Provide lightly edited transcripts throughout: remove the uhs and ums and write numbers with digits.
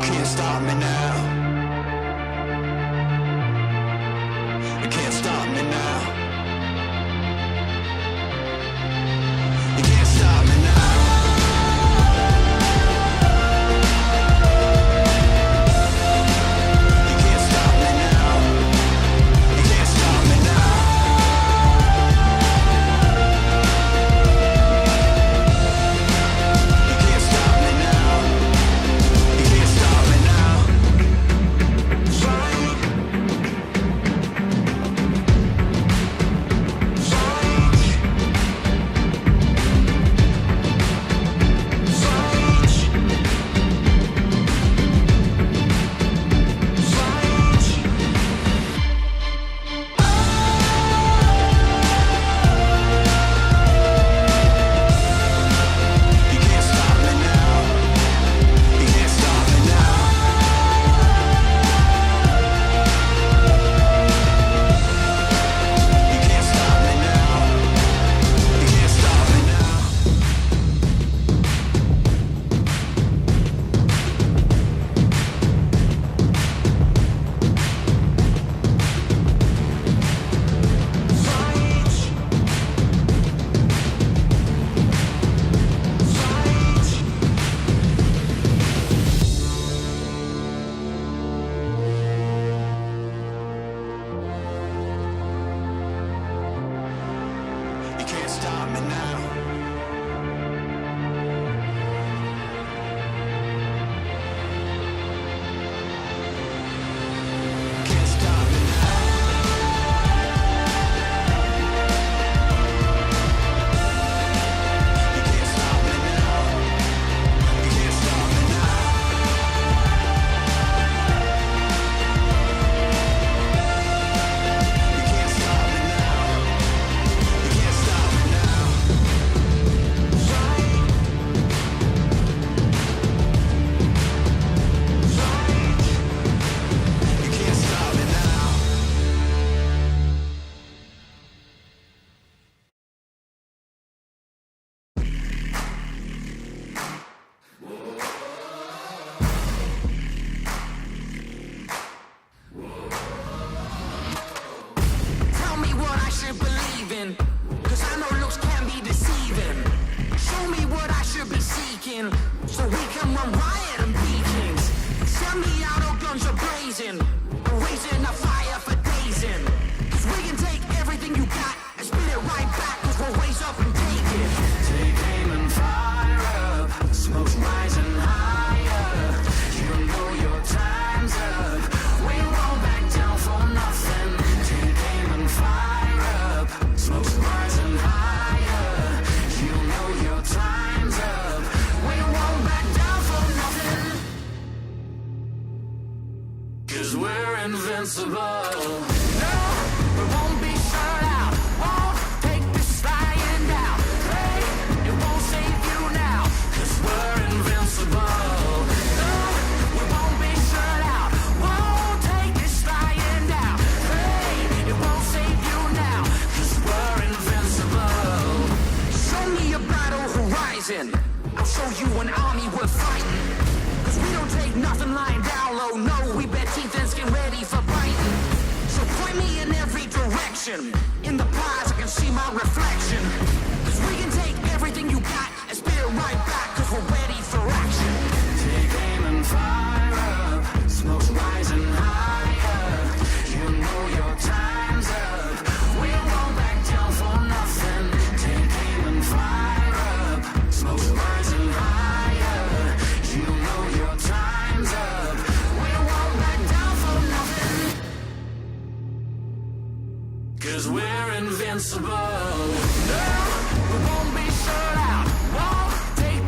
Can't stop me now. You can't stop me now. You can't stop me now. You can't stop me now. You can't stop me now. You can't stop me now. You can't stop me now. Fight. You can't stop me now. Can't stop me now. You can't stop me now. You can't stop me now. You can't stop me now. You can't stop me now. Fight. You can't stop me now. Tell me what I should believe in, 'cause I know looks can be deceiving. Show me what I should be seeking, so we can run riot and be kings. Send me out, all guns are blazing, raising a fire for days in. 'Cause we can take everything you got and spit it right back, 'cause we'll raise up and take it. Take aim and fire up, smoke's rising higher. You know your time's up, we won't back down for nothing. Take aim and fire up, smoke's rising higher. You know your time's up, we won't back down for nothing. 'Cause we're invincible. No, we won't be shut out, won't take this lying down. Hey, it won't save you now, 'cause we're invincible. No, we won't be shut out, won't take this lying down. Hey, it won't save you now, 'cause we're invincible. Show me a battle horizon, I'll show you an army worth fighting. 'Cause we don't take nothing lying down low, no, we bet teeth and skin ready for biting. So point me in every direction, in the prize I can see my reflection. 'Cause we can take everything you got and spit it right back, 'cause we're ready for action. Take aim and fire up, smoke's rising higher. You know your time's up, we won't back down for nothing. Take aim and fire up, smoke's rising higher. You know your time's up, we won't back down for nothing. 'Cause we're invincible. No, we won't be shut out, won't take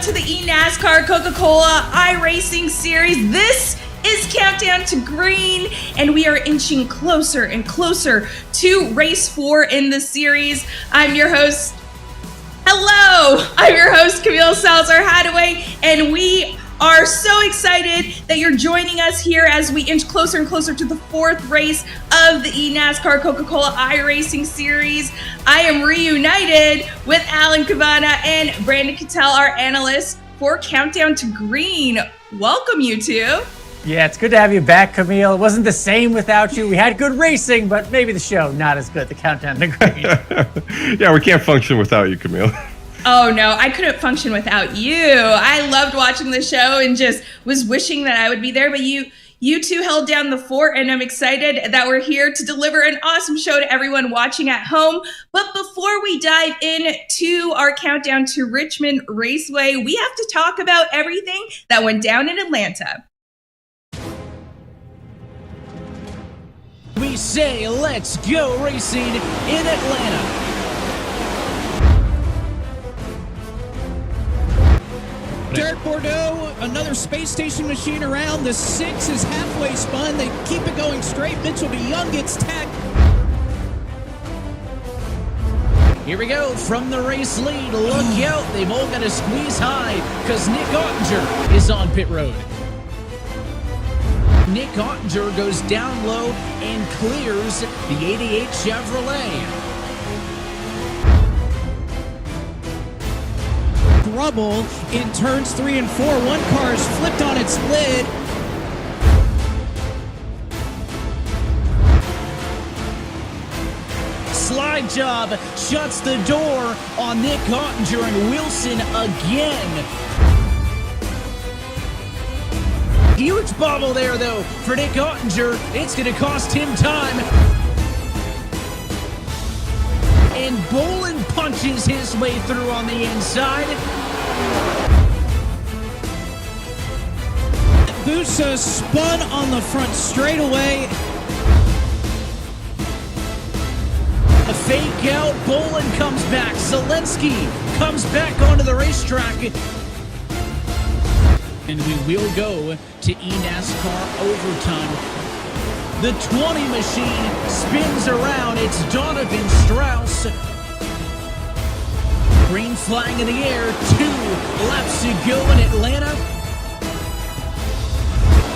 to the eNASCAR Coca-Cola iRacing series. This is Countdown to Green, and we are inching closer and closer to race 4 in the series. I'm your host, Camille Salazar-Hadaway, and we are so excited that you're joining us here as we inch closer and closer to the 4th race of the eNASCAR Coca-Cola iRacing series. I am reunited with Alan Cavana and Brandon Cattell, our analysts, for Countdown to Green. Welcome, you two. Yeah, it's good to have you back, Camille. It wasn't the same without you. We had good racing, but maybe the show not as good, the Countdown to Green. Yeah, we can't function without you, Camille. Oh no, I couldn't function without you. I loved watching the show and just was wishing that I would be there, but you two held down the fort, and I'm excited that we're here to deliver an awesome show to everyone watching at home. But before we dive into our countdown to Richmond Raceway, we have to talk about everything that went down in Atlanta. We say let's go racing in Atlanta. Derek Bordeaux, another space station machine around. The 6 is halfway spun. They keep it going straight. Mitchell DeYoung gets tagged. Here we go from the race lead. Look out. They've all got to squeeze high because Nick Ottinger is on pit road. Nick Ottinger goes down low and clears the 88 Chevrolet. Trouble in turns 3 and 4. One car is flipped on its lid. Slide job shuts the door on Nick Ottinger and Wilson again. Huge bubble there, though, for Nick Ottinger. It's going to cost him time. And Bolin punches his way through on the inside. Busa spun on the front straightaway. A fake out. Bolin comes back. Zelensky comes back onto the racetrack. And we will go to eNASCAR overtime. The 20 machine spins around. It's Donovan Strauss. Green flag in the air. 2 laps to go in Atlanta.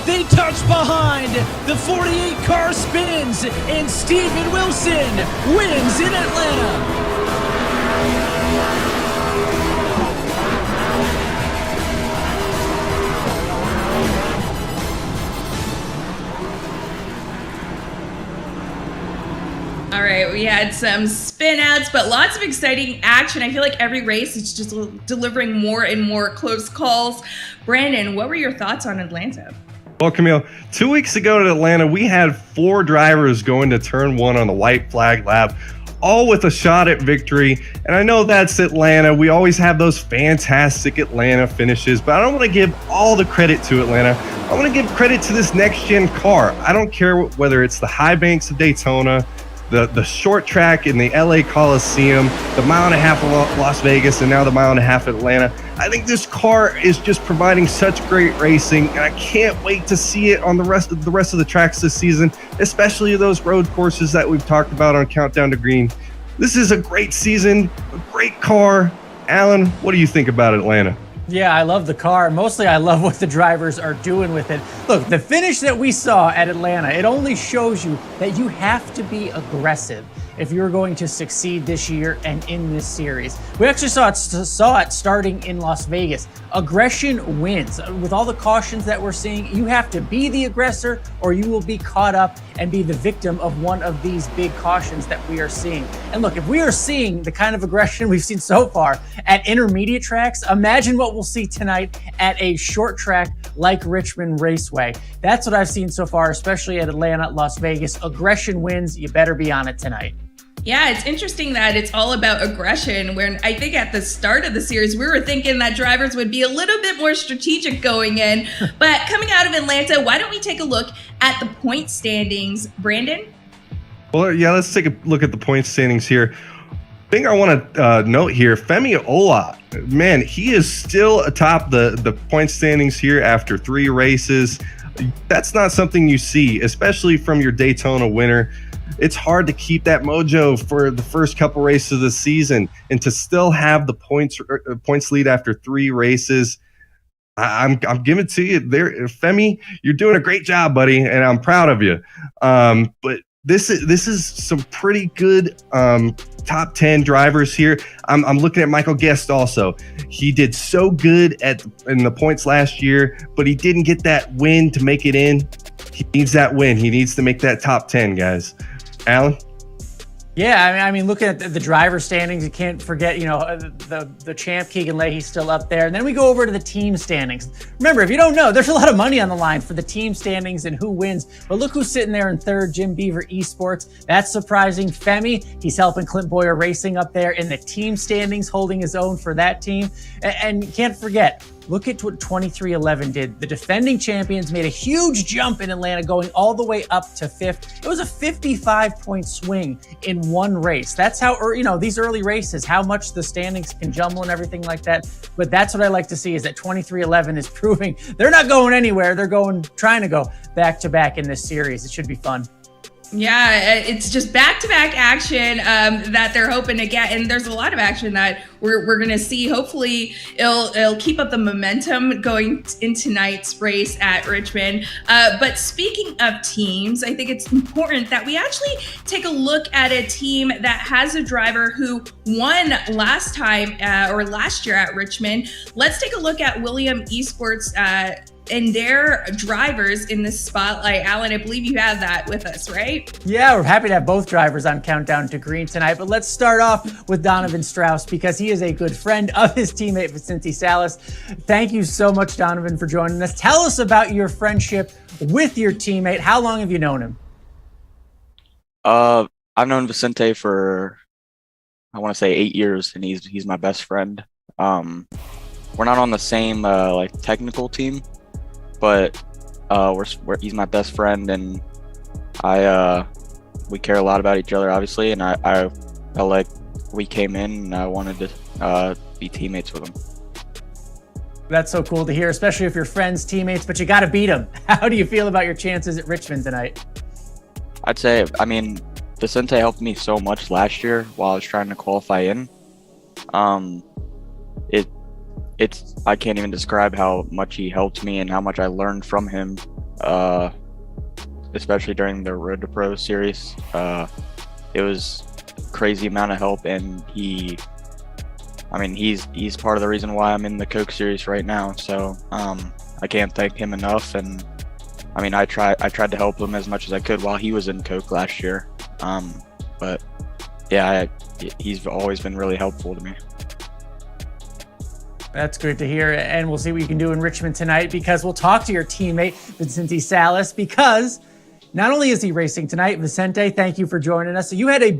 They touch behind. The 48 car spins. And Steven Wilson wins in Atlanta. All right, we had some spin outs, but lots of exciting action. I feel like every race is just delivering more and more close calls. Brandon, what were your thoughts on Atlanta? Well, Camille, 2 weeks ago at Atlanta, we had 4 drivers going to turn 1 on the white flag lap, all with a shot at victory. And I know that's Atlanta. We always have those fantastic Atlanta finishes, but I don't want to give all the credit to Atlanta. I want to give credit to this next-gen car. I don't care whether it's the high banks of Daytona, the short track in the LA Coliseum, the mile and a half of Las Vegas, and now the mile and a half at Atlanta. I think this car is just providing such great racing, and I can't wait to see it on the rest of the tracks this season, especially those road courses that we've talked about on Countdown to Green. This is a great season, a great car. Alan, what do you think about Atlanta? Yeah, I love the car. Mostly I love what the drivers are doing with it. Look, the finish that we saw at Atlanta, it only shows you that you have to be aggressive if you're going to succeed this year and in this series. We actually saw it starting in Las Vegas. Aggression wins. With all the cautions that we're seeing, you have to be the aggressor or you will be caught up and be the victim of one of these big cautions that we are seeing. And look, if we are seeing the kind of aggression we've seen so far at intermediate tracks, imagine what we'll see tonight at a short track like Richmond Raceway. That's what I've seen so far, especially at Atlanta, Las Vegas. Aggression wins. You better be on it tonight. Yeah, it's interesting that it's all about aggression, when I think at the start of the series, we were thinking that drivers would be a little bit more strategic going in. But coming out of Atlanta, why don't we take a look at the point standings, Brandon? Well, yeah, let's take a look at the point standings here. thing I want to note here, Femi Ola, man, he is still atop the point standings here after 3 races. That's not something you see, especially from your Daytona winner. It's hard to keep that mojo for the first couple races of the season, and to still have the points lead after 3 races. I'm giving it to you there, Femi. You're doing a great job, buddy, and I'm proud of you. But this is some pretty good top 10 drivers here. I'm looking at Michael Guest also. He did so good in the points last year, but he didn't get that win to make it in. He needs that win. He needs to make that top 10, guys. Alan? Yeah, I mean, looking at the driver standings, you can't forget, the champ Keegan Leahy's still up there. And then we go over to the team standings. Remember, if you don't know, there's a lot of money on the line for the team standings and who wins. But look who's sitting there in third, Jim Beaver Esports. That's surprising. Femi, he's helping Clint Boyer Racing up there in the team standings, holding his own for that team. And you can't forget, look at what 2311 did. The defending champions made a huge jump in Atlanta, going all the way up to 5th. It was a 55-point swing in one race. That's how, these early races, how much the standings can jumble and everything like that. But that's what I like to see, is that 2311 is proving they're not going anywhere. They're trying to go back to back in this series. It should be fun. Yeah, it's just back-to-back action that they're hoping to get, and there's a lot of action that we're going to see. Hopefully, it'll keep up the momentum going in tonight's race at Richmond. But speaking of teams, I think it's important that we actually take a look at a team that has a driver who won last year at Richmond. Let's take a look at William Esports and their drivers in this spotlight. Alan, I believe you have that with us, right? Yeah, we're happy to have both drivers on Countdown to Green tonight, but let's start off with Donovan Strauss, because he is a good friend of his teammate Vicente Salas. Thank you so much, Donovan, for joining us. Tell us about your friendship with your teammate. How long have you known him? I've known Vicente for, I want to say 8 years, and he's my best friend. We're not on the same technical team, but he's my best friend, and we care a lot about each other, obviously, and I felt like we came in and I wanted to be teammates with him. That's so cool to hear, especially if you're friends, teammates, but you got to beat them. How do you feel about your chances at Richmond tonight? I'd say, Vicente helped me so much last year while I was trying to qualify in. I can't even describe how much he helped me and how much I learned from him, especially during the Road to Pro series. It was a crazy amount of help, and he's part of the reason why I'm in the Coke series right now. So I can't thank him enough. And I tried to help him as much as I could while he was in Coke last year. But yeah, he's always been really helpful to me. That's great to hear, and we'll see what you can do in Richmond tonight, because we'll talk to your teammate, Vicente Salas, because not only is he racing tonight, Vicente, thank you for joining us. So you had a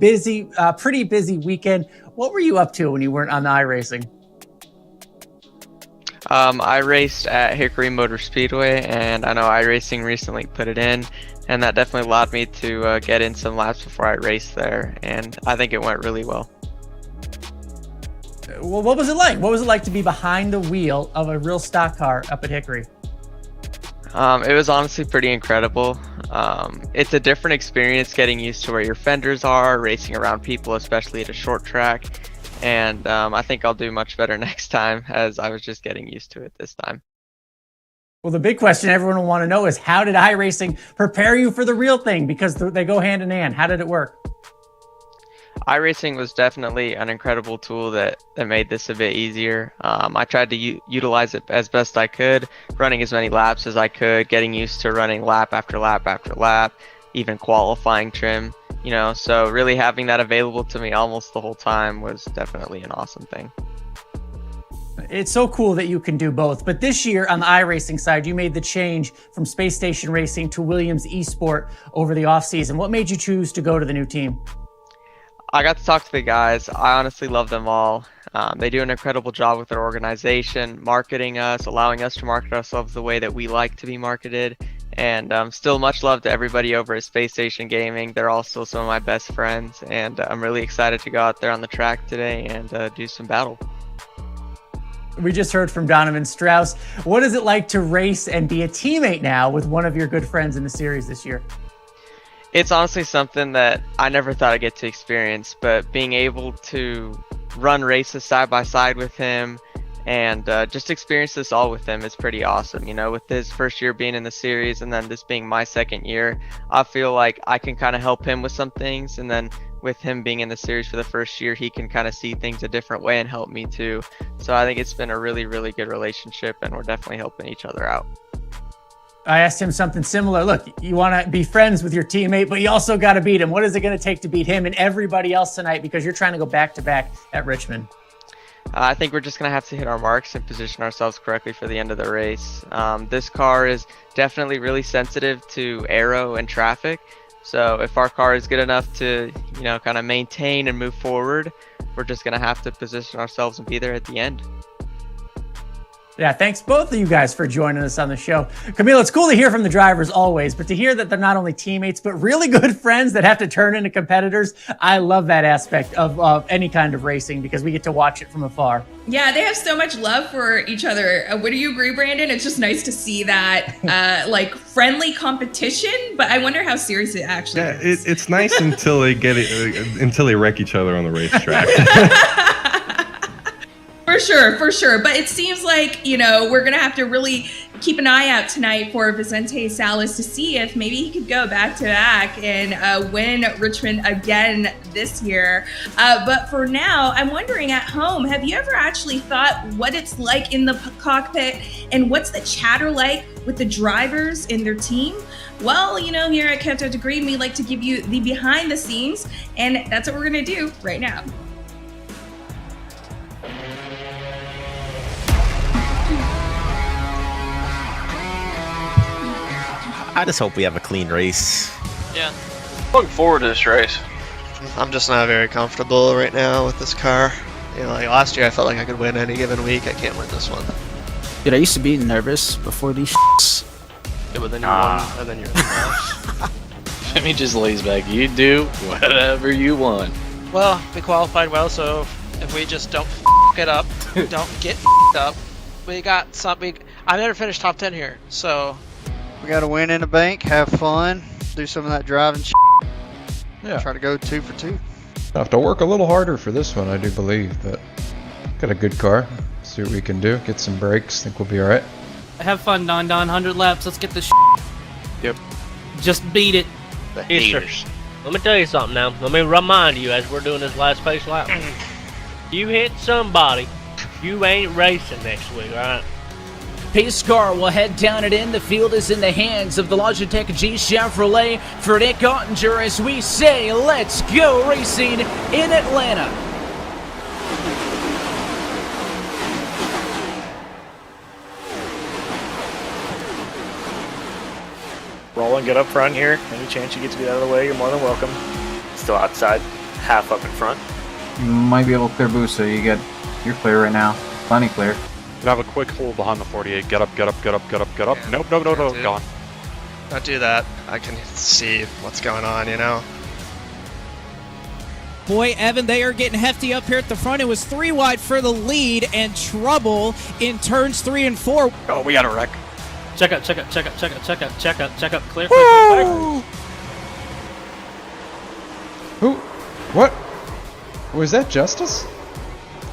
pretty busy weekend. What were you up to when you weren't on the iRacing? I raced at Hickory Motor Speedway, and I know iRacing recently put it in, and that definitely allowed me to get in some laps before I raced there, and I think it went really well. Well, what was it like? What was it like to be behind the wheel of a real stock car up at Hickory? It was honestly pretty incredible. It's a different experience getting used to where your fenders are, racing around people, especially at a short track. And I think I'll do much better next time, as I was just getting used to it this time. Well, the big question everyone will want to know is, how did iRacing prepare you for the real thing? Because they go hand in hand. How did it work? iRacing was definitely an incredible tool that made this a bit easier. I tried to utilize it as best I could, running as many laps as I could, getting used to running lap after lap after lap, even qualifying trim, so really having that available to me almost the whole time was definitely an awesome thing. It's so cool that you can do both. But this year on the iRacing side, you made the change from Space Station Racing to Williams Esport over the offseason. What made you choose to go to the new team? I got to talk to the guys. I honestly love them all. They do an incredible job with their organization, marketing us, allowing us to market ourselves the way that we like to be marketed. And still much love to everybody over at Space Station Gaming. They're also some of my best friends, and I'm really excited to go out there on the track today and do some battle. We just heard from Donovan Strauss. What is it like to race and be a teammate now with one of your good friends in the series this year? It's honestly something that I never thought I'd get to experience, but being able to run races side by side with him and just experience this all with him is pretty awesome. You know, with his first year being in the series and then this being my second year, I feel like I can kind of help him with some things, and then with him being in the series for the first year, he can kind of see things a different way and help me too. So I think it's been a really, really good relationship, and we're definitely helping each other out. I asked him something similar. Look, you want to be friends with your teammate, but you also got to beat him. What is it going to take to beat him and everybody else tonight? Because you're trying to go back-to-back at Richmond. I think we're just going to have to hit our marks and position ourselves correctly for the end of the race. This car is definitely really sensitive to aero and traffic. So if our car is good enough to, you know, kind of maintain and move forward, we're just going to have to position ourselves and be there at the end. Yeah, thanks both of you guys for joining us on the show. Camille, it's cool to hear from the drivers always, but to hear that they're not only teammates, but really good friends that have to turn into competitors, I love that aspect of any kind of racing because we get to watch it from afar. Yeah, they have so much love for each other. Would you agree, Brandon? It's just nice to see that like friendly competition, but I wonder how serious it actually is. It's nice until they get it, until they wreck each other on the racetrack. For sure. But it seems like, you know, we're going to have to really keep an eye out tonight for Vicente Salas to see if maybe he could go back to back and win Richmond again this year. But for now, I'm wondering at home, have you ever actually thought what it's like in the cockpit and what's the chatter like with the drivers and their team? Well, you know, here at Countdown to Green, we like to give you the behind the scenes, and that's what we're going to do right now. I just hope we have a clean race. Yeah. Looking forward to this race. I'm just not very comfortable right now with this car. You know, like last year I felt like I could win any given week. I can't win this one. Dude, I used to be nervous before these shits. Yeah, but then you won, and then you're in the playoffs. Jimmy just lays back. You do whatever you want. Well, we qualified well, so if we just don't it up, don't get up, we got something. I never finished top 10 here, so... We got to win in the bank, have fun, do some of that driving Yeah. Try to go 2 for 2. I'll have to work a little harder for this one, I do believe, but got a good car. See what we can do. Get some brakes. Think we'll be all right. Have fun, Don. 100 laps. Let's get this. Yep. Just beat it. The haters. Let me tell you something now. Let me remind you as we're doing this last pace lap. You hit somebody, you ain't racing next week, alright? Pace car will head down and in. The field is in the hands of the Logitech G Chevrolet for Nick Ottinger as we say, let's go racing in Atlanta. Roland, get up front here. Any chance you get to get out of the way, you're more than welcome. Still outside, half up in front. You might be able to clear boost, so you're clear right now. Plenty clear. You have a quick hold behind the 48. Get up, get up, get up, get up, get up. Yeah, Nope, gone. Don't do that. I can see what's going on, you know? Boy, Evan, they are getting hefty up here at the front. It was 3 wide for the lead and trouble in turns 3 and 4. Oh, we got a wreck. Check up, check up, check up, check up, check up, check up, check up, clear, Woo! Who? What? Was that Justice?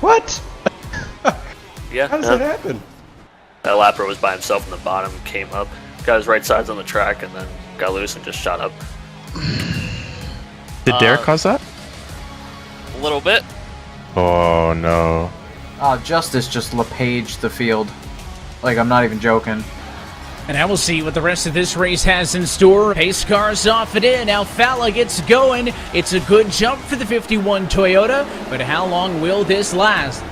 What? Yeah. How does that happen? That lapper was by himself in the bottom, came up, got his right sides on the track, and then got loose and just shot up. Did Derek cause that? A little bit. Oh, no. Justice just LePage the field. Like, I'm not even joking. And now we'll see what the rest of this race has in store. Pace car's off and in. Alfala gets going. It's a good jump for the 51 Toyota, but how long will this last?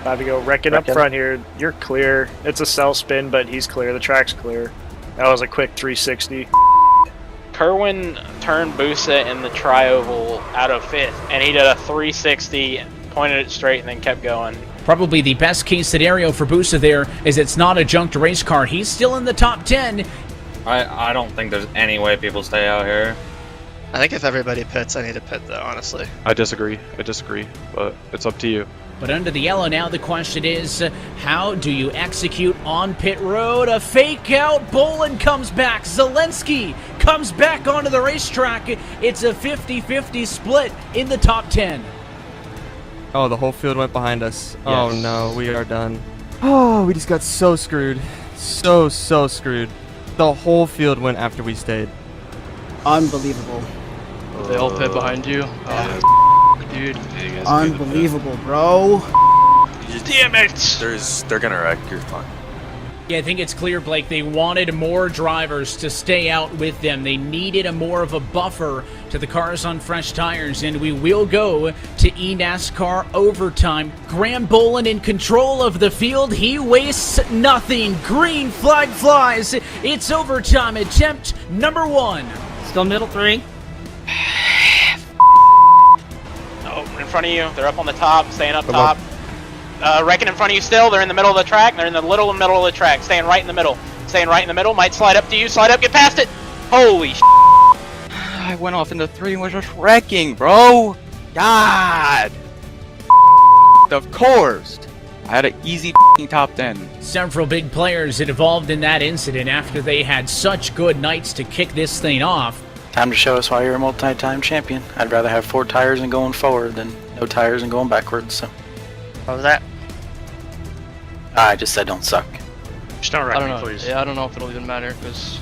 About to go wrecking up front here. You're clear. It's a cell spin, but he's clear. The track's clear. That was a quick 360. Kerwin turned Busa in the tri-oval out of 5th, and he did a 360, pointed it straight, and then kept going. Probably the best case scenario for Busa there is it's not a junked race car. He's still in the top 10. I don't think there's any way people stay out here. I think if everybody pits, I need to pit though, honestly. I disagree, but it's up to you. But under the yellow now, the question is, how do you execute on pit road? A fake out, Bolin comes back, Zelensky comes back onto the racetrack. It's a 50-50 split in the top 10. Oh, the whole field went behind us. Yes. Oh no, we are done. Oh, we just got so screwed. So screwed. The whole field went after we stayed. Unbelievable. They all pit behind you? Dude. Unbelievable, bro. Damn it! They're gonna wreck. You're fine. Yeah, I think it's clear, Blake, they wanted more drivers to stay out with them. They needed a more of a buffer to the cars on fresh tires, and we will go to eNASCAR overtime. Graham Bolin in control of the field. He wastes nothing. Green flag flies. It's overtime. Attempt number 1. Still middle 3. Oh, in front of you. They're up on the top, staying up top. Wrecking in front of you still. They're in the middle of the track. They're in the middle of the track. Staying right in the middle. Might slide up to you. Slide up. Get past it. Holy sh**. I went off into 3 and was just wrecking, bro. God. Of course. I had an easy top 10. Several big players involved in that incident after they had such good nights to kick this thing off. Time to show us why you're a multi-time champion. I'd rather have 4 tires and going forward than no tires and going backwards, so. What was that? I just said don't suck. Just don't wreck I don't me, know. please. Yeah, I don't know if it'll even matter because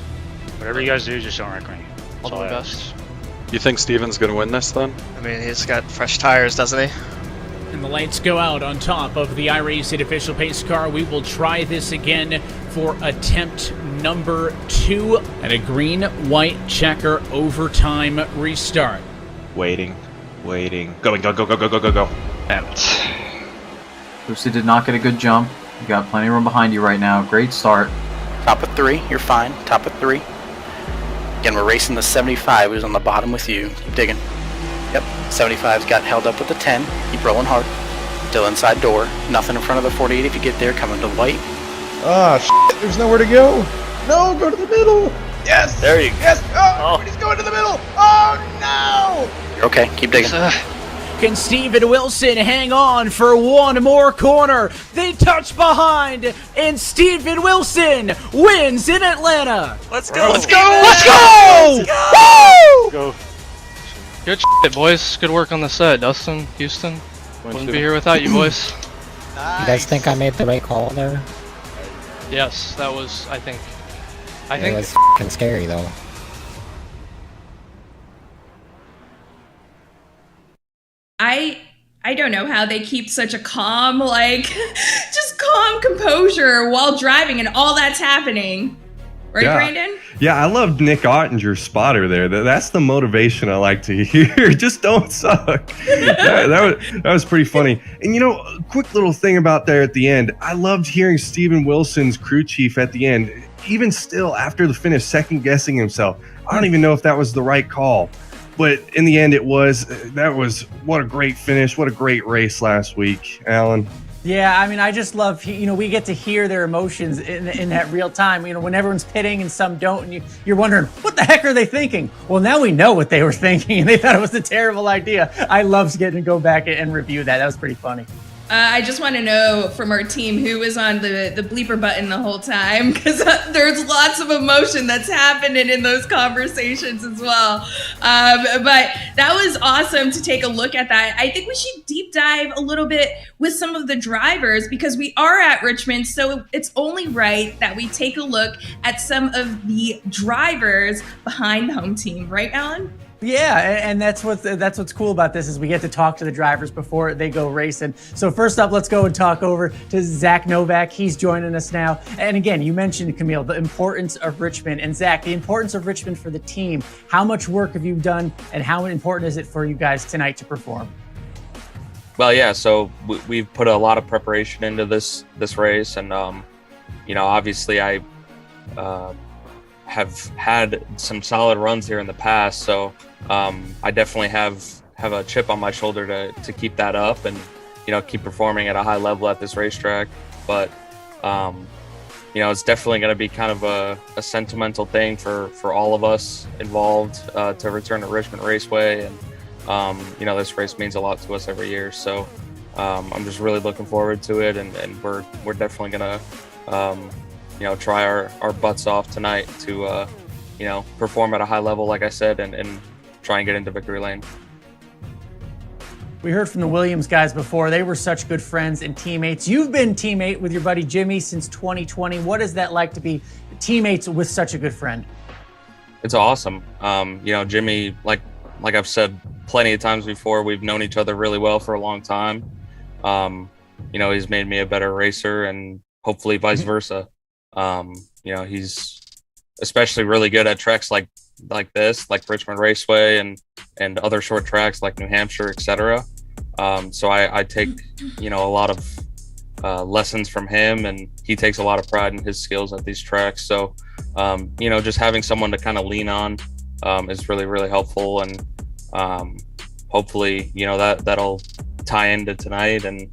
Whatever you guys do, just don't wreck me. I'll do my best. You think Steven's gonna win this then? I mean, he's got fresh tires, doesn't he? And the lights go out on top of the iRacing official pace car. We will try this again for attempt number 2 at a green-white checker overtime restart. Waiting. Going, go. Out. Lucy did not get a good jump. You got plenty of room behind you right now. Great start. Top of 3, you're fine. Top of 3. Again, we're racing the 75, who's on the bottom with you. Keep digging. Yep, 75's got held up with the 10. Keep rolling hard. Still inside door. Nothing in front of the 48 if you get there. Coming to white. Ah, shit, there's nowhere to go. No, go to the middle. Yes. There you go. Yes. Oh, he's going to the middle. Oh, no. You're okay. Keep digging. Can Steven Wilson hang on for one more corner? They touch behind, and Steven Wilson wins in Atlanta. Let's go! Let's go! Let's go! Woo! Go. Good shit, boys. Good work on the set, Dustin, Houston. Wouldn't be here without you, boys. You guys think I made the right call there? Yes, that was. I think. It was f***ing scary though. I don't know how they keep such a calm, just calm composure while driving and all that's happening. Right, Yeah. Brandon? Yeah, I loved Nick Ottinger's spotter there. That's the motivation I like to hear. Just don't suck. that was pretty funny. And a quick little thing about there at the end. I loved hearing Steven Wilson's crew chief at the end. Even still, after the finish, second guessing himself. I don't even know if that was the right call. But in the end, it was. What a great finish. What a great race last week, Alan. Yeah, I mean, I just love, we get to hear their emotions in that real time. When everyone's pitting and some don't, and you're wondering, what the heck are they thinking? Well, now we know what they were thinking, and they thought it was a terrible idea. I loved getting to go back and review that. That was pretty funny. I just want to know from our team who was on the bleeper button the whole time, because there's lots of emotion that's happening in those conversations as well. But that was awesome to take a look at that. I think we should deep dive a little bit with some of the drivers because we are at Richmond, so it's only right that we take a look at some of the drivers behind the home team. Right, Alan? Yeah, and that's what's cool about this is we get to talk to the drivers before they go racing. So first up, let's go and talk over to Zach Novak. He's joining us now. And again, you mentioned, Camille, the importance of Richmond. And Zach, the importance of Richmond for the team. How much work have you done and how important is it for you guys tonight to perform? Well, yeah, so we've put a lot of preparation into this race. And, obviously I have had some solid runs here in the past. So I definitely have a chip on my shoulder to keep that up and, keep performing at a high level at this racetrack. But, it's definitely going to be kind of a sentimental thing for all of us involved to return to Richmond Raceway. And, this race means a lot to us every year. So I'm just really looking forward to it. And we're definitely going to, try our butts off tonight to, perform at a high level, like I said, and try and get into victory lane. We heard from the Williams guys before. They were such good friends and teammates. You've been teammate with your buddy Jimmy since 2020. What is that like to be teammates with such a good friend? It's awesome. Jimmy, like I've said plenty of times before, we've known each other really well for a long time. He's made me a better racer, and hopefully vice versa. He's especially really good at tracks like this, like Richmond Raceway and other short tracks like New Hampshire, etc. So I take, a lot of lessons from him, and he takes a lot of pride in his skills at these tracks. So, just having someone to kind of lean on is really, really helpful. And hopefully, that'll tie into tonight, and,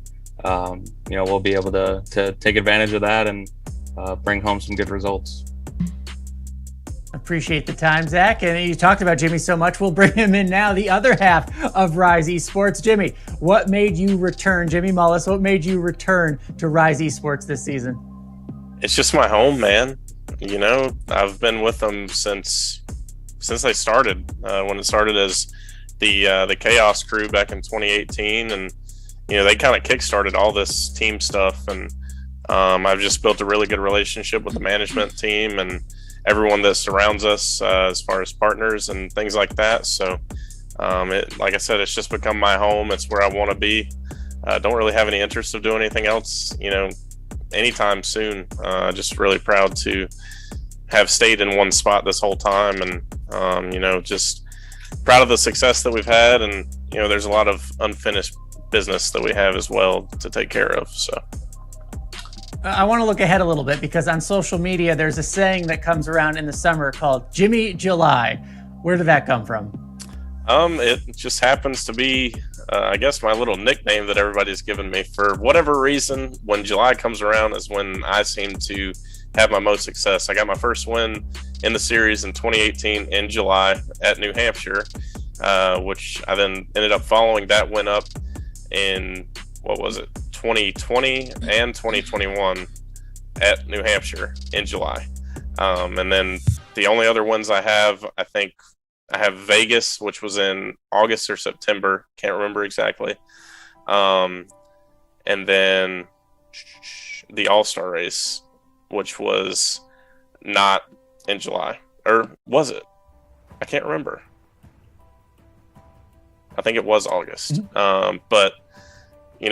we'll be able to take advantage of that and bring home some good results. Appreciate the time, Zach. And you talked about Jimmy so much, we'll bring him in now, the other half of Rise Esports. Jimmy, what made you return? Jimmy Mullis, what made you return to Rise Esports this season? It's just my home, man. I've been with them since they started. When it started as the Chaos crew back in 2018, and they kind of kickstarted all this team stuff. And I've just built a really good relationship with the management team and everyone that surrounds us as far as partners and things like that. So like I said, it's just become my home. It's where I want to be. Don't really have any interest of doing anything else, anytime soon. Just really proud to have stayed in one spot this whole time, and just proud of the success that we've had. And there's a lot of unfinished business that we have as well to take care of. So I want to look ahead a little bit, because on social media, there's a saying that comes around in the summer called Jimmy July. Where did that come from? It just happens to be, I guess, my little nickname that everybody's given me. For whatever reason, when July comes around is when I seem to have my most success. I got my first win in the series in 2018 in July at New Hampshire, which I then ended up following that win up in, 2020 and 2021 at New Hampshire in July. And then the only other ones I have, I think I have Vegas, which was in August or September. Can't remember exactly. And then the All-Star race, which was not in July. Or was it? I can't remember. I think it was August. But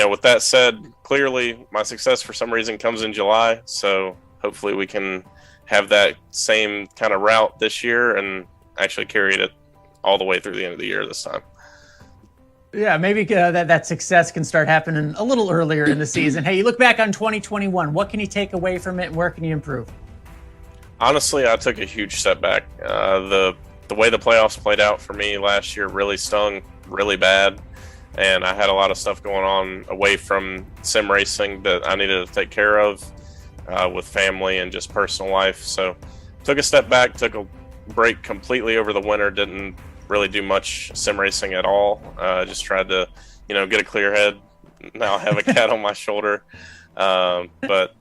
with that said, clearly my success for some reason comes in July. So hopefully we can have that same kind of route this year and actually carry it all the way through the end of the year this time. Yeah, maybe that success can start happening a little earlier in the season. Hey, you look back on 2021. What can you take away from it, and where can you improve? Honestly, I took a huge step back. The way the playoffs played out for me last year really stung really bad. And I had a lot of stuff going on away from sim racing that I needed to take care of with family and just personal life. So took a step back, took a break completely over the winter, didn't really do much sim racing at all. Just tried to, get a clear head. Now I have a cat on my shoulder. But,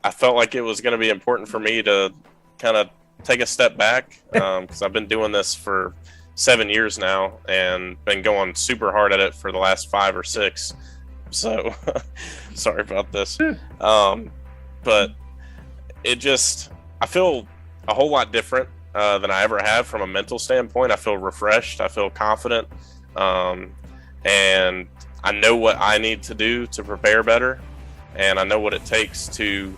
I felt like it was going to be important for me to kind of take a step back because I've been doing this for 7 years now and been going super hard at it for the last 5 or 6. So sorry about this. But I feel a whole lot different than I ever have from a mental standpoint. I feel refreshed. I feel confident. And I know what I need to do to prepare better. And I know what it takes to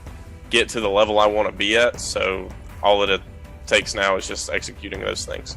get to the level I want to be at. So all that it takes now is just executing those things.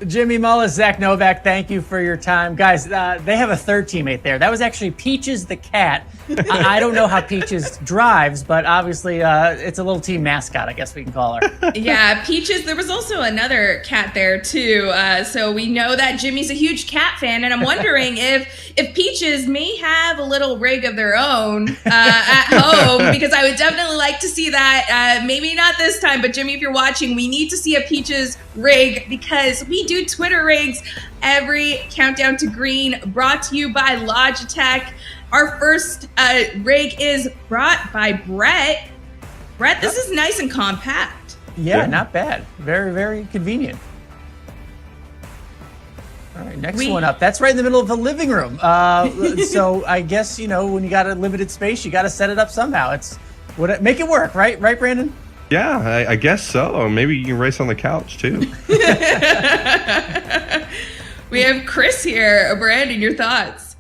Jimmy Mullis, Zach Novak, thank you for your time. Guys, they have a third teammate there. That was actually Peaches the cat. I don't know how Peaches drives, but obviously it's a little team mascot, I guess we can call her. Yeah, Peaches. There was also another cat there, too. So we know that Jimmy's a huge cat fan, and I'm wondering if Peaches may have a little rig of their own at home because I would definitely like to see that. Maybe not this time, but Jimmy, if you're watching, we need to see a Peaches rig because we do Twitter rigs every Countdown to Green, brought to you by Logitech. Our first rig is brought by Brett. Brett, this is nice and compact. Yeah, not bad. Very, very convenient. All right, next one up. That's right in the middle of the living room. So I guess, when you got a limited space, you got to set it up somehow. Make it work, right? Right, Brandon? Yeah, I guess so. Maybe you can race on the couch, too. We have Chris here. Brandon, your thoughts?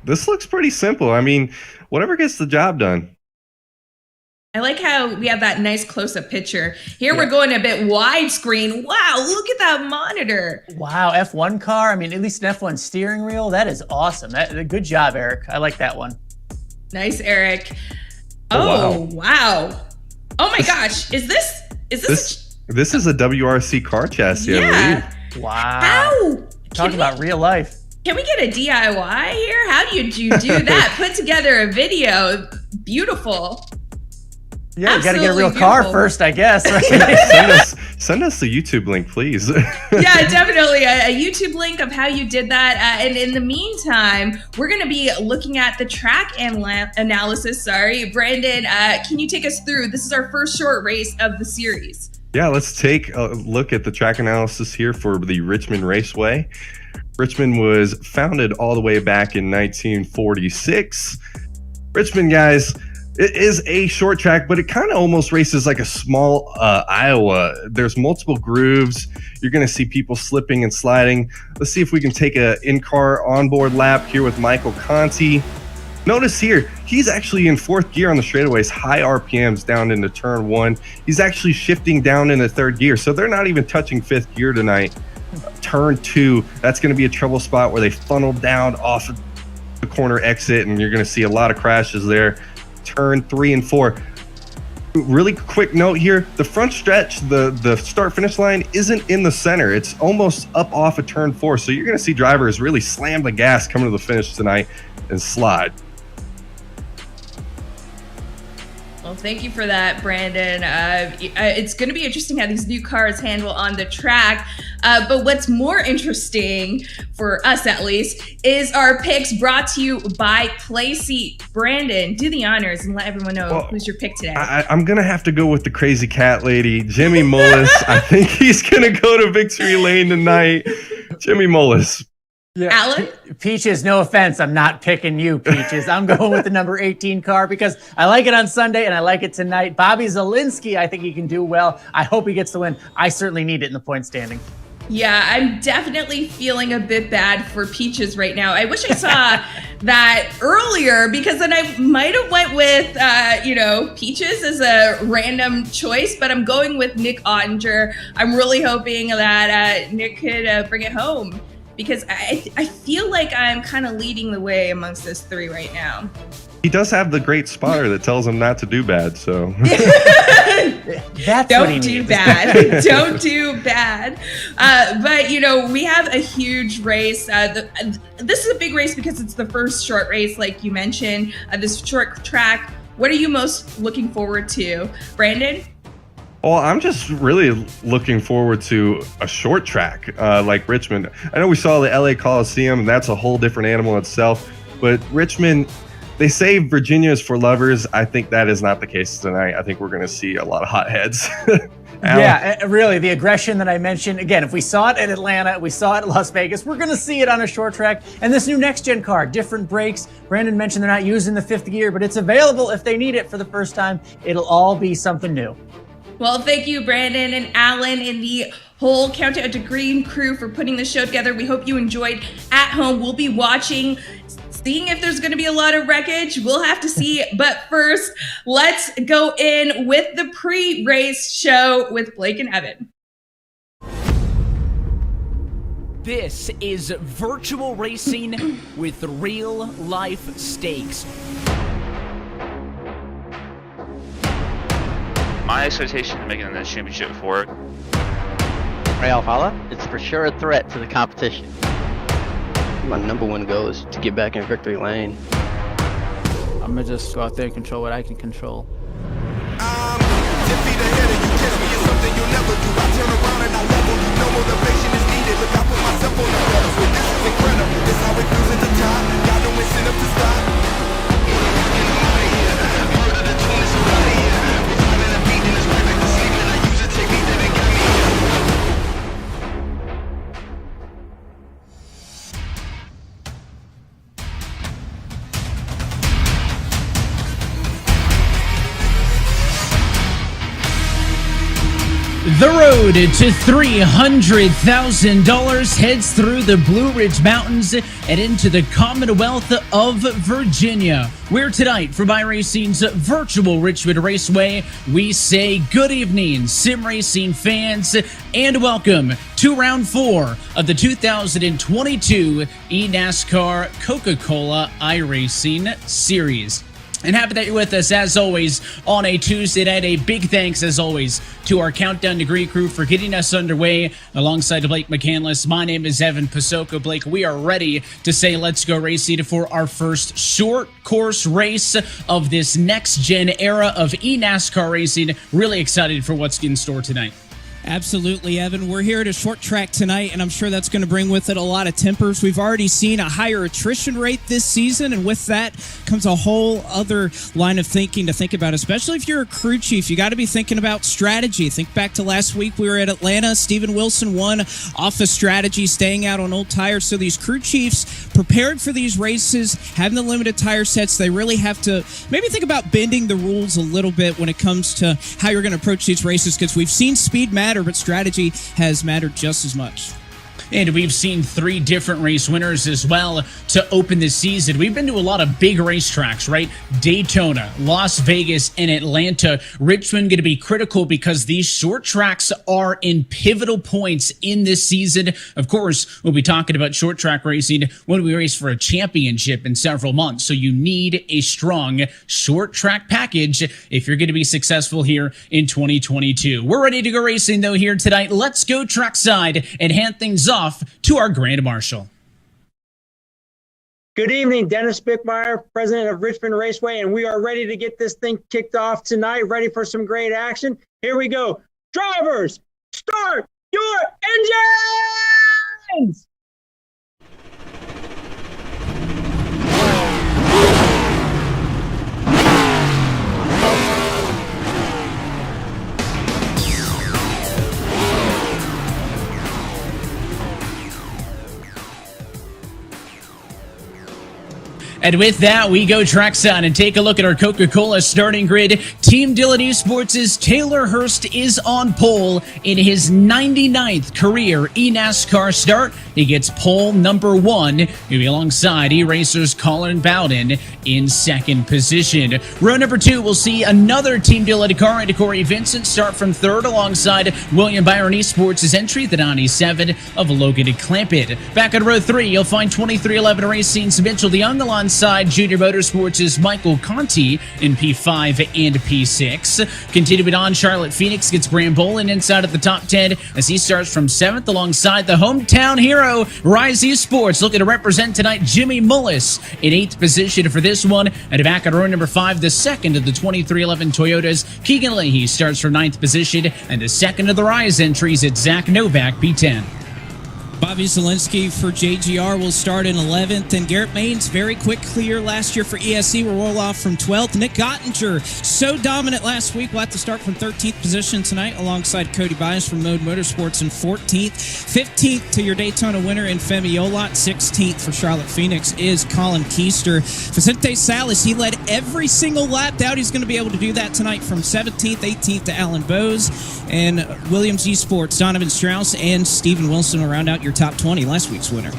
This looks pretty simple. I mean, whatever gets the job done. I like how we have that nice close-up picture. Here we're going a bit widescreen. Wow, look at that monitor. Wow, F1 car. I mean, at least an F1 steering wheel. That is awesome. Good job, Eric. I like that one. Nice, Eric. Oh, wow. Oh my gosh. Is this This is a WRC car chassis, I believe. Wow. How? Talk about real life. Can we get a DIY here? How did you do that? Put together a video. Beautiful. Yeah, you got to get a real car first, I guess. Right? Send us the YouTube link, please. Yeah, definitely. A YouTube link of how you did that. And in the meantime, we're going to be looking at the track analysis. Brandon, can you take us through? This is our first short race of the series. Yeah, let's take a look at the track analysis here for the Richmond Raceway. Richmond was founded all the way back in 1946. Richmond, guys, it is a short track, but it kind of almost races like a small Iowa. There's multiple grooves. You're going to see people slipping and sliding. Let's see if we can take an in-car onboard lap here with Michael Conti. Notice here, he's actually in fourth gear on the straightaways, high RPMs down into turn one. He's actually shifting down into third gear, so they're not even touching fifth gear tonight. Turn two, that's going to be a trouble spot where they funnel down off of the corner exit, and you're going to see a lot of crashes there. Turn 3 and 4. Really quick note here, the front stretch, the start finish line isn't in the center. It's almost up off of turn 4. So you're going to see drivers really slam the gas coming to the finish tonight and slide. Well, thank you for that, Brandon. It's going to be interesting how these new cars handle on the track. But what's more interesting, for us at least, is our picks brought to you by Playseat. Brandon, do the honors and let everyone know who's your pick today. I'm going to have to go with the crazy cat lady, Jimmy Mullis. I think he's going to go to victory lane tonight. Jimmy Mullis. Yeah. Alan? Peaches, no offense. I'm not picking you, Peaches. I'm going with the number 18 car because I like it on Sunday and I like it tonight. Bobby Zielinski, I think he can do well. I hope he gets the win. I certainly need it in the point standing. Yeah, I'm definitely feeling a bit bad for Peaches right now. I wish I saw that earlier because then I might have went with, Peaches as a random choice, but I'm going with Nick Ottinger. I'm really hoping that Nick could bring it home because I feel like I'm kind of leading the way amongst this three right now. He does have the great spotter that tells him not to do bad, so. That's Don't do bad. Don't do bad. But, we have a huge race. This is a big race because it's the first short race, like you mentioned, this short track. What are you most looking forward to? Brandon? Well, I'm just really looking forward to a short track like Richmond. I know we saw the LA Coliseum, and that's a whole different animal itself. But Richmond, they say Virginia is for lovers. I think that is not the case tonight. I think we're going to see a lot of hot heads. Yeah, really, the aggression that I mentioned. Again, if we saw it at Atlanta, we saw it at Las Vegas, we're going to see it on a short track. And this new next-gen car, different brakes. Brandon mentioned they're not using the fifth gear, but it's available if they need it for the first time. It'll all be something new. Well, thank you, Brandon and Alan and the whole Countdown to Green crew for putting the show together. We hope you enjoyed at home. We'll be watching, seeing if there's going to be a lot of wreckage. We'll have to see. But first, let's go in with the pre-race show with Blake and Evan. This is virtual racing with real-life stakes. My expectation of making this championship before. Ray Alfala, it's for sure a threat to the competition. My number one goal is to get back in victory lane. I'm gonna just go out there and control what I can control. The road to $300,000 heads through the Blue Ridge Mountains and into the Commonwealth of Virginia, where tonight, from iRacing's virtual Richmond Raceway, we say good evening, sim racing fans, and welcome to round 4 of the 2022 eNASCAR Coca-Cola iRacing Series. And happy that you're with us, as always, on a Tuesday night. A big thanks, as always, to our Countdown Degree crew for getting us underway alongside Blake McCandless. My name is Evan Pasoko. Blake, we are ready to say let's go racing for our first short course race of this next-gen era of eNASCAR racing. Really excited for what's in store tonight. Absolutely, Evan. We're here at a short track tonight, and I'm sure that's going to bring with it a lot of tempers. We've already seen a higher attrition rate this season, and with that comes a whole other line of thinking to think about, especially if you're a crew chief. You got to be thinking about strategy. Think back to last week. We were at Atlanta. Steven Wilson won off a strategy, staying out on old tires. So these crew chiefs prepared for these races, having the limited tire sets, they really have to maybe think about bending the rules a little bit when it comes to how you're going to approach these races, because we've seen speed matter, but strategy has mattered just as much. And we've seen 3 different race winners as well to open this season. We've been to a lot of big racetracks, right? Daytona, Las Vegas, and Atlanta. Richmond going to be critical because these short tracks are in pivotal points in this season. Of course, we'll be talking about short track racing when we race for a championship in several months. So you need a strong short track package if you're going to be successful here in 2022. We're ready to go racing, though, here tonight. Let's go trackside and hand things off to our Grand Marshal. Good evening, Dennis Bickmeyer, president of Richmond Raceway, and we are ready to get this thing kicked off tonight, ready for some great action. Here we go. Drivers, start your engines! And with that, we go trackside and take a look at our Coca-Cola starting grid. Team Dillon Esports' Taylor Hurst is on pole in his 99th career eNASCAR start. He gets pole number 1. He'll be alongside eRacers Colin Bowden in second position. Row number 2, we'll see another Team Dillon car into Corey Vincent start from 3rd alongside William Byron Esports' entry, the 97 of Logan Clampett. Back on row 3, you'll find 2311 Racing's Mitchell DeYoung alongside Junior Motorsports' Michael Conti in P5 and P6. Continuing on, Charlotte Phoenix gets Bram Bolin inside of the top 10 as he starts from 7th alongside the hometown hero, Rise Esports, looking to represent tonight Jimmy Mullis in 8th position for this one. And back on row number 5, the second of the 2311 Toyotas, Keegan Leahy starts from 9th position, and the second of the Rise entries, it's Zach Novak, P10. Bobby Zielinski for JGR will start in 11th, and Garrett Maines, very quick clear last year for ESC, will roll off from 12th. Nick Ottinger, so dominant last week, will have to start from 13th position tonight alongside Cody Bias from Mode Motorsports in 14th. 15th to your Daytona winner in Femi Olot. 16th for Charlotte Phoenix is Colin Keister. Vicente Salas, he led every single lap. Doubt he's going to be able to do that tonight from 17th, 18th to Alan Bowes. And Williams Esports, Donovan Strauss, and Steven Wilson will round out your top 20, last week's winner.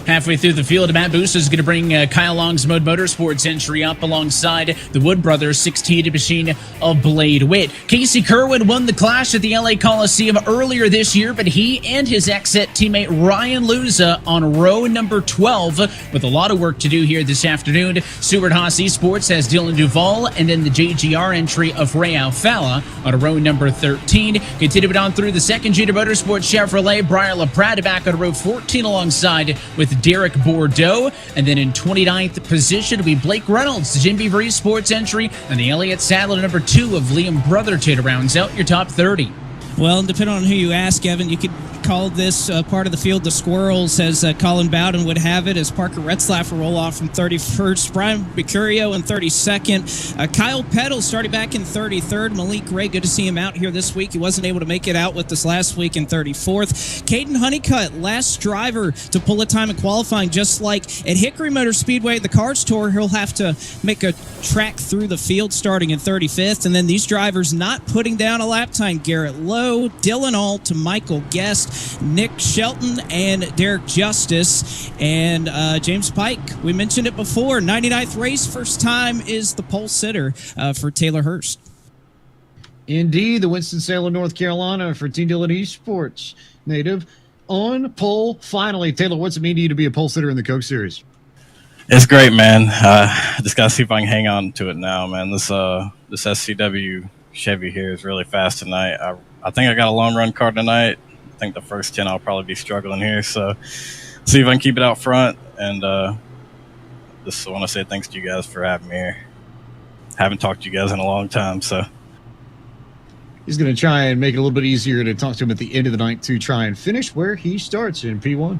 Halfway through the field, Matt Booster is going to bring Kyle Long's Mode Motorsports entry up alongside the Wood Brothers 16 machine of Blade Witt. Casey Kerwin won the Clash at the LA Coliseum earlier this year, but he and his ex-set teammate Ryan Luza on row number 12 with a lot of work to do here this afternoon. Seward Haas Esports has Dylan Duvall, and then the JGR entry of Ray Alfala on row number 13. Continuing on through the second Junior Motorsports Chevrolet, Brian LaPrade back on row 14 alongside with with Derek Bordeaux. And then in 29th position will be Blake Reynolds, Jim Beaver Esports entry, and the Elliott Sadler number 2 of Liam Brotherton rounds out your top 30. Well, depending on who you ask, Evan, you could call this part of the field the Squirrels, as Colin Bowden would have it, as Parker Retzlaff will roll off from 31st, Brian Mercurio in 32nd, Kyle Peddle started back in 33rd, Malik Ray, good to see him out here this week. He wasn't able to make it out with us last week in 34th. Caden Honeycutt, last driver to pull a time in qualifying, just like at Hickory Motor Speedway at the Cars Tour, he'll have to make a track through the field starting in 35th, and then these drivers not putting down a lap time, Garrett Lowe, Dylan Ault, Michael Guest, Nick Shelton, and Derek Justice, and James Pike. We mentioned it before, 99th race, first time is the pole sitter for Taylor Hurst. Indeed, the Winston-Salem, North Carolina for Team Dillon Esports native on pole. Finally, Taylor, what's it mean to you to be a pole sitter in the Coke Series? It's great, man. Just gotta see if I can hang on to it now, man. This SCW Chevy here is really fast tonight. I think I got a long run car tonight. I think the first 10 I'll probably be struggling here, so see if I can keep it out front. And just want to say thanks to you guys for having me here. Haven't talked to you guys in a long time, so. He's going to try and make it a little bit easier to talk to him at the end of the night to try and finish where he starts in P1.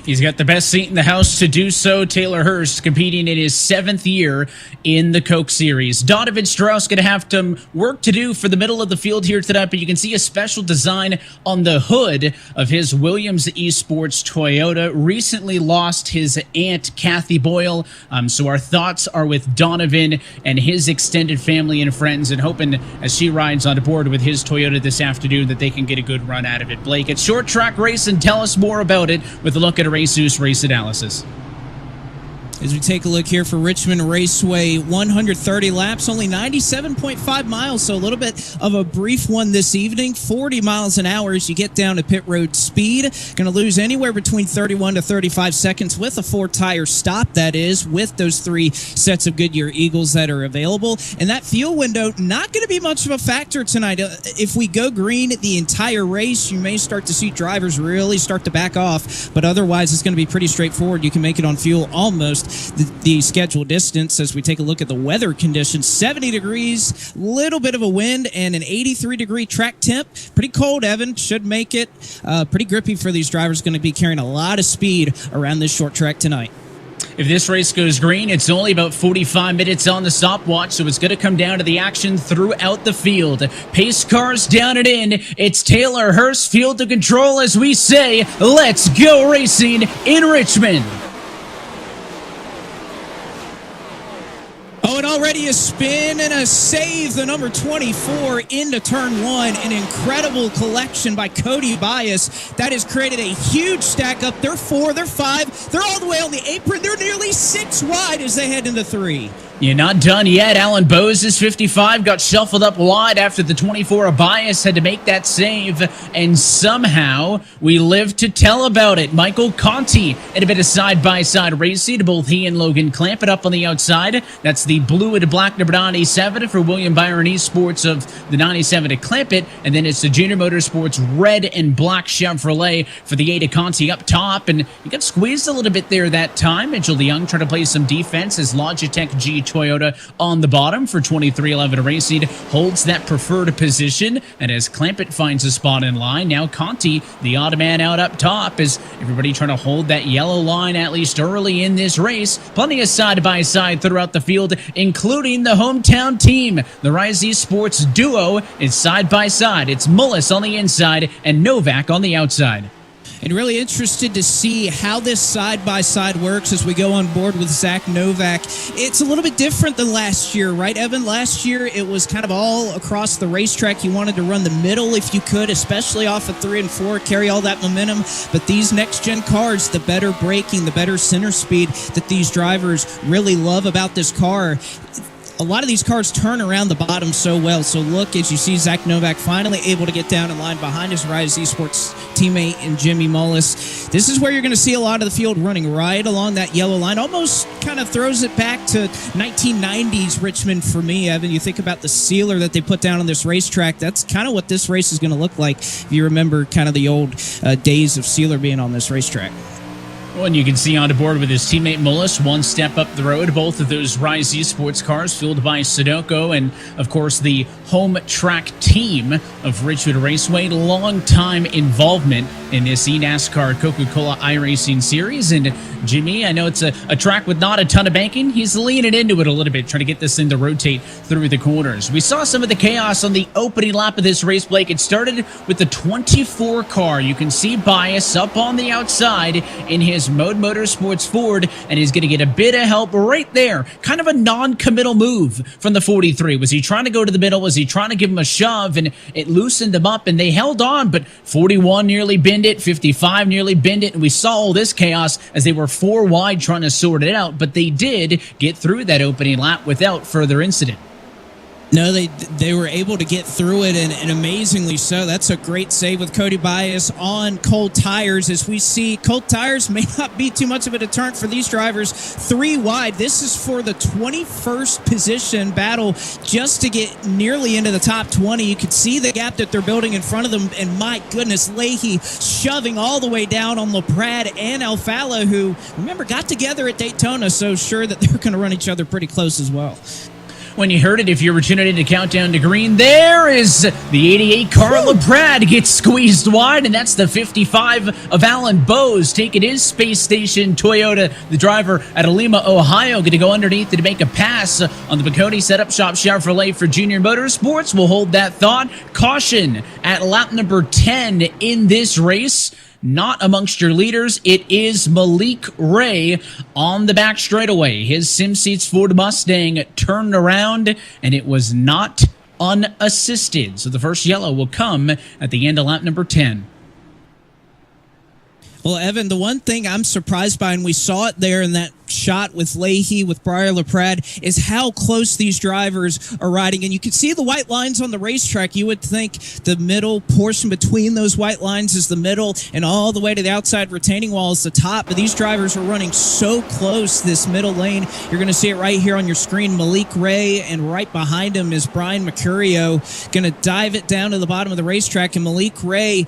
He's got the best seat in the house to do so. Taylor Hurst competing in his 7th year in the Coke Series. Donovan Strauss going to have some work to do for the middle of the field here tonight, but you can see a special design on the hood of his Williams Esports Toyota. Recently lost his aunt, Kathy Boyle, so our thoughts are with Donovan and his extended family and friends, and hoping as she rides on board with his Toyota this afternoon that they can get a good run out of it. Blake, it's Short Track Racing. Tell us more about it with a look at a Raceus race analysis. As we take a look here for Richmond Raceway, 130 laps, only 97.5 miles, so a little bit of a brief one this evening. 40 miles an hour as you get down to pit road speed. Going to lose anywhere between 31 to 35 seconds with a 4-tire stop, that is, with those 3 sets of Goodyear Eagles that are available. And that fuel window, not going to be much of a factor tonight. If we go green the entire race, you may start to see drivers really start to back off, but otherwise it's going to be pretty straightforward. You can make it on fuel almost the scheduled distance. As we take a look at the weather conditions, 70 degrees, little bit of a wind, and an 83-degree track temp. Pretty cold, Evan. Should make it pretty grippy for these drivers. Going to be carrying a lot of speed around this short track tonight. If this race goes green, it's only about 45 minutes on the stopwatch, so it's going to come down to the action throughout the field. Pace cars down and in. It's Taylor Hurst field to control as we say, let's go racing in Richmond. Oh, and already a spin and a save, the number 24 into turn 1. An incredible collection by Cody Bias. That has created a huge stack up. They're 4, they're 5, they're all the way on the apron. They're nearly 6 wide as they head into 3. You're not done yet. Alan Bose is 55, got shuffled up wide after the 24 Bias had to make that save, and somehow we live to tell about it. Michael Conti in a bit of side-by-side racing. Both he and Logan Clamp it up on the outside. That's the blue and black number 97 for William Byron Esports of the 97 to Clamp it, and then it's the Junior Motorsports red and black Chevrolet for the Ada Conti up top, and he got squeezed a little bit there that time. Mitchell DeYoung trying to play some defense as Logitech G Toyota on the bottom for 2311 Racing holds that preferred position, and as Clampett finds a spot in line, now Conti, the odd man out up top, as everybody trying to hold that yellow line at least early in this race. Plenty of side-by-side throughout the field, including the hometown team. The Rise Esports duo is side-by-side. It's Mullis on the inside and Novak on the outside. And really interested to see how this side-by-side works as we go on board with Zach Novak. It's a little bit different than last year, right, Evan? Last year, it was kind of all across the racetrack. You wanted to run the middle if you could, especially off of 3 and 4, carry all that momentum. But these next-gen cars, the better braking, the better center speed that these drivers really love about this car, a lot of these cars turn around the bottom so well. So look, as you see Zach Novak finally able to get down in line behind his Rise Esports teammate and Jimmy Mullis. This is where you're going to see a lot of the field running right along that yellow line. Almost kind of throws it back to 1990s Richmond for me, Evan. You think about the sealer that they put down on this racetrack. That's kind of what this race is going to look like if you remember kind of the old days of sealer being on this racetrack. Well, and you can see on board with his teammate Mullis, one step up the road. Both of those Rise Esports cars fueled by Sudoku and, of course, the home track team of Richmond Raceway. Long-time involvement in this eNASCAR Coca-Cola iRacing series. And Jimmy, I know it's a track with not a ton of banking. He's leaning into it a little bit, trying to get this thing to rotate through the corners. We saw some of the chaos on the opening lap of this race, Blake. It started with the 24 car. You can see Bias up on the outside in his Mode Motorsports Ford, and he's going to get a bit of help right there. Kind of a non-committal move from the 43. Was he trying to go to the middle? Was he trying to give him a shove? And it loosened them up, and they held on, but 41 nearly binned it, 55 nearly binned it, and we saw all this chaos as they were 4 wide trying to sort it out, but they did get through that opening lap without further incident. No, they were able to get through it, and amazingly so. That's a great save with Cody Bias on cold tires. As we see, cold tires may not be too much of a deterrent for these drivers. 3 wide. This is for the 21st position battle just to get nearly into the top 20. You can see the gap that they're building in front of them, and my goodness, Leahy shoving all the way down on LaPrade and Alfala, who, remember, got together at Daytona, so sure that they're going to run each other pretty close as well. When you heard it, if you were tuning in to Countdown to Green, there is the 88 car. LaPrade gets squeezed wide, and that's the 55 of Alan Bowes taking his Space Station Toyota. The driver at Alima, Ohio, going to go underneath to make a pass on the Bacardi Setup Shop Chevrolet for Junior Motorsports. We'll hold that thought. Caution at lap number 10 in this race. Not amongst your leaders. It is Malik Ray on the back straightaway. His SimSeats Ford Mustang turned around, and it was not unassisted. So the first yellow will come at the end of lap number 10. Well, Evan, the one thing I'm surprised by, and we saw it there in that shot with Leahy, with Briar LaPrade, is how close these drivers are riding. And you can see the white lines on the racetrack. You would think the middle portion between those white lines is the middle, and all the way to the outside retaining wall is the top. But these drivers are running so close this middle lane. You're going to see it right here on your screen. Malik Ray, and right behind him is Brian Mercurio, going to dive it down to the bottom of the racetrack. And Malik Ray,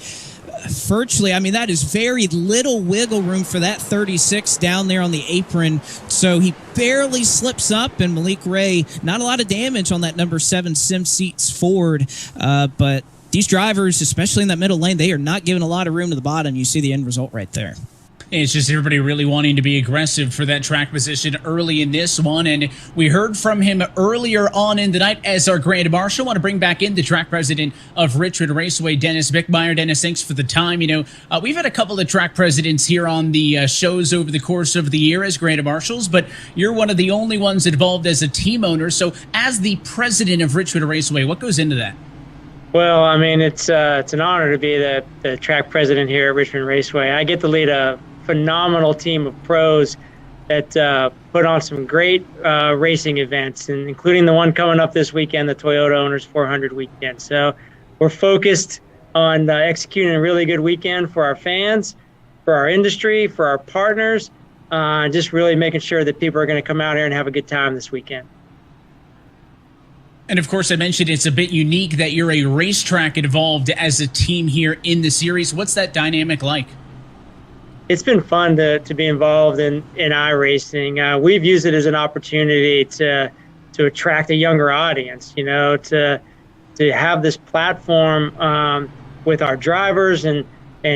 virtually, I mean, that is very little wiggle room for that 36 down there on the apron. So he barely slips up, and Malik Ray, not a lot of damage on that number 7 SimSeats Ford. But these drivers, especially in that middle lane, they are not giving a lot of room to the bottom. You see the end result right there. It's just everybody really wanting to be aggressive for that track position early in this one. And we heard from him earlier on in the night as our Grand Marshal. I want to bring back in the track president of Richmond Raceway, Dennis Bickmeyer. Dennis, thanks for the time. You know, we've had a couple of track presidents here on the shows over the course of the year as Grand Marshals, but you're one of the only ones involved as a team owner. So as the president of Richmond Raceway, what goes into that? Well, I mean, it's an honor to be the track president here at Richmond Raceway. I get to lead a phenomenal team of pros that put on some great racing events, and including the one coming up this weekend, the Toyota Owners 400 weekend. So we're focused on executing a really good weekend for our fans, for our industry, for our partners, just really making sure that people are going to come out here and have a good time this weekend. And of course, I mentioned it's a bit unique that you're a racetrack involved as a team here in the series. What's that dynamic like? It's been fun to be involved in iRacing. We've used it as an opportunity to attract a younger audience, you know, to have this platform with our drivers and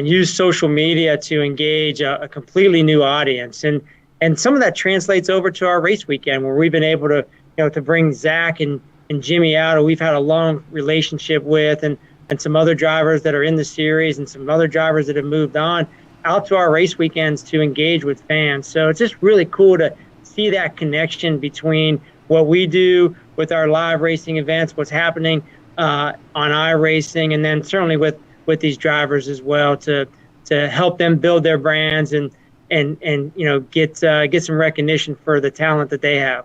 use social media to engage a completely new audience. And some of that translates over to our race weekend, where we've been able to, you know, to bring Zach and Jimmy out, who we've had a long relationship with, and some other drivers that are in the series and some other drivers that have moved on, out to our race weekends to engage with fans. So it's just really cool to see that connection between what we do with our live racing events, what's happening on iRacing, and then certainly with these drivers as well, to help them build their brands and you know, get some recognition for the talent that they have.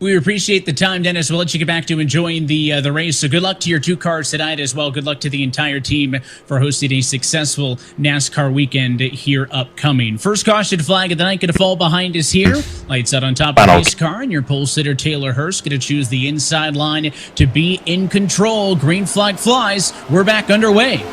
We appreciate the time, Dennis. We'll let you get back to enjoying the race. So good luck to your 2 cars tonight as well. Good luck to the entire team for hosting a successful NASCAR weekend here upcoming. First caution flag of the night going to fall behind us here. Lights out on top of the race car, and your pole sitter Taylor Hurst going to choose the inside line to be in control. Green flag flies. We're back underway.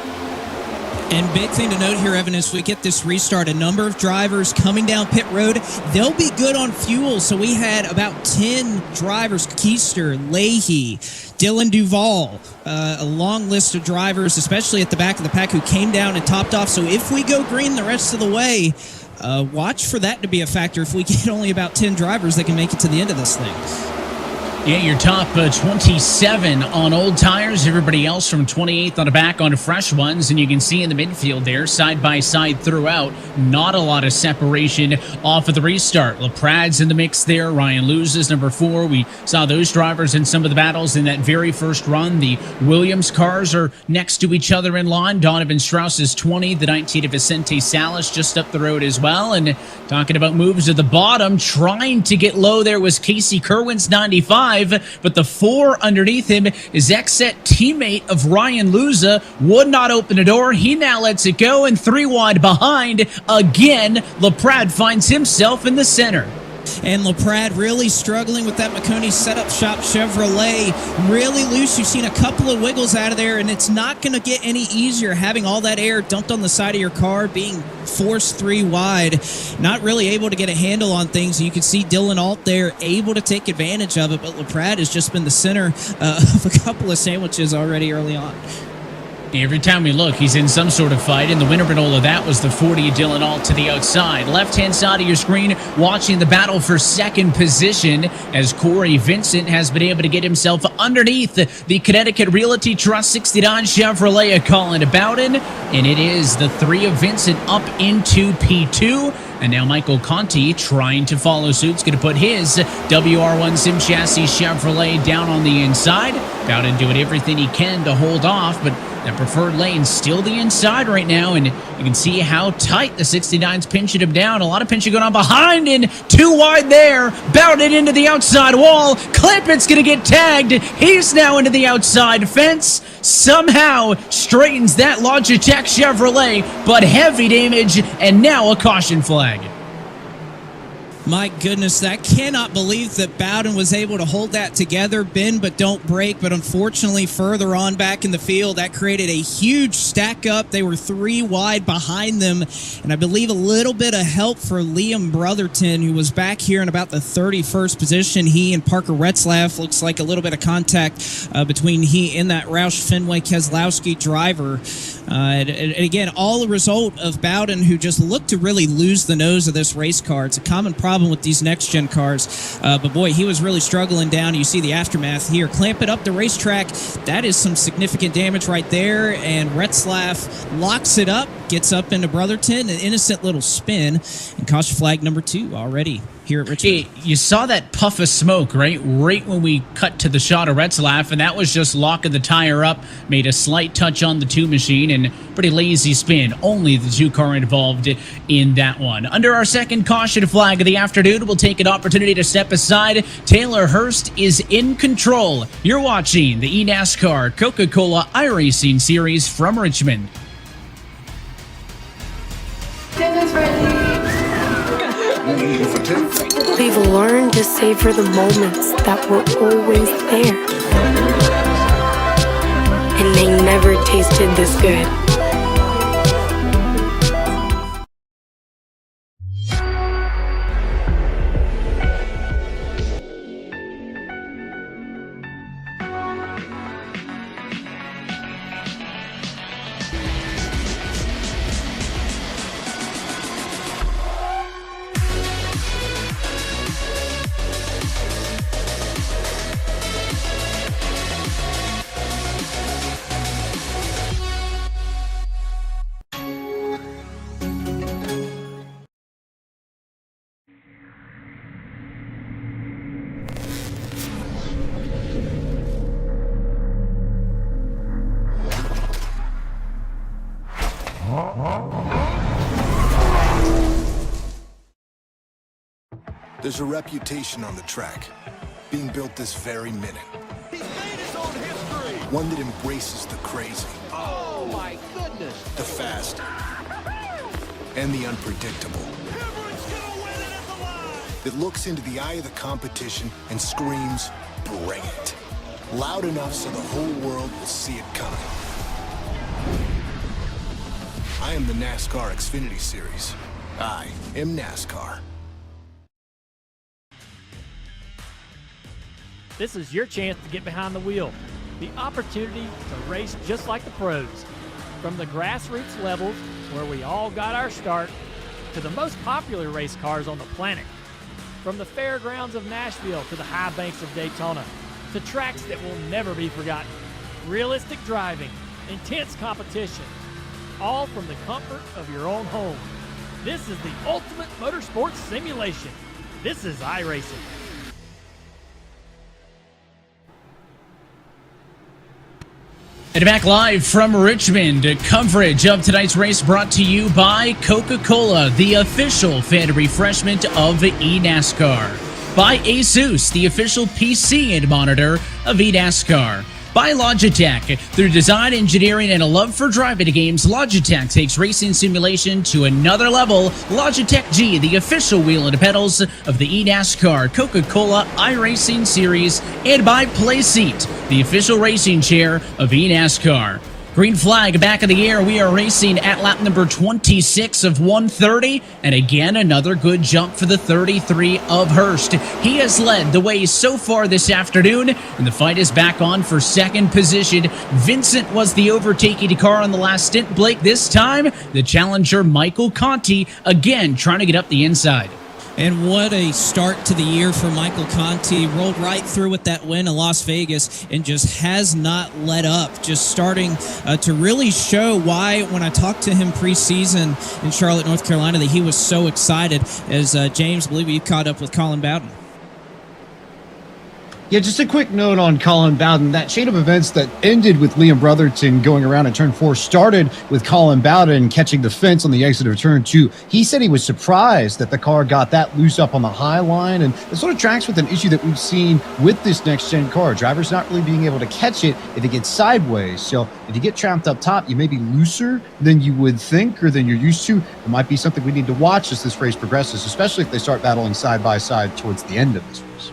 And big thing to note here, Evan, as we get this restart, a number of drivers coming down pit road, they'll be good on fuel. So we had about 10 drivers, Keister, Leahy, Dylan Duvall, a long list of drivers, especially at the back of the pack, who came down and topped off. So if we go green the rest of the way, watch for that to be a factor if we get only about 10 drivers that can make it to the end of this thing. Yeah, your top 27 on old tires. Everybody else from 28th on the back on fresh ones. And you can see in the midfield there, side by side throughout, not a lot of separation off of the restart. LaPrad's in the mix there. Ryan Lewis number 4. We saw those drivers in some of the battles in that very first run. The Williams cars are next to each other in line. Donovan Strauss is 20. The 19 of Vicente Salas just up the road as well. And talking about moves at the bottom, trying to get low there was Casey Kerwin's 95. But the 4 underneath him is ex-set teammate of Ryan Luza, would not open the door. He now lets it go, and 3 wide behind. Again, LaPrade finds himself in the center. And LaPrade really struggling with that McConey setup shop Chevrolet. Really loose. You've seen a couple of wiggles out of there, and it's not going to get any easier having all that air dumped on the side of your car, being forced 3 wide, not really able to get a handle on things. You can see Dylan Alt there able to take advantage of it, but LaPrade has just been the center of a couple of sandwiches already early on. Every time we look, he's in some sort of fight, and the winner of all of that was the 40 Dylan Alt to the outside. Left-hand side of your screen, watching the battle for second position as Corey Vincent has been able to get himself underneath the Connecticut Realty Trust 69 Chevrolet Colin Bowden, and it is the 3 of Vincent up into P2. And now Michael Conti trying to follow suit. He's going to put his WR1 Sim Chassis Chevrolet down on the inside. Bowden doing everything he can to hold off, but that preferred lane still the inside right now, and you can see how tight the 69's pinching him down. A lot of pinching going on behind, and 2 wide there. Bowden into the outside wall. Clampett's going to get tagged. He's now into the outside fence. Somehow straightens that Logitech Chevrolet, but heavy damage, and now a caution flag. My goodness, I cannot believe that Bowden was able to hold that together, bend but don't break, but unfortunately further on back in the field, that created a huge stack up. They were 3 wide behind them, and I believe a little bit of help for Liam Brotherton, who was back here in about the 31st position. He and Parker Retzlaff, looks like a little bit of contact between he and that Roush Fenway Keselowski driver. And again, all a result of Bowden, who just looked to really lose the nose of this race car. It's a common problem with these next-gen cars. But boy, he was really struggling down. You see the aftermath here. Clamp it up the racetrack. That is some significant damage right there. And Retzlaff locks it up, gets up into Brotherton, an innocent little spin. And caution flag number 2 already here at Richmond. You saw that puff of smoke, right? Right when we cut to the shot of Retzlaff, and that was just locking the tire up, made a slight touch on the 2 machine, and pretty lazy spin. Only the 2 car involved in that one. Under our second caution flag of the afternoon, we'll take an opportunity to step aside. Taylor Hurst is in control. You're watching the eNASCAR Coca-Cola iRacing Series from Richmond. We've learned to savor the moments that were always there. And they never tasted this good. There's a reputation on the track, being built this very minute. One that embraces the crazy. Oh my goodness! The fast. And the unpredictable. That looks into the eye of the competition and screams, bring it. Loud enough so the whole world will see it coming. I am the NASCAR Xfinity Series. I am NASCAR. This is your chance to get behind the wheel. The opportunity to race just like the pros. From the grassroots levels, where we all got our start, to the most popular race cars on the planet. From the fairgrounds of Nashville to the high banks of Daytona, to tracks that will never be forgotten. Realistic driving, intense competition, all from the comfort of your own home. This is the ultimate motorsports simulation. This is iRacing. And back live from Richmond, coverage of tonight's race brought to you by Coca-Cola, the official fan refreshment of eNASCAR. By Asus, the official PC and monitor of eNASCAR. By Logitech. Through design, engineering, and a love for driving games, Logitech takes racing simulation to another level. Logitech G, the official wheel and pedals of the eNASCAR Coca-Cola iRacing Series. And by Playseat, the official racing chair of eNASCAR. Green flag back in the air. We are racing at lap number 26 of 130. And again, another good jump for the 33 of Hurst. He has led the way so far this afternoon, and the fight is back on for second position. Vincent was the overtaking car on the last stint. Blake, this time, the challenger Michael Conti, again trying to get up the inside. And what a start to the year for Michael Conti. Rolled right through with that win in Las Vegas and just has not let up. Just starting to really show why, when I talked to him preseason in Charlotte, North Carolina, that he was so excited. As James, I believe you caught up with Colin Bowden. Yeah, just a quick note on Colin Bowden. That chain of events that ended with Liam Brotherton going around in turn 4 started with Colin Bowden catching the fence on the exit of turn 2. He said he was surprised that the car got that loose up on the high line, and it sort of tracks with an issue that we've seen with this next-gen car. Drivers not really being able to catch it if it gets sideways. So if you get trapped up top, you may be looser than you would think or than you're used to. It might be something we need to watch as this race progresses, especially if they start battling side-by-side towards the end of this race.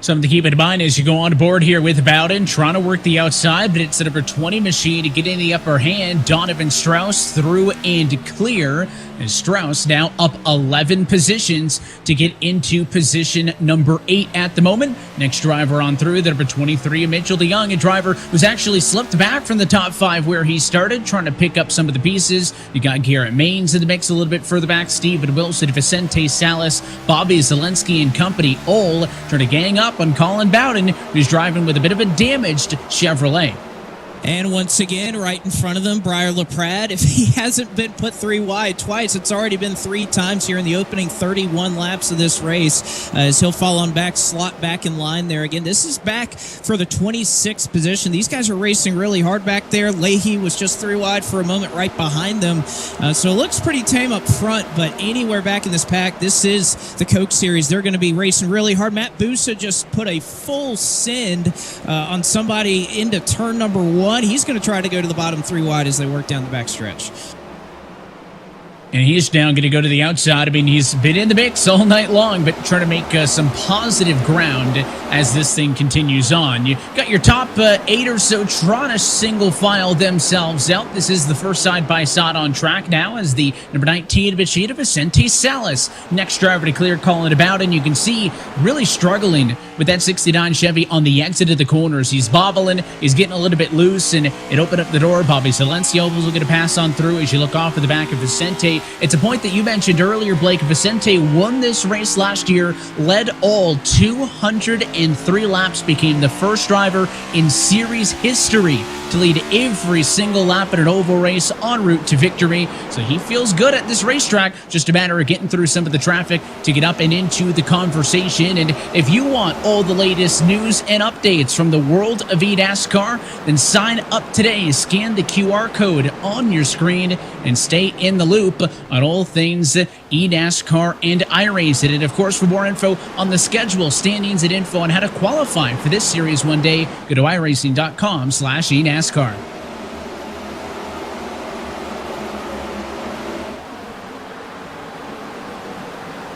Something to keep in mind as you go on board here with Bowden, trying to work the outside, but it's the number 20 machine to get in the upper hand. Donovan Strauss through and clear. And Strauss now up 11 positions to get into position number 8 at the moment. Next driver on through, the number 23, Mitchell DeYoung, a driver who's actually slipped back from the top 5 where he started, trying to pick up some of the pieces. You got Garrett Maines in the mix a little bit further back, Steven Wilson, Vicente Salas, Bobby Zelensky and company, all trying to gang up on Colin Bowden, who's driving with a bit of a damaged Chevrolet. And once again, right in front of them, Briar LaPrade. If he hasn't been put 3 wide twice, it's already been 3 times here in the opening 31 laps of this race. As he'll fall on back, slot back in line there again. This is back for the 26th position. These guys are racing really hard back there. Leahy was just 3 wide for a moment right behind them. So it looks pretty tame up front, but anywhere back in this pack, this is the Coke Series. They're going to be racing really hard. Matt Busa just put a full send on somebody into turn number 1. He's going to try to go to the bottom 3 wide as they work down the back stretch. And he's now going to go to the outside. I mean, he's been in the mix all night long, but trying to make some positive ground as this thing continues on. You got your top 8 or so trying to single file themselves out. This is the first side-by-side on track now as the number 19 Bachita Vicente Salas. Next driver to clear, calling it out, and you can see really struggling with that 69 Chevy on the exit of the corners. He's bobbling, he's getting a little bit loose, and it opened up the door. Bobby Silencio was looking to pass on through as you look off at the back of Vicente. It's a point that you mentioned earlier, Blake. Vicente won this race last year, led all 203 laps, became the first driver in series history to lead every single lap in an oval race en route to victory. So he feels good at this racetrack, just a matter of getting through some of the traffic to get up and into the conversation. And if you want all the latest news and updates from the world of eNASCAR, then sign up today. Scan the QR code on your screen and stay in the loop on all things eNASCAR and iRacing. And of course, for more info on the schedule, standings, and info on how to qualify for this series one day, go to iRacing.com/eNASCAR.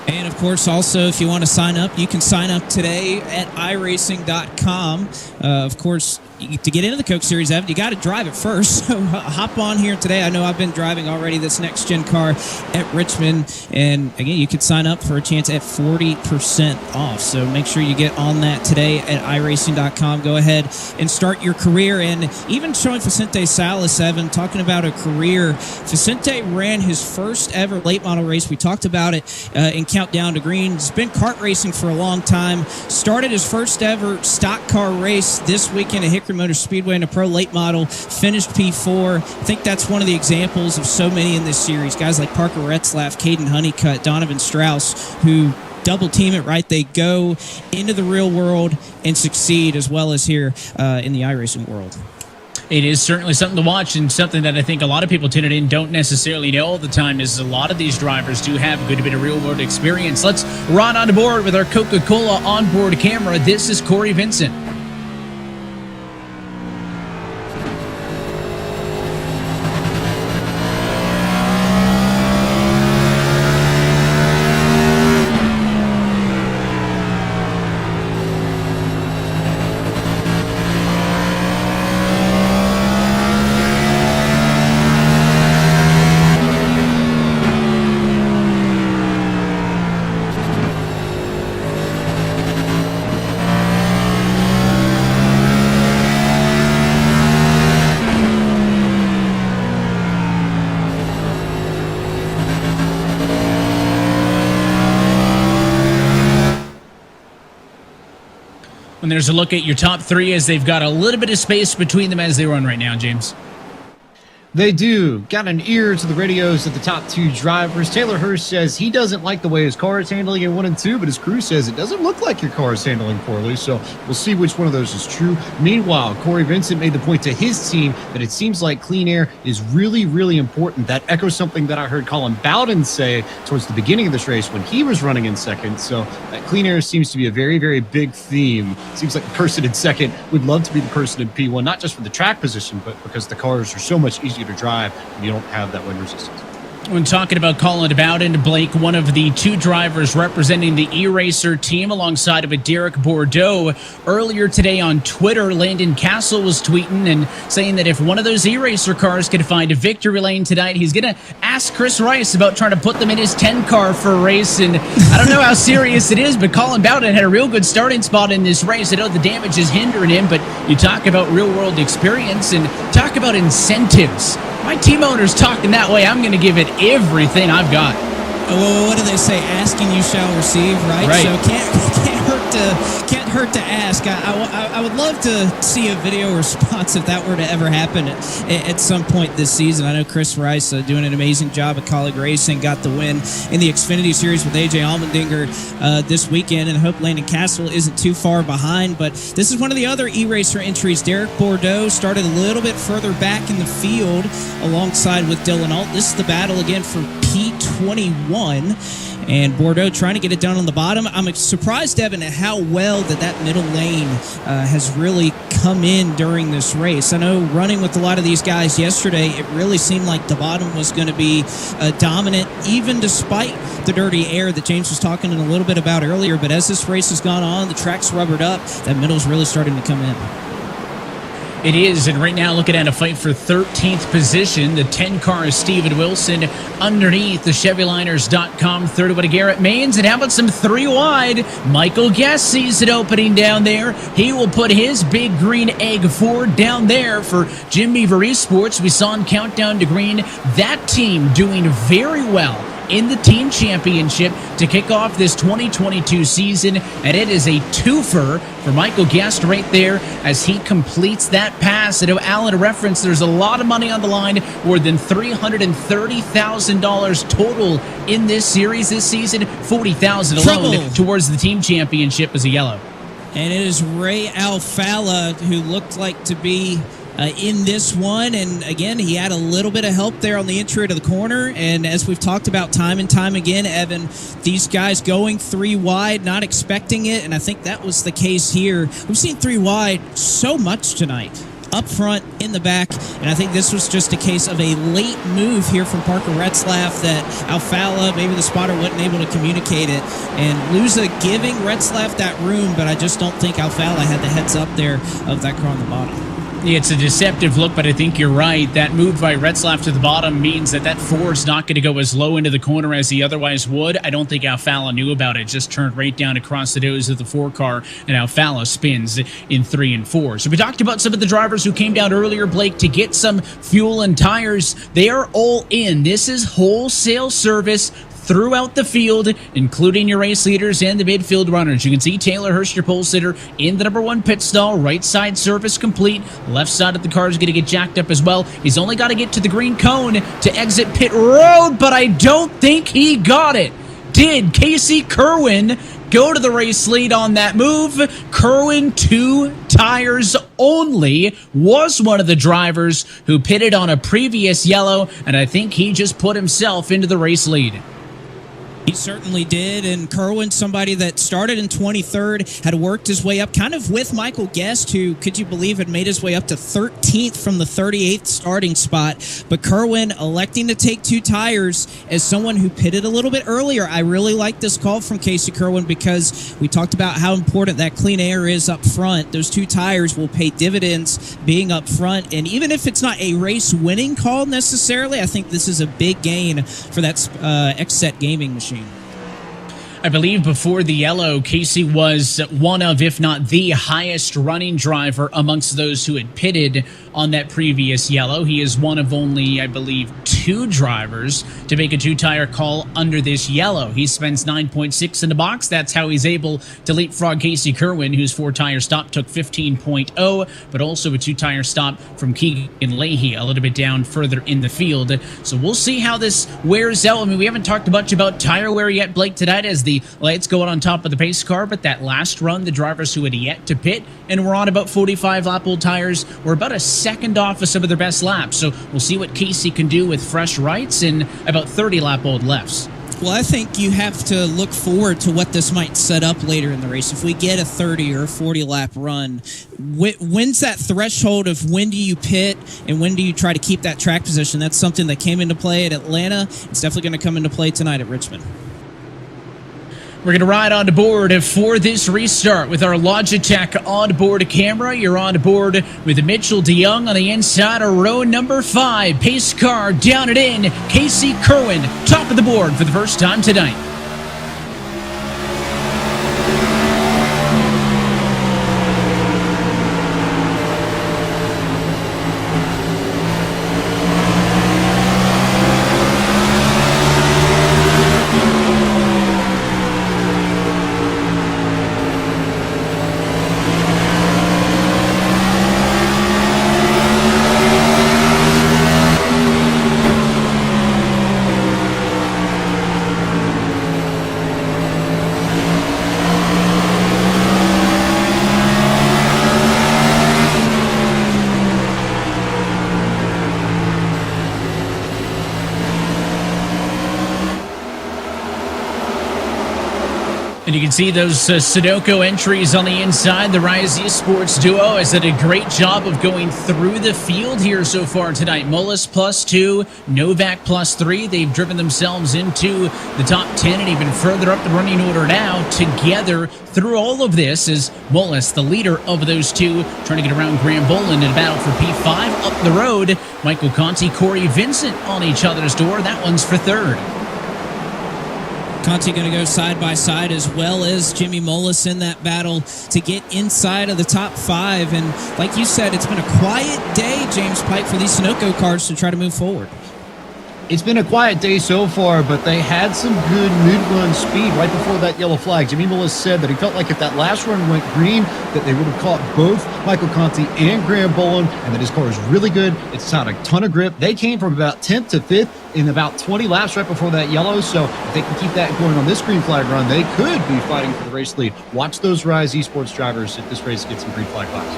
And of course, also, if you want to sign up, you can sign up today at iRacing.com. Of course, to get into the Coke Series, Evan, you got to drive it first. So hop on here today. I know I've been driving already this next-gen car at Richmond. And, again, you could sign up for a chance at 40% off. So make sure you get on that today at iRacing.com. Go ahead and start your career. And even showing Vicente Salas, Evan, talking about a career. Vicente ran his first ever late model race. We talked about it in Countdown to Green. He's been kart racing for a long time. Started his first ever stock car race this weekend at Hickory Motor Speedway in a pro late model. Finished P4. I think that's one of the examples of so many in this series. Guys like Parker Retzlaff, Caden Honeycutt, Donovan Strauss, who double team it right. They go into the real world and succeed, as well as here in the iRacing world. It is certainly something to watch, and something that I think a lot of people tuning in don't necessarily know all the time is a lot of these drivers do have a good bit of real-world experience. Let's run on board with our Coca-Cola onboard camera. This is Corey Vincent. When there's a look at your top three, as they've got a little bit of space between them as they run right now, James. They do. Got an ear to the radios of the top two drivers. Taylor Hirsch says he doesn't like the way his car is handling in 1 and 2, but his crew says it doesn't look like your car is handling poorly, so we'll see which one of those is true. Meanwhile, Corey Vincent made the point to his team that it seems like clean air is really, really important. That echoes something that I heard Colin Bowden say towards the beginning of this race when he was running in second, so that clean air seems to be a very, very big theme. Seems like the person in second would love to be the person in P1, not just for the track position, but because the cars are so much easier to drive and you don't have that wind resistance. When talking about Colin Bowden, Blake, one of the two drivers representing the E-Racer team alongside of a Derek Bordeaux, earlier today on Twitter, Landon Castle was tweeting and saying that if one of those E-Racer cars could find a victory lane tonight, he's going to ask Chris Rice about trying to put them in his 10 car for a race. And I don't know how serious it is, but Colin Bowden had a real good starting spot in this race. I know the damage is hindering him, but you talk about real-world experience and talk about incentives. My team owner's talking that way. I'm going to give it everything I've got. Well, what do they say? Asking you shall receive, right? So can't hurt to ask. I would love to see a video response if that were to ever happen at some point this season. I know Chris Rice doing an amazing job at Colleague Racing, got the win in the Xfinity Series with AJ Allmendinger this weekend, and I hope Landon Castle isn't too far behind. But this is one of the other E-Racer entries. Derek Bordeaux started a little bit further back in the field alongside with Dylan Alt. This is the battle again for P21. And Bordeaux trying to get it down on the bottom. I'm surprised, Evan, at how well that middle lane has really come in during this race. I know running with a lot of these guys yesterday, it really seemed like the bottom was going to be dominant, even despite the dirty air that James was talking a little bit about earlier. But as this race has gone on, the track's rubbered up, that middle's really starting to come in. It is, and right now looking at a fight for 13th position. The 10 car is Steven Wilson underneath the ChevyLiners.com. Third with a Garrett Maines, and how about some 3 wide? Michael Guest sees it opening down there. He will put his big green egg forward down there for Jim Beaver Esports. We saw in Countdown to Green that team doing very well in the team championship to kick off this 2022 season, and it is a twofer for Michael Guest right there as he completes that pass. I know Alan referenced there's a lot of money on the line, more than $330,000 total in this series this season, $40,000 alone towards the team championship as a yellow. And it is Ray Alfala who looked like to be in this one, and again he had a little bit of help there on the entry to the corner. And as we've talked about time and time again, Evan, these guys going 3 wide, not expecting it, and I think that was the case here. We've seen 3 wide so much tonight. up front, in the back, and I think this was just a case of a late move here from Parker Retzlaff that Alfala, maybe the spotter, wasn't able to communicate it, and Luza giving Retzlaff that room, but I just don't think Alfala had the heads up there of that car on the bottom. Yeah, it's a deceptive look, but I think you're right. That move by Retzlaff to the bottom means that four is not going to go as low into the corner as he otherwise would. I don't think Alfala knew about it. Just turned right down across the nose of the 4 car, and Alfala spins in 3 and 4. So we talked about some of the drivers who came down earlier, Blake, to get some fuel and tires. They are all in. This is wholesale service throughout the field, including your race leaders and the midfield runners. You can see Taylor Hurst, your pole sitter, in the number 1 pit stall. Right side service complete. Left side of the car is going to get jacked up as well. He's only got to get to the green cone to exit pit road, but I don't think he got it. Did Casey Kerwin go to the race lead on that move? Kerwin, 2 tires only, was one of the drivers who pitted on a previous yellow, and I think he just put himself into the race lead. He certainly did, and Kerwin, somebody that started in 23rd, had worked his way up kind of with Michael Guest, who, could you believe, had made his way up to 13th from the 38th starting spot. But Kerwin electing to take 2 tires as someone who pitted a little bit earlier. I really like this call from Casey Kerwin because we talked about how important that clean air is up front. Those 2 tires will pay dividends being up front, and even if it's not a race-winning call necessarily, I think this is a big gain for that X-Set gaming machine. I believe before the yellow, Casey was one of, if not the highest running driver amongst those who had pitted on that previous yellow. He is one of only, I believe, 2 drivers to make a 2-tire call under this yellow. He spends 9.6 in the box. That's how he's able to leapfrog Casey Kerwin, whose 4-tire stop took 15.0, but also a 2-tire stop from Keegan Leahy a little bit down further in the field. So we'll see how this wears out. I mean, we haven't talked much about tire wear yet, Blake, tonight as the lights go on top of the pace car, but that last run, the drivers who had yet to pit and were on about 45 lap old tires were about a second off of some of their best laps. So we'll see what Casey can do with fresh rights and about 30 lap old lefts. Well, I think you have to look forward to what this might set up later in the race. If we get a 30 or a 40 lap run, when's that threshold of when do you pit and when do you try to keep that track position? That's something that came into play at Atlanta. It's definitely going to come into play tonight at Richmond. We're going to ride on board for this restart with our Logitech onboard camera. You're on board with Mitchell DeYoung on the inside of row number 5. Pace car down and in. Casey Kerwin, top of the board for the first time tonight. And you can see those Sudoku entries on the inside. The Rise Esports duo has done a great job of going through the field here so far tonight. Mullis +2, Novak +3. They've driven themselves into the top 10 and even further up the running order now. Together through all of this is Mullis, the leader of those 2, trying to get around Graham Boland in a battle for P5 up the road. Michael Conti, Corey Vincent on each other's door. That one's for 3rd. Conti going to go side by side as well as Jimmy Mullis in that battle to get inside of the top 5. And like you said, it's been a quiet day, James Pike, for these Sunoco cars to try to move forward. It's been a quiet day so far, but they had some good mid-run speed right before that yellow flag. Jimmy Mullis said that he felt like if that last run went green, that they would have caught both Michael Conti and Graham Boland, and that his car is really good. It's had a ton of grip. They came from about 10th to 5th in about 20 laps right before that yellow, so if they can keep that going on this green flag run, they could be fighting for the race lead. Watch those Rise Esports drivers if this race gets some green flag laps.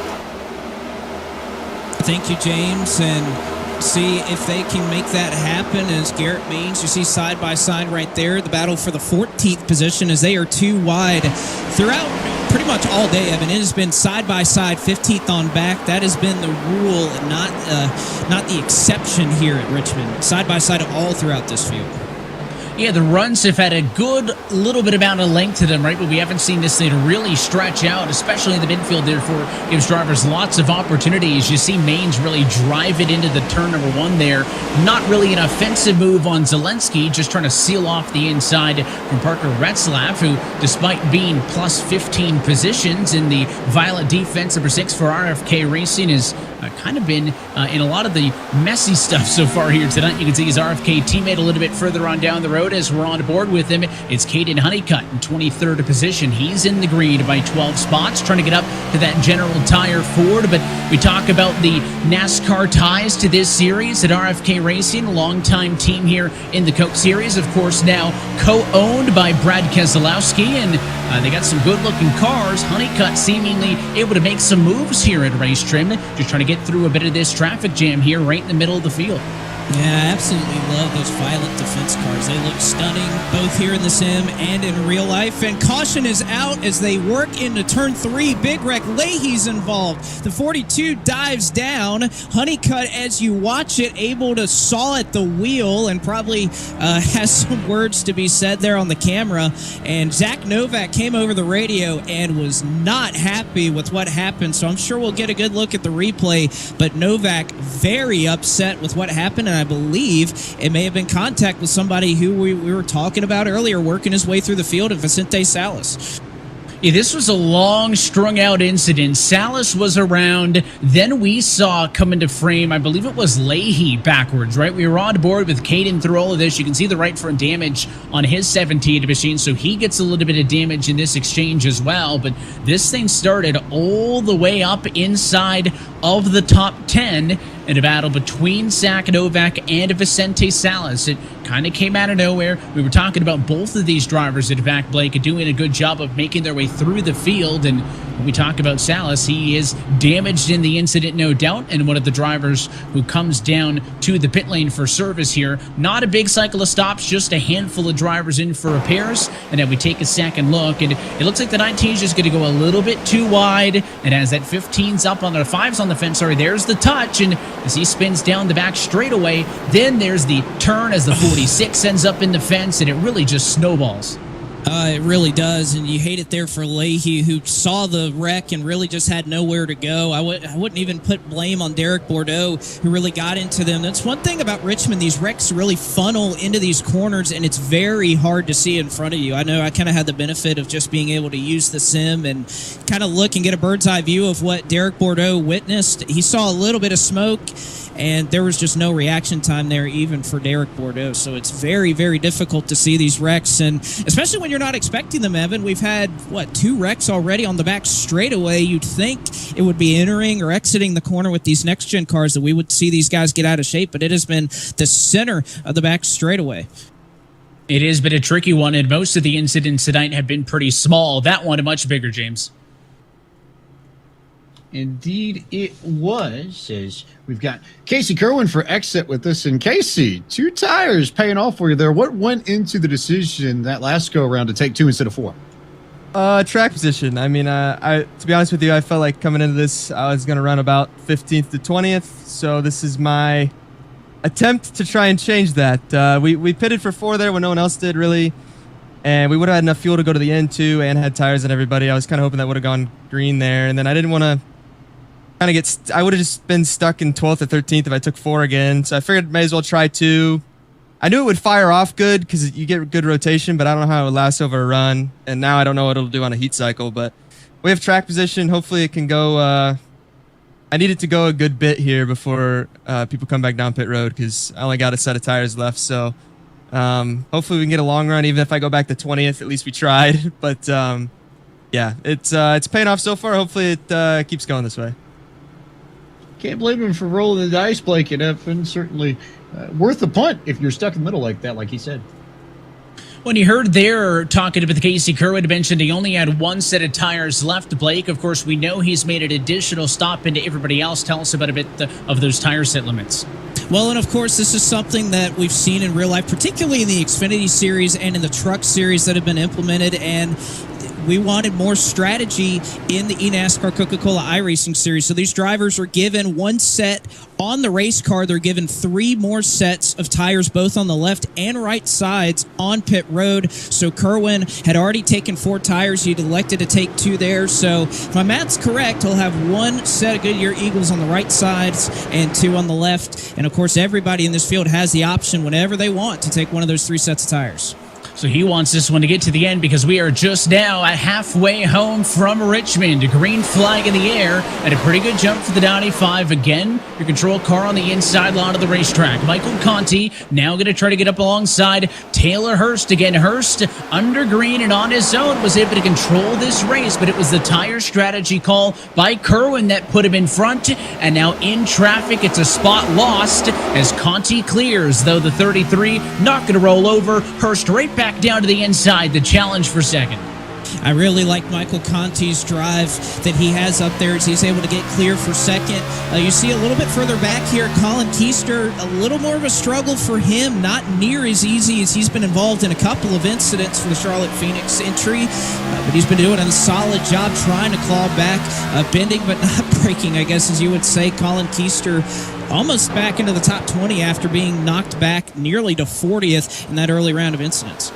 Thank you, James, and see if they can make that happen as Garrett Means. You see side by side right there, the battle for the 14th position as they are 2 wide throughout pretty much all day, Evan. It has been side by side, 15th on back. That has been the rule, not the exception here at Richmond. Side by side all throughout this field. Yeah, the runs have had a good little bit amount of length to them, right? But we haven't seen this thing really stretch out, especially in the midfield. Therefore, gives drivers lots of opportunities. You see Maines really drive it into the turn number 1 there. Not really an offensive move on Zelensky, just trying to seal off the inside from Parker Retzlaff, who, despite being plus 15 positions in the violet defense, number 6 for RFK Racing, has kind of been in a lot of the messy stuff so far here tonight. You can see his RFK teammate a little bit further on down the road as we're on board with him. It's Caden Honeycutt in 23rd position. He's in the green by 12 spots, trying to get up to that General Tire Ford. But we talk about the NASCAR ties to this series at RFK Racing, a longtime team here in the Coke Series. Of course, now co-owned by Brad Keselowski, and they got some good-looking cars. Honeycutt seemingly able to make some moves here at Race Trim, just trying to get through a bit of this traffic jam here right in the middle of the field. Yeah, I absolutely love those violet defense cars. They look stunning, both here in the sim and in real life. And caution is out as they work into turn 3. Big wreck. Leahy's involved. The 42 dives down. Honeycutt, as you watch it, able to saw at the wheel and probably has some words to be said there on the camera. And Zach Novak came over the radio and was not happy with what happened. So I'm sure we'll get a good look at the replay. But Novak very upset with what happened. I believe it may have been contact with somebody who we were talking about earlier, working his way through the field, of Vicente Salas. Yeah, this was a long, strung-out incident. Salas was around. Then we saw come into frame, I believe it was Leahy backwards, right? We were on board with Caden through all of this. You can see the right front damage on his 17 machine, so he gets a little bit of damage in this exchange as well. But this thing started all the way up inside of the top 10 in a battle between Zach Novak and Vicente Salas. It kind of came out of nowhere. We were talking about both of these drivers at back, Blake, doing a good job of making their way through the field. And when we talk about Salas, he is damaged in the incident, no doubt, and one of the drivers who comes down to the pit lane for service here. Not a big cycle of stops, just a handful of drivers in for repairs. And then we take a second look, and it looks like the 19 is just going to go a little bit too wide. And as that 15's up on the 5's on the fence, sorry, there's the touch. And as he spins down the back straightaway, then there's the turn as the 46 ends up in the fence, and it really just snowballs. It really does, and you hate it there for Leahy, who saw the wreck and really just had nowhere to go. I wouldn't even put blame on Derek Bordeaux, who really got into them. That's one thing about Richmond. These wrecks really funnel into these corners, and it's very hard to see in front of you. I know I kind of had the benefit of just being able to use the sim and kind of look and get a bird's eye view of what Derek Bordeaux witnessed. He saw a little bit of smoke, and there was just no reaction time there even for Derek Bordeaux. So it's very, very difficult to see these wrecks, and especially when you're not expecting them, Evan. We've had, 2 wrecks already on the back straightaway. You'd think it would be entering or exiting the corner with these next-gen cars that we would see these guys get out of shape, but it has been the center of the back straightaway. It has been a tricky one, and most of the incidents tonight have been pretty small. That one, much bigger, James. Indeed it was, as we've got Casey Kerwin for Exit with us. And Casey, 2 tires paying off for you there. What went into the decision that last go-around to take 2 instead of 4? Track position. I mean, to be honest with you, I felt like coming into this, I was going to run about 15th to 20th. So this is my attempt to try and change that. We pitted for 4 there when no one else did, really. And we would have had enough fuel to go to the end, too, and had tires and everybody. I was kind of hoping that would have gone green there. And then I didn't want to kind of I would have just been stuck in 12th or 13th if I took 4 again. So I figured may as well try 2. I knew it would fire off good because you get good rotation, but I don't know how it would last over a run. And now I don't know what it'll do on a heat cycle. But we have track position. Hopefully it can go. I need it to go a good bit here before people come back down pit road because I only got a set of tires left. So hopefully we can get a long run. Even if I go back to 20th, at least we tried. But yeah, it's paying off so far. Hopefully it keeps going this way. Can't blame him for rolling the dice, Blake, and Evan. Certainly worth the punt if you're stuck in the middle like that, like he said. When you heard there talking about the Casey Kerwin, mentioned he only had 1 set of tires left, Blake. Of course, we know he's made an additional stop into everybody else. Tell us about a bit of those tire set limits. Well, and of course, this is something that we've seen in real life, particularly in the Xfinity Series and in the Truck Series that have been implemented. And we wanted more strategy in the eNASCAR Coca-Cola iRacing series. So these drivers are given one set on the race car. They're given 3 more sets of tires, both on the left and right sides on pit road. So Kerwin had already taken 4 tires. He'd elected to take 2 there. So if my math's correct, he'll have 1 set of Goodyear Eagles on the right sides and 2 on the left. And of course, everybody in this field has the option whenever they want to take one of those 3 sets of tires. So he wants this one to get to the end because we are just now at halfway home from Richmond. A green flag in the air and a pretty good jump for the 95. Again, your control car on the inside line of the racetrack. Michael Conti now going to try to get up alongside Taylor Hurst. Again, Hurst under green and on his own was able to control this race, but it was the tire strategy call by Kerwin that put him in front. And now in traffic, it's a spot lost as Conti clears, though the 33 not going to roll over. Hurst right back down to the inside, the challenge for second. I really like Michael Conti's drive that he has up there as he's able to get clear for second. You see a little bit further back here, Colin Keister, a little more of a struggle for him, not near as easy as he's been involved in a couple of incidents for the Charlotte Phoenix entry, but he's been doing a solid job trying to claw back, bending but not breaking, I guess as you would say. Colin Keister almost back into the top 20 after being knocked back nearly to 40th in that early round of incidents.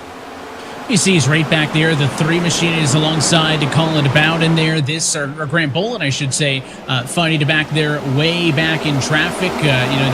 You see he's right back there. The 3 machine is alongside Colin Bowden there. Or Grant Bolin, I should say, fighting back there way back in traffic.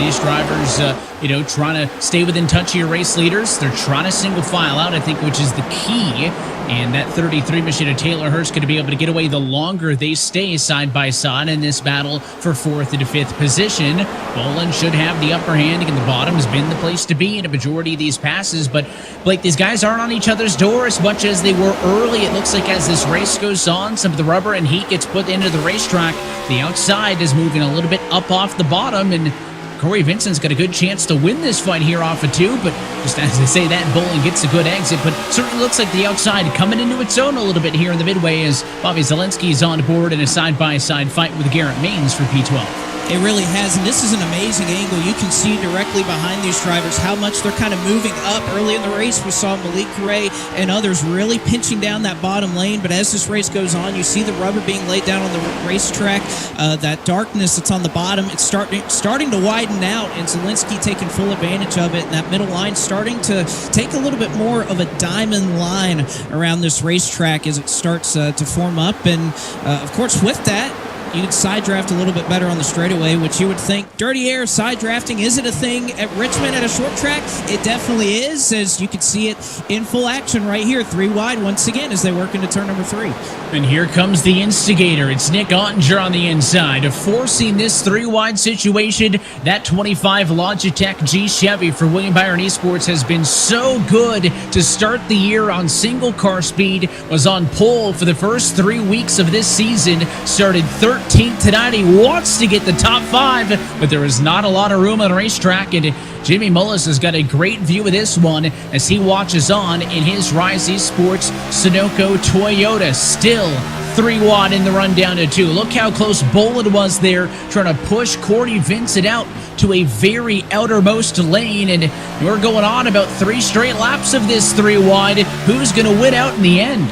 These drivers, trying to stay within touch of your race leaders. They're trying to single file out, I think, which is the key. And that 33 machine of Taylor Hurst going to be able to get away the longer they stay side by side in this battle for 4th and 5th position. Bolin should have the upper hand. Again, the bottom has been the place to be in a majority of these passes. But, Blake, these guys aren't on each other's door as much as they were early. It looks like as this race goes on, some of the rubber and heat gets put into the racetrack. The outside is moving a little bit up off the bottom, and Corey Vincent's got a good chance to win this fight here off of 2, but just as I say that, Bolin gets a good exit, but certainly looks like the outside coming into its own a little bit here in the midway as Bobby Zelensky is on board in a side-by-side fight with Garrett Maines for P12. It really has, and this is an amazing angle. You can see directly behind these drivers how much they're kind of moving up. Early in the race, we saw Malik Ray and others really pinching down that bottom lane, but as this race goes on, you see the rubber being laid down on the racetrack. That darkness that's on the bottom, it's starting to widen out, and Zelensky taking full advantage of it, and that middle line starting to take a little bit more of a diamond line around this racetrack as it starts to form up, and of course with that, you can side draft a little bit better on the straightaway, which you would think dirty air side drafting. Is it a thing at Richmond at a short track? It definitely is, as you can see it in full action right here. 3 wide once again as they work into turn number 3. And here comes the instigator. It's Nick Ottinger on the inside, forcing this 3 wide situation. That 25 Logitech G Chevy for William Byron Esports has been so good to start the year on single car speed. Was on pole for the first 3 weeks of this season. Started 13th tonight. He wants to get the top 5, but there is not a lot of room on the racetrack, and Jimmy Mullis has got a great view of this one as he watches on in his Rise Esports Sunoco Toyota. Still 3 wide in the run down to 2. Look how close Bolin was there, trying to push Corey Vincent out to a very outermost lane, and we're going on about 3 straight laps of this 3 wide. Who's going to win out in the end?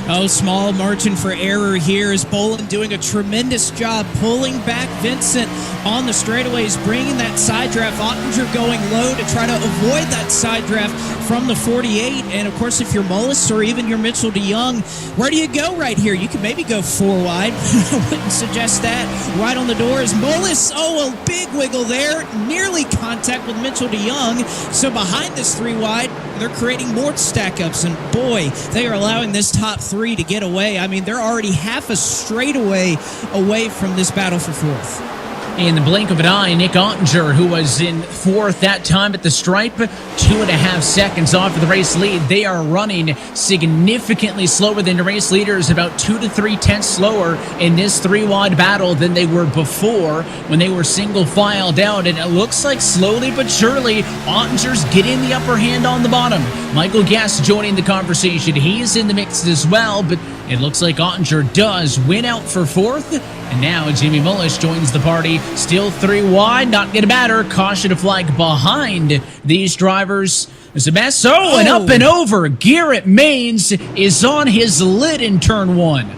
Oh, small margin for error here as Bolin doing a tremendous job pulling back Vincent on the straightaways, bringing that side draft. Ottinger going low to try to avoid that side draft from the 48. And, of course, if you're Mullis or even you're Mitchell DeYoung, where do you go right here? You can maybe go 4 wide. I wouldn't suggest that. Right on the door is Mullis. Oh, a big wiggle there. Nearly contact with Mitchell DeYoung. So behind this 3 wide, they're creating more stack-ups. And, boy, they are allowing this top 3 to get away. I mean, they're already half a straightaway away from this battle for 4th. In the blink of an eye, Nick Ottinger, who was in 4th that time at the stripe, 2.5 seconds off of the race lead. They are running significantly slower than the race leaders, about 2 to 3 tenths slower in this 3-wide battle than they were before when they were single filed out. And it looks like slowly but surely, Ottinger's getting the upper hand on the bottom. Michael Guest joining the conversation. He's in the mix as well, but it looks like Ottinger does win out for 4th. And now Jimmy Mullis joins the party. Still 3 wide, not going to matter. Caution to flag behind these drivers. There's a mess. Oh, and up and over. Garrett Maines is on his lid in turn 1.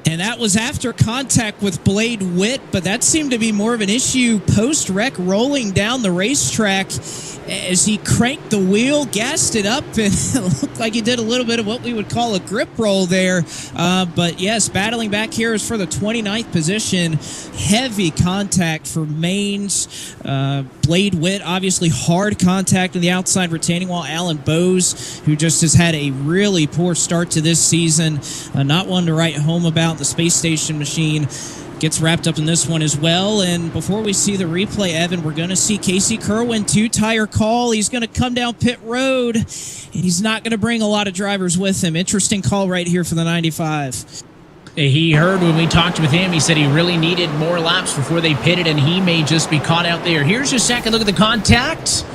And that was after contact with Blade Witt, but that seemed to be more of an issue post-wreck rolling down the racetrack as he cranked the wheel, gassed it up, and it looked like he did a little bit of what we would call a grip roll there. But yes, battling back here is for the 29th position. Heavy contact for Maines. Blade Witt, obviously hard contact in the outside retaining wall. Alan Bowes, who just has had a really poor start to this season. Not one to write home about. The space station machine gets wrapped up in this one as well. And before we see the replay, Evan, we're going to see Casey Kerwin, 2-tire call. He's going to come down pit road, and he's not going to bring a lot of drivers with him. Interesting call right here for the 95. He heard when we talked with him, he said he really needed more laps before they pitted, and he may just be caught out there. Here's your second look at the contact.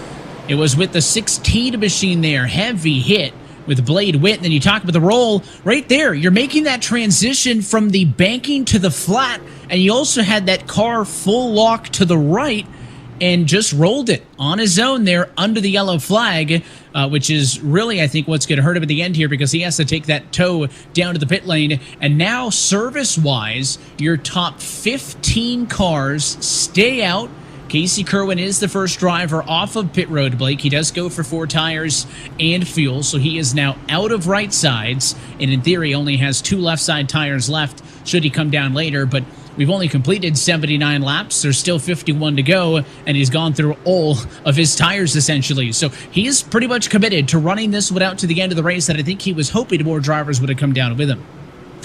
It was with the 16 machine there. Heavy hit with Blade Witt. And then you talk about the roll right there. You're making that transition from the banking to the flat, and you also had that car full lock to the right and just rolled it on his own there under the yellow flag, which is really, I think, what's going to hurt him at the end here, because he has to take that tow down to the pit lane. And now, service-wise, your top 15 cars stay out. Casey Kerwin is the first driver off of pit road, Blake. He does go for 4 tires and fuel, so he is now out of right sides, and in theory only has 2 left side tires left should he come down later. But we've only completed 79 laps. There's still 51 to go, and he's gone through all of his tires, essentially. So he is pretty much committed to running this one out to the end of the race, that I think he was hoping more drivers would have come down with him.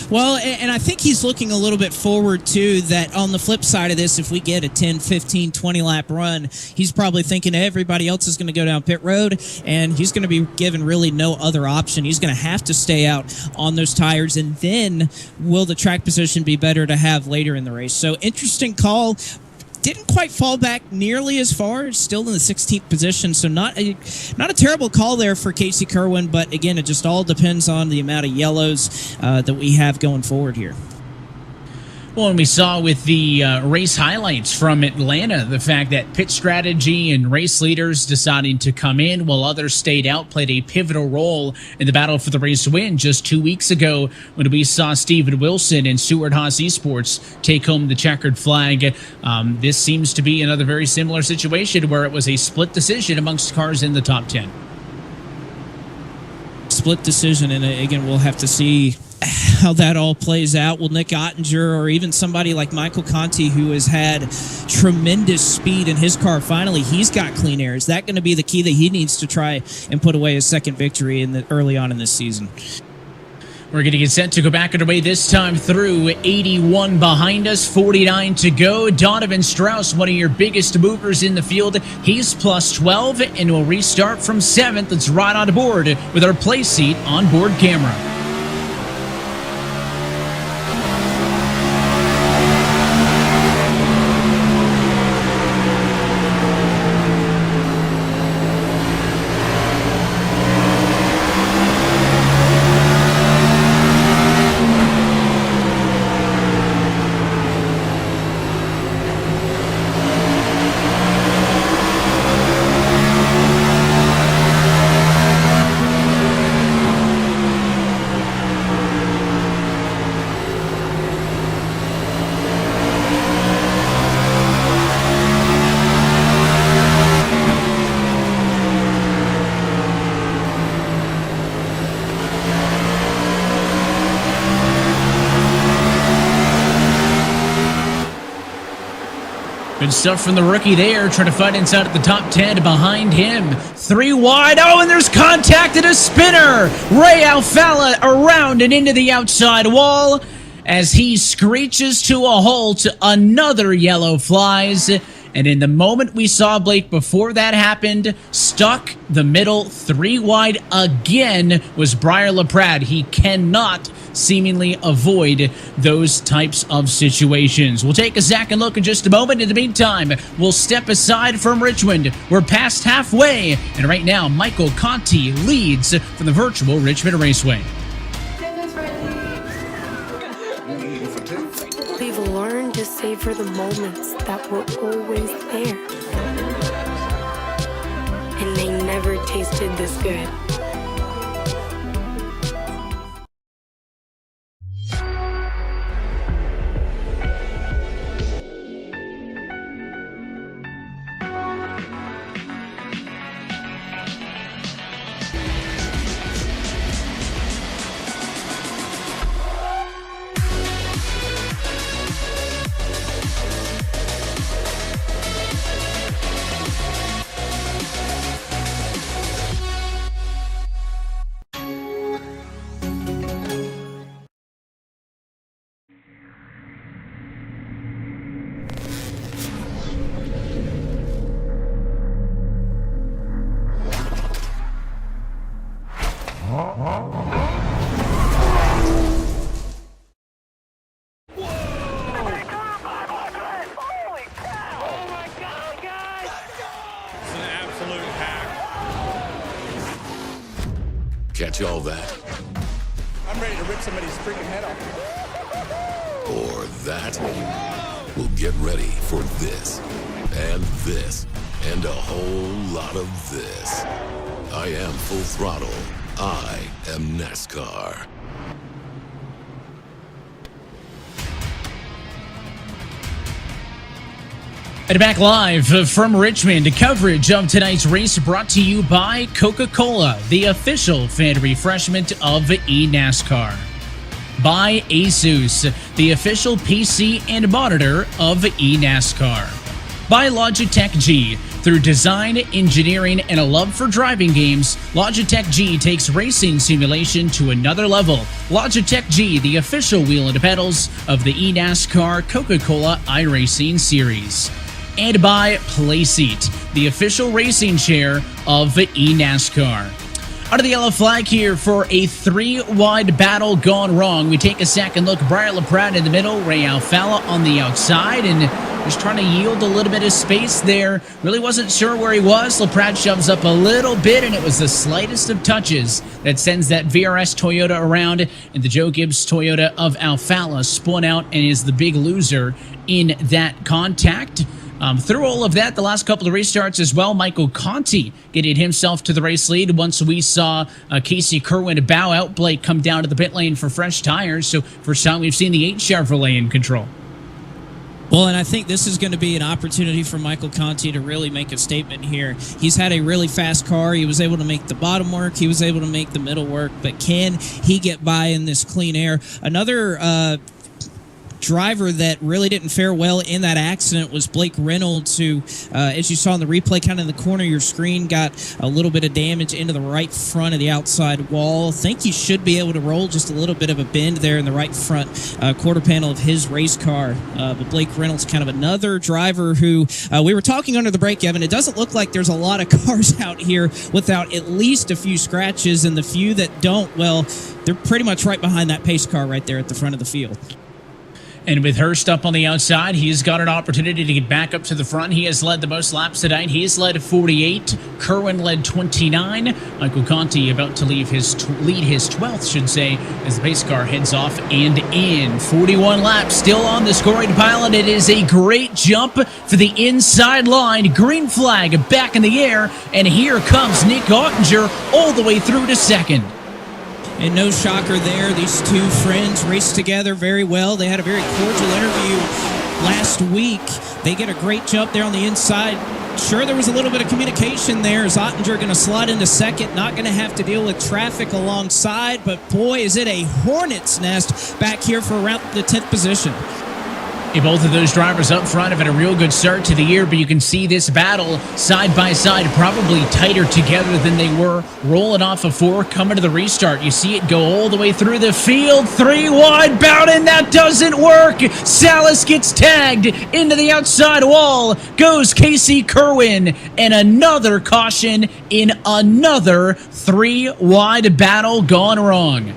Well, and I think he's looking a little bit forward, too, that on the flip side of this, if we get a 10, 15, 20-lap run, he's probably thinking everybody else is going to go down pit road, and he's going to be given really no other option. He's going to have to stay out on those tires, and then will the track position be better to have later in the race? So, interesting call. Didn't quite fall back nearly as far, still in the 16th position, so not a terrible call there for Casey Kerwin, but again, it just all depends on the amount of yellows that we have going forward here. Well, and we saw with the race highlights from Atlanta, the fact that pit strategy and race leaders deciding to come in while others stayed out played a pivotal role in the battle for the race win just 2 weeks ago when we saw Steven Wilson and Stuart Haas Esports take home the checkered flag. This seems to be another very similar situation where it was a split decision amongst cars in the top 10. Split decision, and again, we'll have to see how that all plays out. Will Nick Ottinger or even somebody like Michael Conti, who has had tremendous speed in his car, finally he's got clean air. Is that going to be the key that he needs to try and put away his second victory early on in this season? We're going to get set to go back underway this time through 81 behind us, 49 to go. Donovan Strauss, one of your biggest movers in the field. He's plus 12 and will restart from 7th. Let's ride on board with our play seat on board camera. Good stuff from the rookie there, trying to fight inside at the top 10 behind him. 3 wide. Oh, and there's contact and a spinner. Ray Alfala around and into the outside wall as he screeches to a halt. Another yellow flies. And in the moment we saw Blake before that happened, stuck the middle 3 wide again was Briar LaPrade. He cannot seemingly avoid those types of situations. We'll take a second look in just a moment. In the meantime, we'll step aside from Richmond. We're past halfway, and right now, Michael Conti leads from the virtual Richmond Raceway. We've learned to savor the moments that were always there, and they never take tasted this good. Catch all that? I'm ready to rip somebody's freaking head off. Or that? Well, get ready for this, and a whole lot of this. I am Full Throttle. I am NASCAR. And back live from Richmond, coverage of tonight's race brought to you by Coca-Cola, the official fan refreshment of eNASCAR. By Asus, the official PC and monitor of eNASCAR. By Logitech G. Through design, engineering, and a love for driving games, Logitech G takes racing simulation to another level. Logitech G, the official wheel and pedals of the eNASCAR Coca-Cola iRacing series. And by Playseat, the official racing chair of eNASCAR. Under the yellow flag here for a three-wide battle gone wrong. We take a second look. Brian LaPrade in the middle, Ray Alfalla on the outside, and just trying to yield a little bit of space there. Really wasn't sure where he was. LaPrade shoves up a little bit, and it was the slightest of touches that sends that VRS Toyota around, and the Joe Gibbs Toyota of Alfalla spun out and is the big loser in that contact. Through all of that, the last couple of restarts as well, Michael Conti getting himself to the race lead once we saw Casey Kerwin bow out. Blake come down to the pit lane for fresh tires. So first time we've seen the 8 Chevrolet in control. Well, and I think this is going to be an opportunity for Michael Conti to really make a statement here. He's had a really fast car. He was able to make the bottom work. He was able to make the middle work. But can he get by in this clean air? Another driver that really didn't fare well in that accident was Blake Reynolds, who, as you saw in the replay, kind of in the corner of your screen, got a little bit of damage into the right front of the outside wall. Think he should be able to roll just a little bit of a bend there in the right front quarter panel of his race car. But Blake Reynolds, kind of another driver who, we were talking under the break, Evan, it doesn't look like there's a lot of cars out here without at least a few scratches, and the few that don't, well, they're pretty much right behind that pace car right there at the front of the field. And with Hurst up on the outside, he's got an opportunity to get back up to the front. He has led the most laps tonight. He's led 48. Kerwin led 29. Michael Conti about to lead his 12th, should say, as the pace car heads off and in. 41 laps still on the scoring pile, and it is a great jump for the inside line. Green flag back in the air, and here comes Nick Ottinger all the way through to second. And no shocker there, these two friends raced together very well. They had a very cordial interview last week. They get a great jump there on the inside. Sure, there was a little bit of communication there. Is Ottinger going to slide into second? Not going to have to deal with traffic alongside, but boy, is it a hornet's nest back here for around the 10th position. Both of those drivers up front have had a real good start to the year, but you can see this battle side by side, probably tighter together than they were rolling off of 4, coming to the restart. You see it go all the way through the field, 3 wide, Bowden, that doesn't work. Salas gets tagged into the outside wall, goes Casey Kerwin, and another caution in another 3 wide battle gone wrong.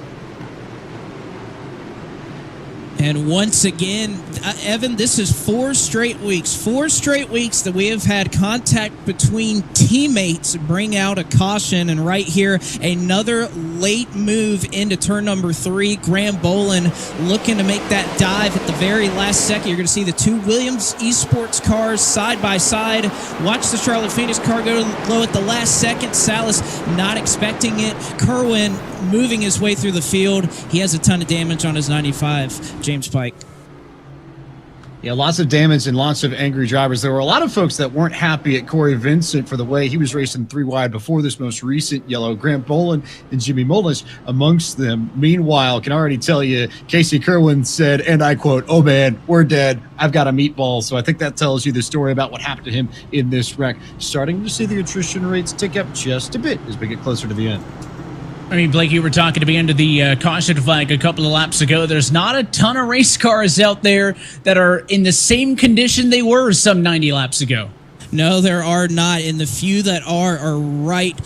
And once again, Evan, this is 4 straight weeks. 4 straight weeks that we have had contact between teammates bring out a caution. And right here, another late move into turn number 3. Graham Bolin looking to make that dive at the very last second. You're going to see the 2 Williams Esports cars side by side. Watch the Charlotte Phoenix car go low at the last second. Salas not expecting it. Kerwin moving his way through the field. He has a ton of damage on his 95, James Pike. Yeah, lots of damage and lots of angry drivers. There were a lot of folks that weren't happy at Corey Vincent for the way he was racing 3 wide before this most recent yellow. Grant Bolin and Jimmy Mullish amongst them. Meanwhile, can already tell you, Casey Kerwin said, and I quote, "Oh man, we're dead. I've got a meatball." So I think that tells you the story about what happened to him in this wreck. Starting to see the attrition rates tick up just a bit as we get closer to the end. I mean, Blake, you were talking to me under the caution flag a couple of laps ago. There's not a ton of race cars out there that are in the same condition they were some 90 laps ago. No, there are not. And the few that are right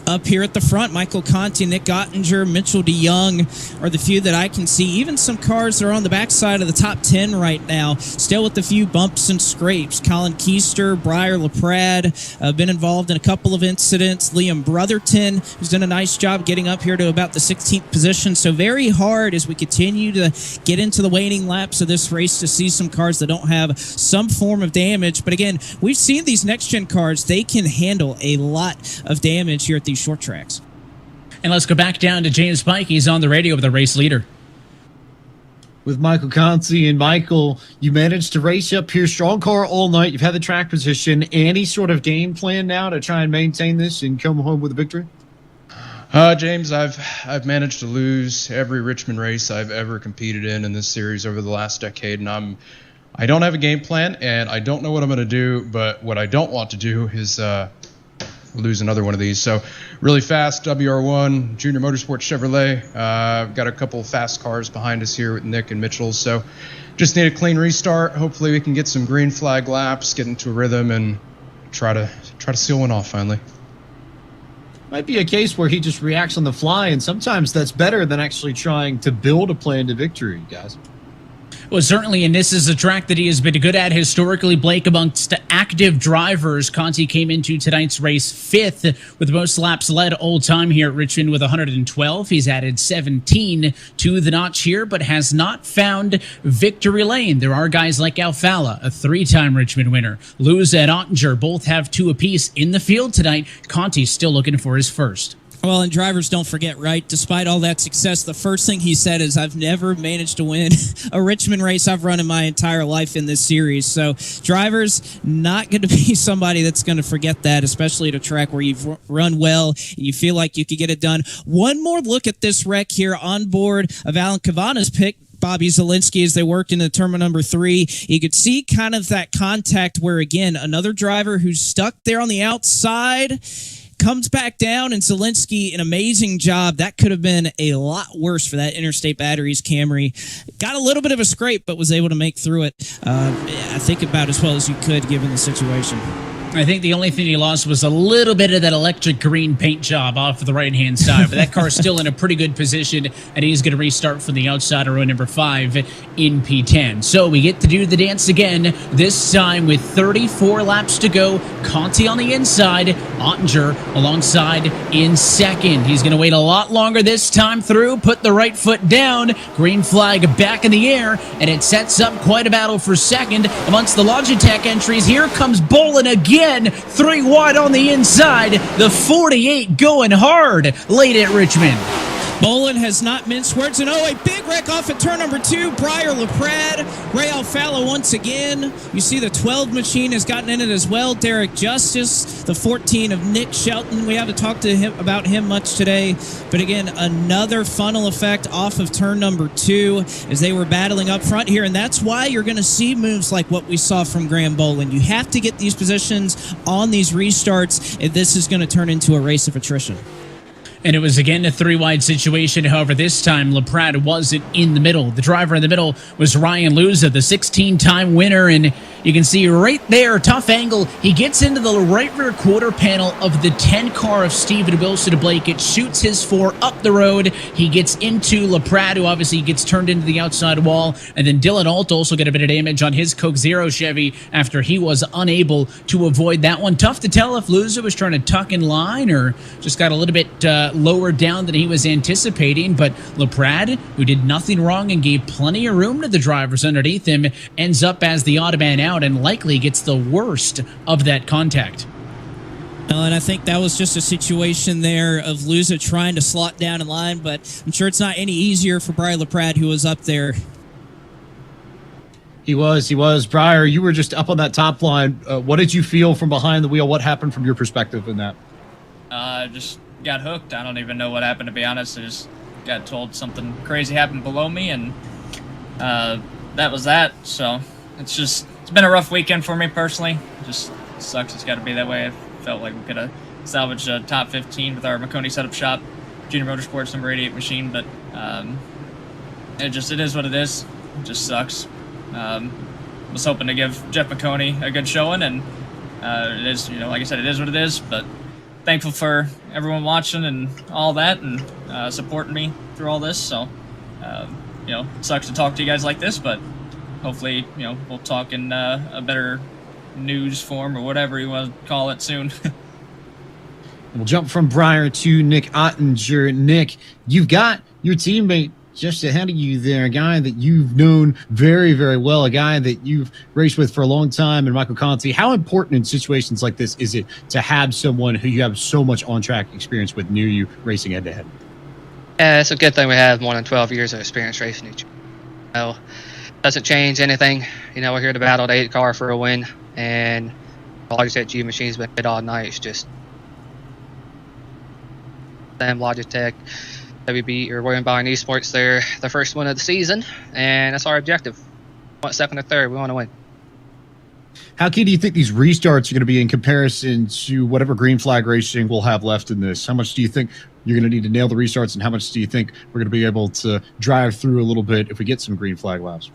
up here at the front. Michael Conti, Nick Ottinger, Mitchell DeYoung are the few that I can see. Even some cars that are on the backside of the top 10 right now, still with a few bumps and scrapes. Colin Keister, Briar LaPrade have been involved in a couple of incidents. Liam Brotherton, who's done a nice job getting up here to about the 16th position. So very hard as we continue to get into the waning laps of this race to see some cars that don't have some form of damage. But again, we've seen these next-gen cars. They can handle a lot of damage here at these short tracks. And let's go back down to James Pike. He's on the radio with the race leader. With Michael Conti. And Michael, you managed to race up here, strong car all night. You've had the track position. Any sort of game plan now to try and maintain this and come home with a victory? James, I've managed to lose every Richmond race I've ever competed in this series over the last decade, and I don't have a game plan, and I don't know what I'm going to do. But what I don't want to do is lose another one of these. So really fast WR1 Junior Motorsports Chevrolet. Got a couple fast cars behind us here with Nick and Mitchell. So just need a clean restart. Hopefully we can get some green flag laps, get into a rhythm, and try to seal one off finally. Might be a case where he just reacts on the fly, and sometimes that's better than actually trying to build a plan to victory, guys. Well, certainly, and this is a track that he has been good at historically, Blake, amongst active drivers. Conti came into tonight's race 5th with the most laps led all time here at Richmond with 112. He's added 17 to the notch here, but has not found victory lane. There are guys like Alfala, a 3-time Richmond winner. Luz and Ottinger both have 2 apiece in the field tonight. Conti's still looking for his first. Well, and drivers don't forget, right? Despite all that success, the first thing he said is, I've never managed to win a Richmond race I've run in my entire life in this series. So drivers, not going to be somebody that's going to forget that, especially at a track where you've run well and you feel like you could get it done. One more look at this wreck here on board of Alan Cavana's pick. Bobby Zielinski, as they worked into turn number 3. You could see kind of that contact where, again, another driver who's stuck there on the outside comes back down, and Zielinski, an amazing job. That could have been a lot worse for that Interstate Batteries Camry. Got a little bit of a scrape, but was able to make through it, I think, about as well as you could given the situation. I think the only thing he lost was a little bit of that electric green paint job off of the right-hand side. But that car's still in a pretty good position, and he's going to restart from the outside of row number 5 in P10. So we get to do the dance again, this time with 34 laps to go. Conti on the inside, Ottinger alongside in second. He's going to wait a lot longer this time through, put the right foot down, green flag back in the air, and it sets up quite a battle for second amongst the Logitech entries. Here comes Bolin again. 3 wide on the inside. The 48 going hard late at Richmond. Bolin has not minced words, and a big wreck off at turn number 2. Briar LaPrade, Ray Alfala once again. You see the 12 machine has gotten in it as well. Derek Justice, the 14 of Nick Shelton. We haven't talked to him about him much today, but again, another funnel effect off of turn number 2 as they were battling up front here, and that's why you're going to see moves like what we saw from Graham Bolin. You have to get these positions on these restarts if this is going to turn into a race of attrition. And it was again a 3-wide situation. However, this time LaPrade wasn't in the middle. The driver in the middle was Ryan Luza, the 16-time winner. And You can see right there, tough angle. He gets into the right rear quarter panel of the 10 car of Steven Wilson Blake. It shoots his 4 up the road. He gets into LaPrade, who obviously gets turned into the outside wall. And then Dylan Alt also got a bit of damage on his Coke Zero Chevy after he was unable to avoid that one. Tough to tell if Luza was trying to tuck in line or just got a little bit lower down than he was anticipating. But LaPrade, who did nothing wrong and gave plenty of room to the drivers underneath him, ends up as the odd man out and likely gets the worst of that contact. And I think that was just a situation there of Luza trying to slot down in line, but I'm sure it's not any easier for Brian LaPrade, who was up there. He was. Briar, you were just up on that top line. What did you feel from behind the wheel? What happened from your perspective in that? Just got hooked. I don't even know what happened, to be honest. I just got told something crazy happened below me, and that was that. So it's been a rough weekend for me personally. It just sucks. It's got to be that way. I felt like we could have salvaged a top 15 with our Marconi setup shop, Junior Motorsports number 88 machine, but it is what it is. It just sucks. Was hoping to give Jeff McConey a good showing, and it is, like I said, it is what it is, but thankful for everyone watching and all that, and supporting me through all this. So it sucks to talk to you guys like this, but hopefully we'll talk in a better news form or whatever you want to call it soon. We'll jump from Briar to Nick Ottinger. Nick, you've got your teammate just ahead of you there, a guy that you've known very, very well, a guy that you've raced with for a long time, and Michael Conti. How important in situations like this is it to have someone who you have so much on-track experience with near you racing head-to-head? Yeah, it's a good thing we have more than 12 years of experience racing each other. Doesn't change anything. We're here to battle the 8 car for a win, and like I said, G Machine's been hit all night. It's just them, Logitech, WB or William Byron Esports, they're the first win of the season, and that's our objective. We want second or third. We want to win. How key do you think these restarts are going to be in comparison to whatever green flag racing we'll have left in this? How much do you think you're going to need to nail the restarts, and how much do you think we're going to be able to drive through a little bit if we get some green flag laps?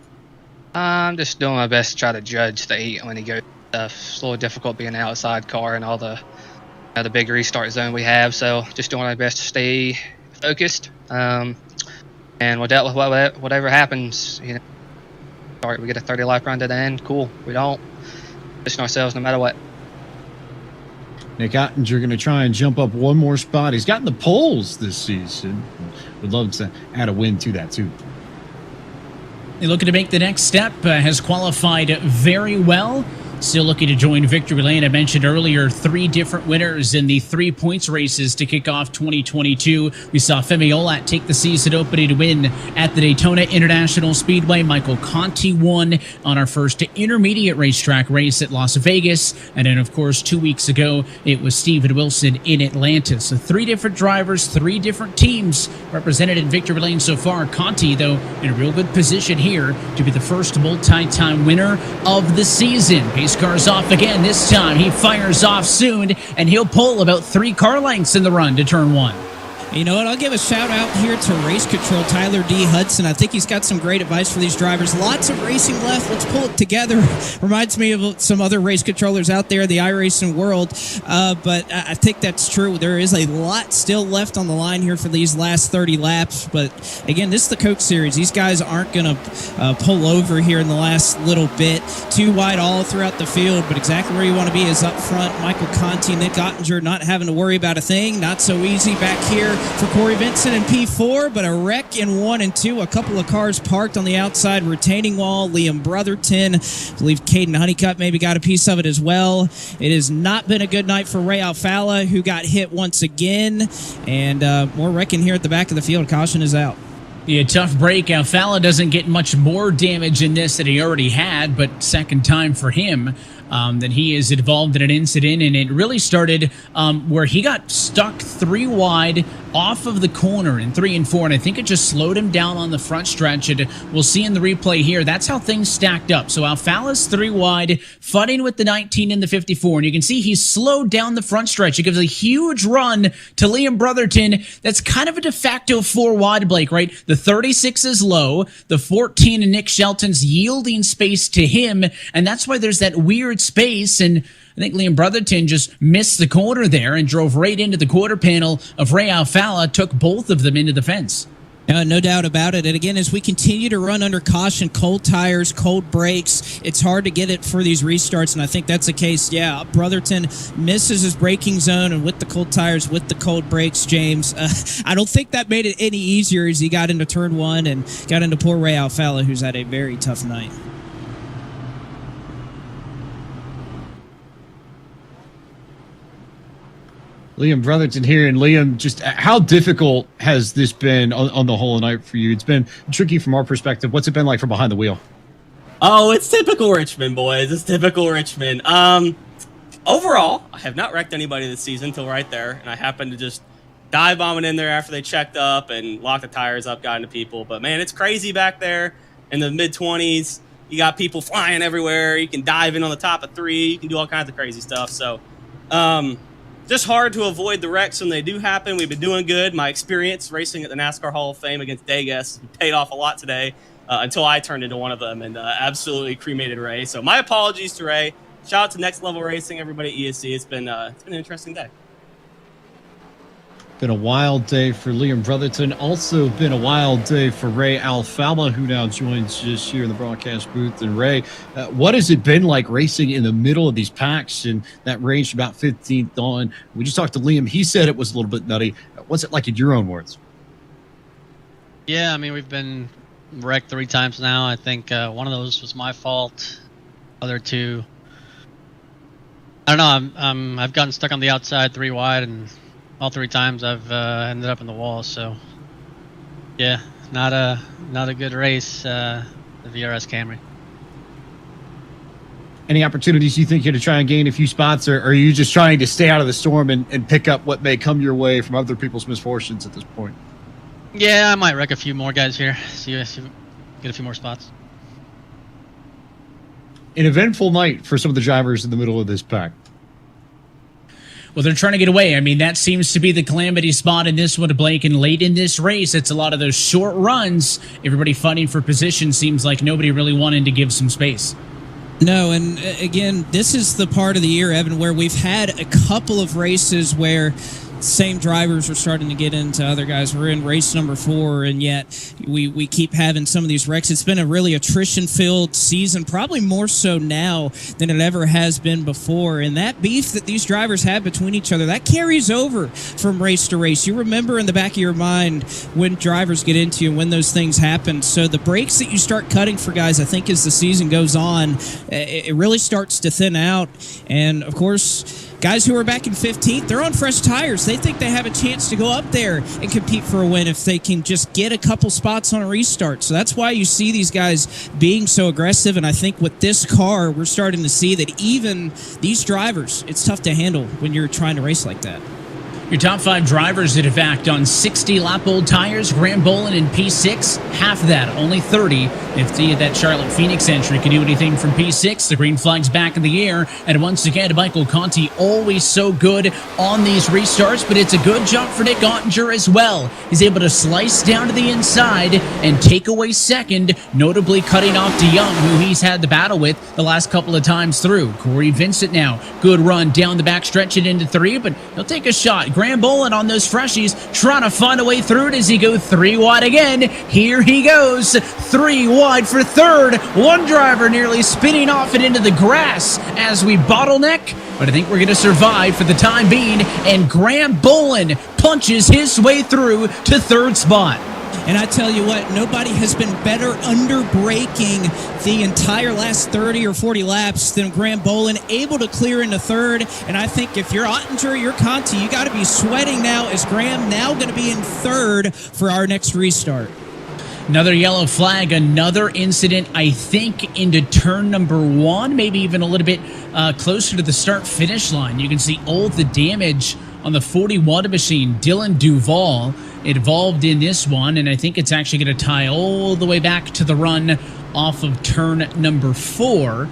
I'm just doing my best to try to judge the 8 when he goes stuff. It's a little difficult being an outside car and all the big restart zone we have, so just doing my best to stay focused, and we'll deal with whatever happens. All right, we get a 30 lap run to the end, cool. We don't, pushing ourselves no matter what. Nick Ottinger going to try and jump up one more spot. He's gotten the poles this season. Would love to add a win to that too. He's looking to make the next step, has qualified very well. Still looking to join victory lane. I mentioned earlier 3 different winners in the 3 points races to kick off 2022. We saw Femi Olat take the season opening win at the Daytona International Speedway. Michael Conti won on our first intermediate racetrack race at Las Vegas. And then, of course, 2 weeks ago, it was Steven Wilson in Atlanta. So 3 different drivers, 3 different teams represented in victory lane so far. Conti, though, in a real good position here to be the first multi-time winner of the season. Pace car's off again. This time he fires off soon, and he'll pull about 3 car lengths in the run to turn 1. You know what? I'll give a shout out here to Race Control, Tyler D. Hudson. I think he's got some great advice for these drivers. Lots of racing left. Let's pull it together. Reminds me of some other race controllers out there in the iRacing world. But I think that's true. There is a lot still left on the line here for these last 30 laps. But again, this is the Coke Series. These guys aren't going to pull over here in the last little bit. 2 wide all throughout the field. But exactly where you want to be is up front. Michael Conti, Nick Ottinger not having to worry about a thing. Not so easy back here for Corey Vincent in P4, but a wreck in 1 and 2. A couple of cars parked on the outside retaining wall. Liam Brotherton, I believe Caden Honeycutt maybe got a piece of it as well. It has not been a good night for Ray Alfala, who got hit once again. And more wrecking here at the back of the field. Caution is out. Yeah, tough break. Alfala doesn't get much more damage in this than he already had, but second time for him that he is involved in an incident, and it really started where he got stuck 3 wide off of the corner in 3 and 4, and I think it just slowed him down on the front stretch, and we'll see in the replay here, that's how things stacked up. So Alfala's 3 wide, fighting with the 19 and the 54, and you can see he slowed down the front stretch. It gives a huge run to Liam Brotherton. That's kind of a de facto 4 wide, Blake, right? The The 36 is low. The 14 and Nick Shelton's yielding space to him, and that's why there's that weird space. And I think Liam Brotherton just missed the corner there and drove right into the quarter panel of Ray Alfala, took both of them into the fence. No doubt about it. And again, as we continue to run under caution, cold tires, cold brakes, it's hard to get it for these restarts, and I think that's the case. Yeah, Brotherton misses his braking zone, and with the cold tires, with the cold brakes, James, I don't think that made it any easier as he got into turn one and got into poor Ray Alfala, who's had a very tough night. Liam Brotherton here. And Liam, just how difficult has this been on the whole night for you? It's been tricky from our perspective. What's it been like from behind the wheel? Oh, it's typical Richmond, boys. It's typical Richmond. Overall, I have not wrecked anybody this season until right there, and I happened to just dive bombing in there after they checked up and locked the tires up, got into people. But man, it's crazy back there in the mid-20s. You got people flying everywhere. You can dive in on the top of 3. You can do all kinds of crazy stuff. So, just hard to avoid the wrecks when they do happen. We've been doing good. My experience racing at the NASCAR Hall of Fame against Degas paid off a lot today until I turned into one of them and absolutely cremated Ray. So my apologies to Ray. Shout out to Next Level Racing, everybody at ESC. It's been an interesting day. Been a wild day for Liam Brotherton. Also been a wild day for Ray Alfala, who now joins us here in the broadcast booth. And Ray, what has it been like racing in the middle of these packs and that range about 15th on? We just talked to Liam. He said it was a little bit nutty. What's it like in your own words? Yeah, I mean, we've been wrecked 3 times now. I think one of those was my fault. Other 2, I don't know. I've gotten stuck on the outside 3 wide, and all 3 times I've ended up in the wall. So yeah, not a good race, the VRS Camry. Any opportunities you think you're to try and gain a few spots, or are you just trying to stay out of the storm and pick up what may come your way from other people's misfortunes at this point? Yeah, I might wreck a few more guys here. See get a few more spots. An eventful night for some of the drivers in the middle of this pack. Well, they're trying to get away. I mean, that seems to be the calamity spot in this one, Blake. And late in this race, it's a lot of those short runs. Everybody fighting for position. Seems like nobody really wanted to give some space. No, and again, this is the part of the year, Evan, where we've had a couple of races where same drivers are starting to get into other guys. We're in race number 4, and yet we keep having some of these wrecks. It's been a really attrition-filled season, probably more so now than it ever has been before. And that beef that these drivers have between each other, that carries over from race to race. You remember in the back of your mind when drivers get into you and when those things happen. So the breaks that you start cutting for guys, I think as the season goes on, it really starts to thin out. And, of course, guys who are back in 15th, they're on fresh tires. They think they have a chance to go up there and compete for a win if they can just get a couple spots on a restart. So that's why you see these guys being so aggressive. And I think with this car, we're starting to see that even these drivers, it's tough to handle when you're trying to race like that. Your top 5 drivers that have acted on 60-lap-old tires, Graham Bolin in P6, half of that, only 30. If that Charlotte Phoenix entry can do anything from P6, the green flag's back in the air. And once again, Michael Conti, always so good on these restarts, but it's a good jump for Nick Ottinger as well. He's able to slice down to the inside and take away second, notably cutting off DeYoung, who he's had the battle with the last couple of times through. Corey Vincent now, good run down the back stretch it into 3, but he'll take a shot. Graham Bolin on those freshies, trying to find a way through it as he goes 3 wide again. Here he goes, 3 wide for third. One driver nearly spinning off it into the grass as we bottleneck, but I think we're going to survive for the time being, and Graham Bolin punches his way through to third spot. And I tell you what, nobody has been better under braking the entire last 30 or 40 laps than Graham Bolin, able to clear into third. And I think if you're Ottinger, you're Conti, you got to be sweating now as Graham now going to be in third for our next restart. Another yellow flag, another incident, I think, into turn number 1, maybe even a little bit closer to the start-finish line. You can see all the damage on the 40-watt machine. Dylan Duval involved in this one, and I think it's actually going to tie all the way back to the run off of turn number 4.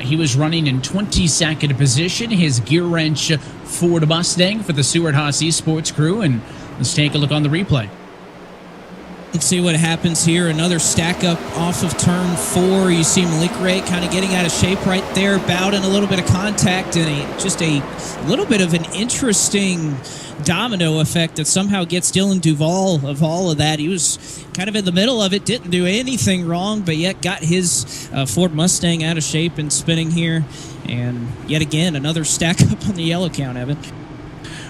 He was running in 22nd position, his gear wrench Ford Mustang for the Stewart-Haas Esports crew, and let's take a look on the replay. Let's see what happens here. Another stack up off of turn 4. You see Malik Ray kind of getting out of shape right there. Bowden a little bit of contact and just a little bit of an interesting domino effect that somehow gets Dylan Duval of all of that. He was kind of in the middle of it, didn't do anything wrong, but yet got his Ford Mustang out of shape and spinning here. And yet again, another stack up on the yellow count, Evan.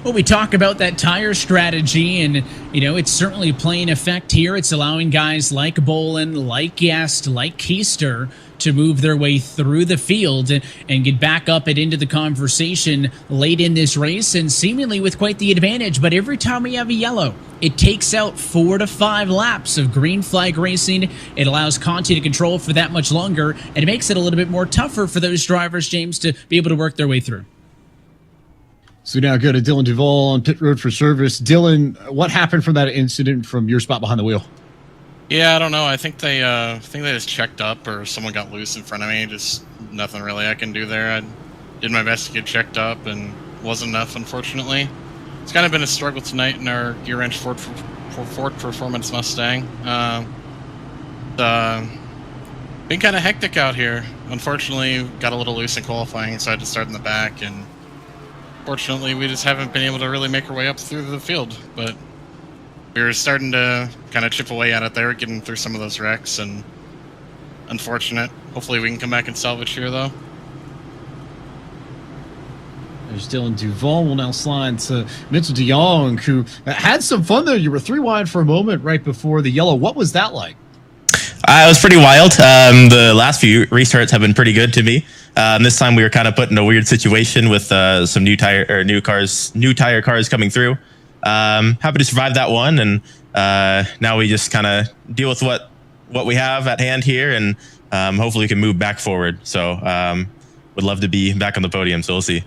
Well, we talk about that tire strategy, and, it's certainly playing effect here. It's allowing guys like Bolin, like Guest, like Keister to move their way through the field and get back up and into the conversation late in this race, and seemingly with quite the advantage. But every time we have a yellow, it takes out 4 to 5 laps of green flag racing. It allows Conti to control for that much longer, and it makes it a little bit more tougher for those drivers, James, to be able to work their way through. So now go to Dylan Duval on pit road for service. Dylan, what happened from that incident from your spot behind the wheel? Yeah, I don't know. I think they just checked up, or someone got loose in front of me. Just nothing really I can do there. I did my best to get checked up, and wasn't enough, unfortunately. It's kind of been a struggle tonight in our gear wrench Ford Performance Mustang. Been kind of hectic out here. Unfortunately, got a little loose in qualifying, so I had to start in the back, and fortunately, we just haven't been able to really make our way up through the field, but we were starting to kind of chip away at it there, getting through some of those wrecks, and unfortunate. Hopefully we can come back and salvage here, though. There's Dylan Duval. Will now slide to Mitchell DeYoung, who had some fun there. You were 3 wide for a moment right before the yellow. What was that like? It was pretty wild. The last few restarts have been pretty good to me. This time we were kind of put in a weird situation with some new tire cars coming through. Happy to survive that one, and now we just kind of deal with what we have at hand here, and hopefully we can move back forward. So would love to be back on the podium. So we'll see.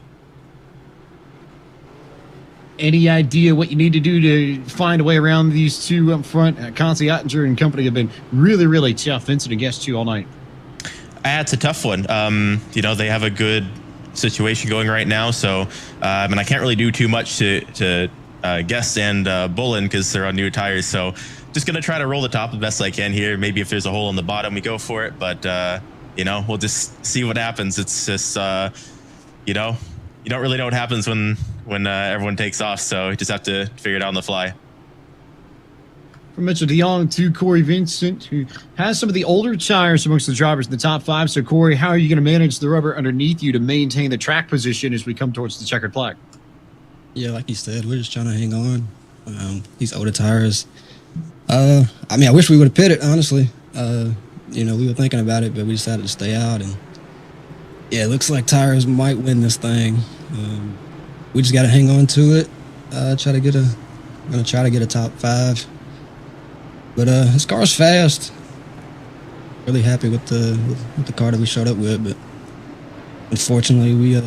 Any idea what you need to do to find a way around these two up front? Conti Ottinger and company have been really, really tough. Vincent against you all night. It's a tough one. They have a good situation going right now, so I can't really do too much to Guest and Bullen because they're on new tires. So just gonna try to roll the top the best I can here. Maybe if there's a hole in the bottom, we go for it. But we'll just see what happens. It's just you don't really know what happens when everyone takes off. So you just have to figure it out on the fly. From Mitchell DeYoung to Corey Vincent, who has some of the older tires amongst the drivers in the top 5. So, Corey, how are you going to manage the rubber underneath you to maintain the track position as we come towards the checkered flag? Yeah, like you said, we're just trying to hang on. These older tires. I wish we would have pitted, honestly. We were thinking about it, but we decided to stay out. And, yeah, it looks like tires might win this thing. We just got to hang on to it. I'm going to try to get a top 5. But this car's fast. Really happy with the car that we showed up with, but unfortunately we a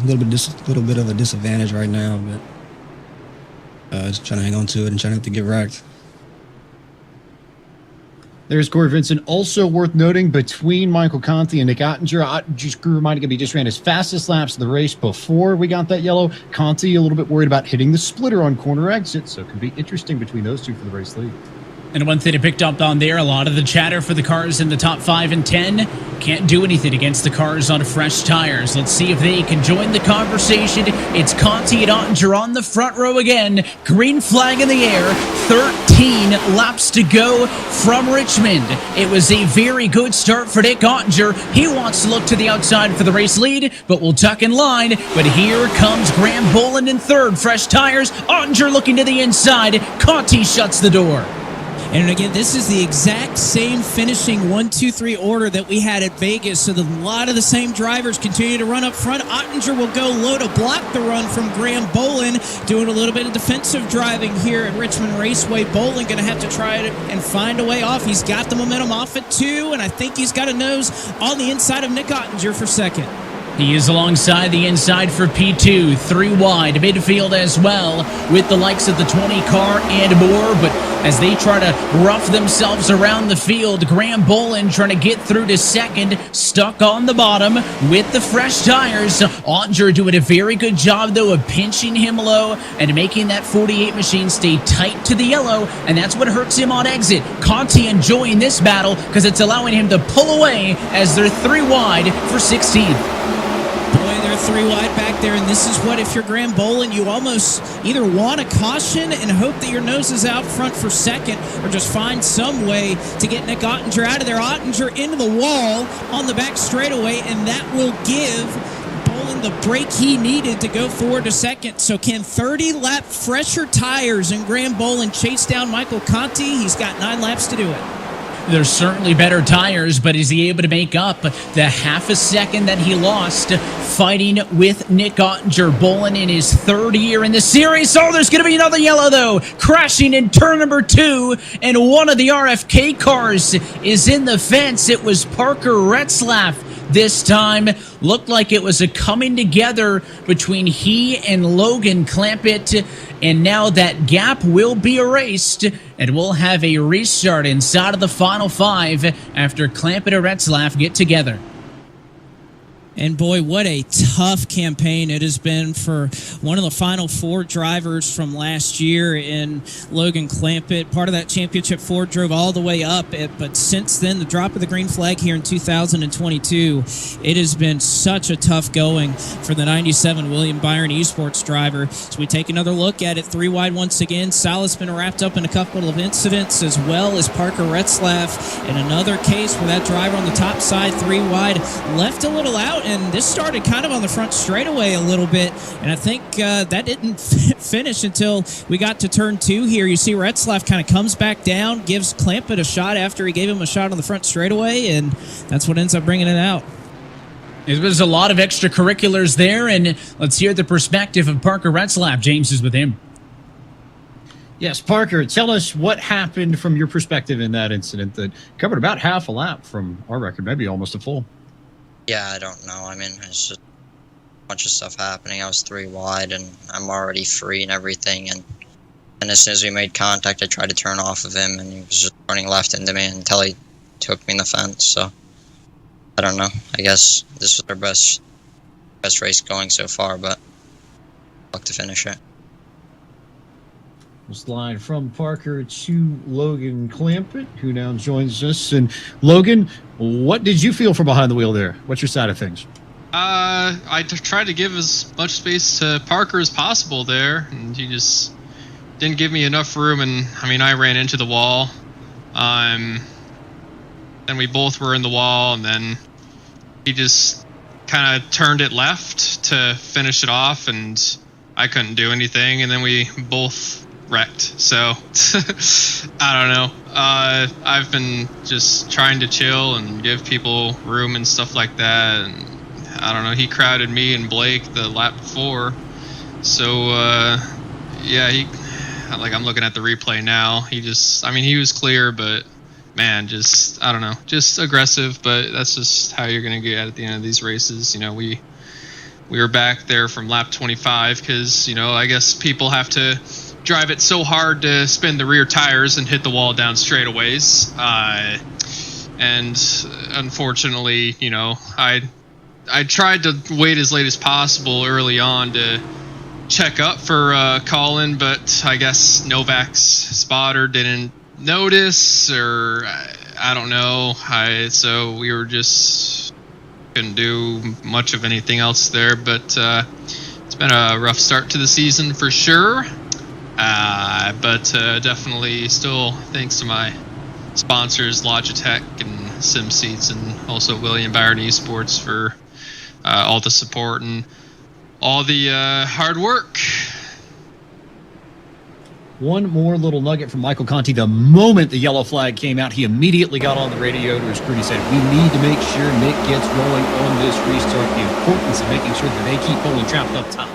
little bit of a disadvantage right now. But just trying to hang on to it and trying not to get wrecked. There's Corey Vincent. Also worth noting, between Michael Conti and Nick Ottinger, Ottinger's crew reminded me he just ran his fastest laps of the race before we got that yellow. Conti a little bit worried about hitting the splitter on corner exit, so it could be interesting between those two for the race lead. And one thing I picked up on there, a lot of the chatter for the cars in the top 5 and 10 can't do anything against the cars on fresh tires. Let's see if they can join the conversation. It's Conti and Ottinger on the front row again. Green flag in the air. 13 laps to go from Richmond. It was a very good start for Nick Ottinger. He wants to look to the outside for the race lead, but will tuck in line. But here comes Graham Boland in 3rd. Fresh tires. Ottinger looking to the inside. Conti shuts the door. And again, this is the exact same finishing 1, 2, 3 order that we had at Vegas. So a lot of the same drivers continue to run up front. Ottinger will go low to block the run from Graham Bolin, doing a little bit of defensive driving here at Richmond Raceway. Bolin going to have to try it and find a way off. He's got the momentum off at 2, and I think he's got a nose on the inside of Nick Ottinger for 2nd. He is alongside the inside for P2, 3 wide, midfield as well, with the likes of the 20 car and more. But as they try to rough themselves around the field, Graham Bolin trying to get through to second, stuck on the bottom with the fresh tires. Ottinger doing a very good job, though, of pinching him low and making that 48 machine stay tight to the yellow, and that's what hurts him on exit. Conti enjoying this battle because it's allowing him to pull away as they're 3 wide for 16th. Boy, they're 3 wide back there, and this is what, if you're Graham Bolin, you almost either want a caution and hope that your nose is out front for second, or just find some way to get Nick Ottinger out of there. Ottinger into the wall on the back straightaway, and that will give Bolin the break he needed to go forward to second. So can 30-lap fresher tires and Graham Bolin chase down Michael Conti? He's got 9 laps to do it. There's certainly better tires, but is he able to make up the half a second that he lost fighting with Nick Ottinger? Bolin in his 3rd year in the series. Oh, there's going to be another yellow, though, crashing in turn number 2, and one of the RFK cars is in the fence. It was Parker Retzlaff this time. Looked like it was a coming together between he and Logan Clampett, and now that gap will be erased, and we'll have a restart inside of the final 5 after Clampett and Retzlaff get together. And boy, what a tough campaign it has been for one of the final 4 drivers from last year in Logan Clampett. Part of that championship 4 drove all the way up, but since then, the drop of the green flag here in 2022, it has been such a tough going for the 97 William Byron Esports driver. So we take another look at it, 3 wide once again. Sal's been wrapped up in a couple of incidents, as well as Parker Retzlaff in another case where that driver on the top side, 3 wide, left a little out. And this started kind of on the front straightaway a little bit, and I think that didn't finish until we got to turn 2 here. You see Retzlaff kind of comes back down, gives Clampett a shot after he gave him a shot on the front straightaway, and that's what ends up bringing it out. It was a lot of extracurriculars there, and let's hear the perspective of Parker Retzlaff. James is with him. Yes, Parker, tell us what happened from your perspective in that incident that covered about half a lap from our record, maybe almost a full. Yeah, I don't know. I mean, it's just a bunch of stuff happening. I was 3 wide, and I'm already free and everything. And as soon as we made contact, I tried to turn off of him, and he was just running left into me until he took me in the fence. So, I don't know. I guess this was our best race going so far, but luck to finish it. Slide from Parker to Logan Clampett, who now joins us. And Logan, what did you feel from behind the wheel there? What's your side of things? I tried to give as much space to Parker as possible there, and he just didn't give me enough room. And I mean, I ran into the wall. Then we both were in the wall, and then he just kind of turned it left to finish it off, and I couldn't do anything. And then we both wrecked. So I don't know. I've been just trying to chill and give people room and stuff like that, and I don't know, he crowded me and Blake the lap before. So yeah, I'm looking at the replay now. He was clear, but man, just I don't know, just aggressive. But that's just how you're gonna get at the end of these races. You know, we were back there from lap 25 because, you know, I guess people have to drive it so hard to spin the rear tires and hit the wall down straightaways. And unfortunately, you know, I tried to wait as late as possible early on to check up for Colin, but I guess Novak's spotter didn't notice, or I don't know. So we were just couldn't do much of anything else there, but it's been a rough start to the season for sure. But definitely still thanks to my sponsors Logitech and SimSeats, and also William Byron Esports for all the support and all the hard work. One more little nugget from Michael Conti. The moment the yellow flag came out, he immediately got on the radio to his crew. He said, we need to make sure Nick gets rolling on this restart. The importance of making sure that they keep Bolin trapped up top.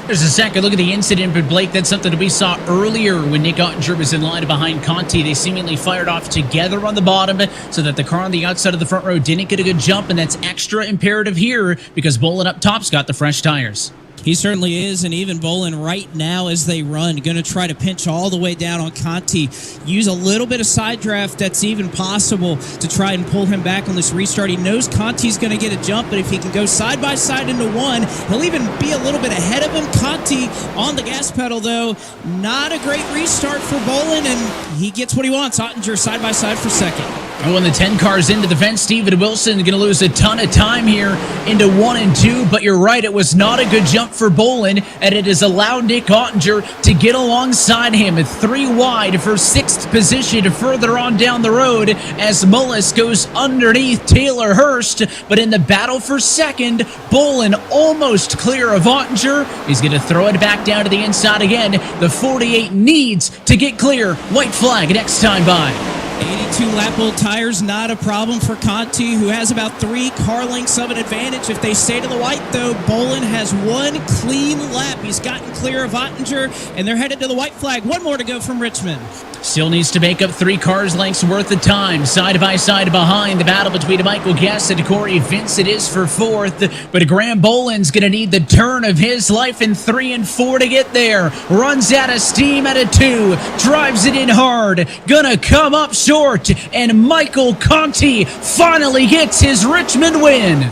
There's a second look at the incident, but Blake, that's something that we saw earlier when Nick Ottinger was in line behind Conti. They seemingly fired off together on the bottom so that the car on the outside of the front row didn't get a good jump, and that's extra imperative here because Bolin up top's got the fresh tires. He certainly is, and even Bolin right now as they run, going to try to pinch all the way down on Conti. Use a little bit of side draft that's even possible to try and pull him back on this restart. He knows Conti's going to get a jump, but if he can go side by side into one, he'll even be a little bit ahead of him. Conti on the gas pedal, though. Not a great restart for Bolin, and he gets what he wants. Ottinger side by side for second. Oh, and the 10 cars into the fence. Steven Wilson going to lose a ton of time here into 1 and 2, but you're right, it was not a good jump for Bolin, and it has allowed Nick Ottinger to get alongside him at 3 wide for 6th position further on down the road as Mullis goes underneath Taylor Hurst, but in the battle for second, Bolin almost clear of Ottinger. He's going to throw it back down to the inside again. The 48 needs to get clear. White flag next time by. 82 lap old tires, not a problem for Conti, who has about 3 car lengths of an advantage. If they stay to the white, though, Bolin has 1 clean lap. He's gotten clear of Ottinger, and they're headed to the white flag. 1 more to go from Richmond. Still needs to make up 3 cars lengths worth of time. Side by side behind the battle between Michael Guest and Corey Vincent is for 4th, but Graham Bolin's going to need the turn of his life in 3 and 4 to get there. Runs out of steam at a 2, drives it in hard, gonna come up short, and Michael Conti finally gets his Richmond win.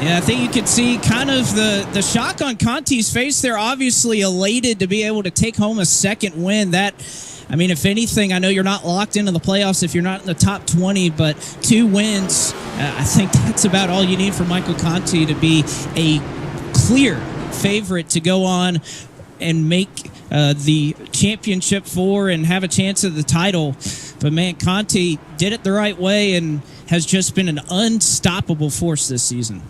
Yeah, I think you could see kind of the shock on Conti's face there. Obviously elated to be able to take home a second win. That, I mean, if anything, I know you're not locked into the playoffs if you're not in the top 20, but 2 wins, I think that's about all you need for Michael Conti to be a clear favorite to go on and make the championship 4 and have a chance at the title. But, man, Conti did it the right way and has just been an unstoppable force this season.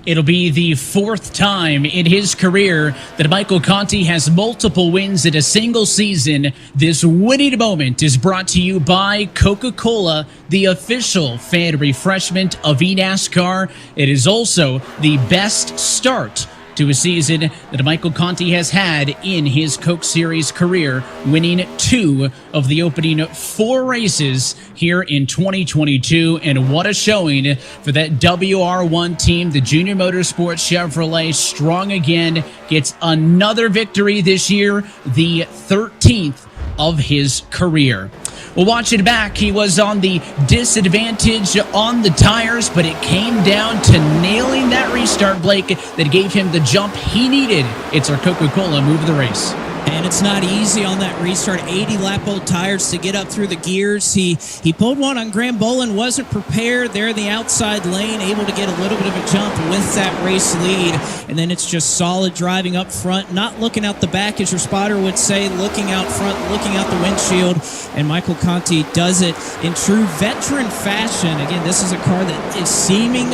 It'll be the 4th time in his career that Michael Conti has multiple wins in a single season. This winning moment is brought to you by Coca-Cola, the official fan refreshment of eNASCAR. It is also the best start to a season that Michael Conti has had in his Coke Series career, winning 2 of the opening 4 races here in 2022. And what a showing for that WR1 team. The Junior Motorsports Chevrolet strong again, gets another victory this year, the 13th of his career. Well, watching back, he was on the disadvantage on the tires, but it came down to nailing that restart, Blake, that gave him the jump he needed. It's our Coca-Cola move of the race. And it's not easy on that restart. 80 lap old tires to get up through the gears. He pulled one on Graham Bolin, wasn't prepared there in the outside lane, able to get a little bit of a jump with that race lead. And then it's just solid driving up front, not looking out the back, as your spotter would say, looking out front, looking out the windshield. And Michael Conti does it in true veteran fashion. Again, this is a car that is seeming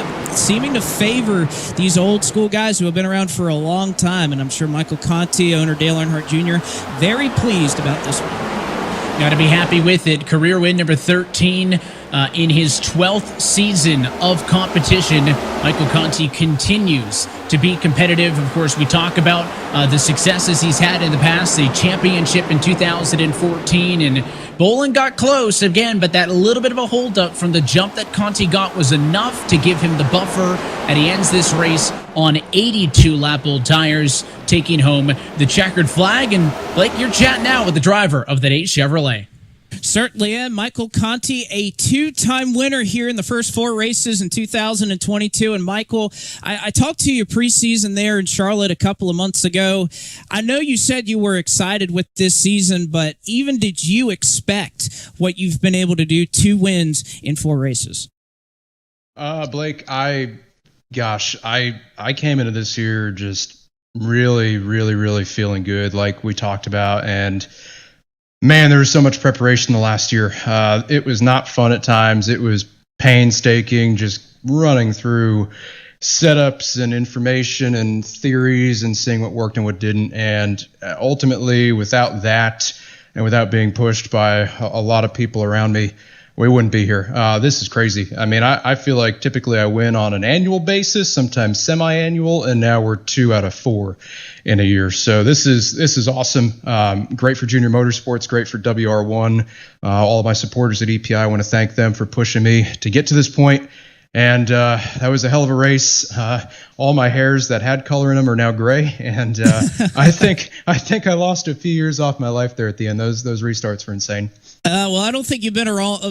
to favor these old school guys who have been around for a long time. And I'm sure Michael Conti, owner Dale Earnhardt Jr., very pleased about this one. Got to be happy with it. Career win number 13 in his 12th season of competition. Michael Conti continues to be competitive. Of course, we talk about the successes he's had in the past, the championship in 2014, and Bolin got close again, but that little bit of a holdup from the jump that Conti got was enough to give him the buffer, and he ends this race on 82 lap old tires, taking home the checkered flag. And Blake, you're chatting now with the driver of that 8 Chevrolet. Certainly am. Michael Conti, a 2-time winner here in the first 4 races in 2022. And Michael, I talked to you preseason there in Charlotte a couple of months ago. I know you said you were excited with this season, but even did you expect what you've been able to do, 2 wins in 4 races? Blake, I came into this year just really feeling good, like we talked about, and man, there was so much preparation the last year. It was not fun at times. It was painstaking, just running through setups and information and theories and seeing what worked and what didn't. And ultimately, without that and without being pushed by a lot of people around me, we wouldn't be here. This is crazy. I mean, I feel like typically I win on an annual basis, sometimes semi-annual, and now we're 2 out of 4 in a year. So this is awesome. Great for Junior Motorsports, great for WR1. All of my supporters at EPI, I want to thank them for pushing me to get to this point. And that was a hell of a race. All my hairs that had color in them are now gray, and I think I lost a few years off my life there at the end. Those restarts were insane. Well, I don't think you've been around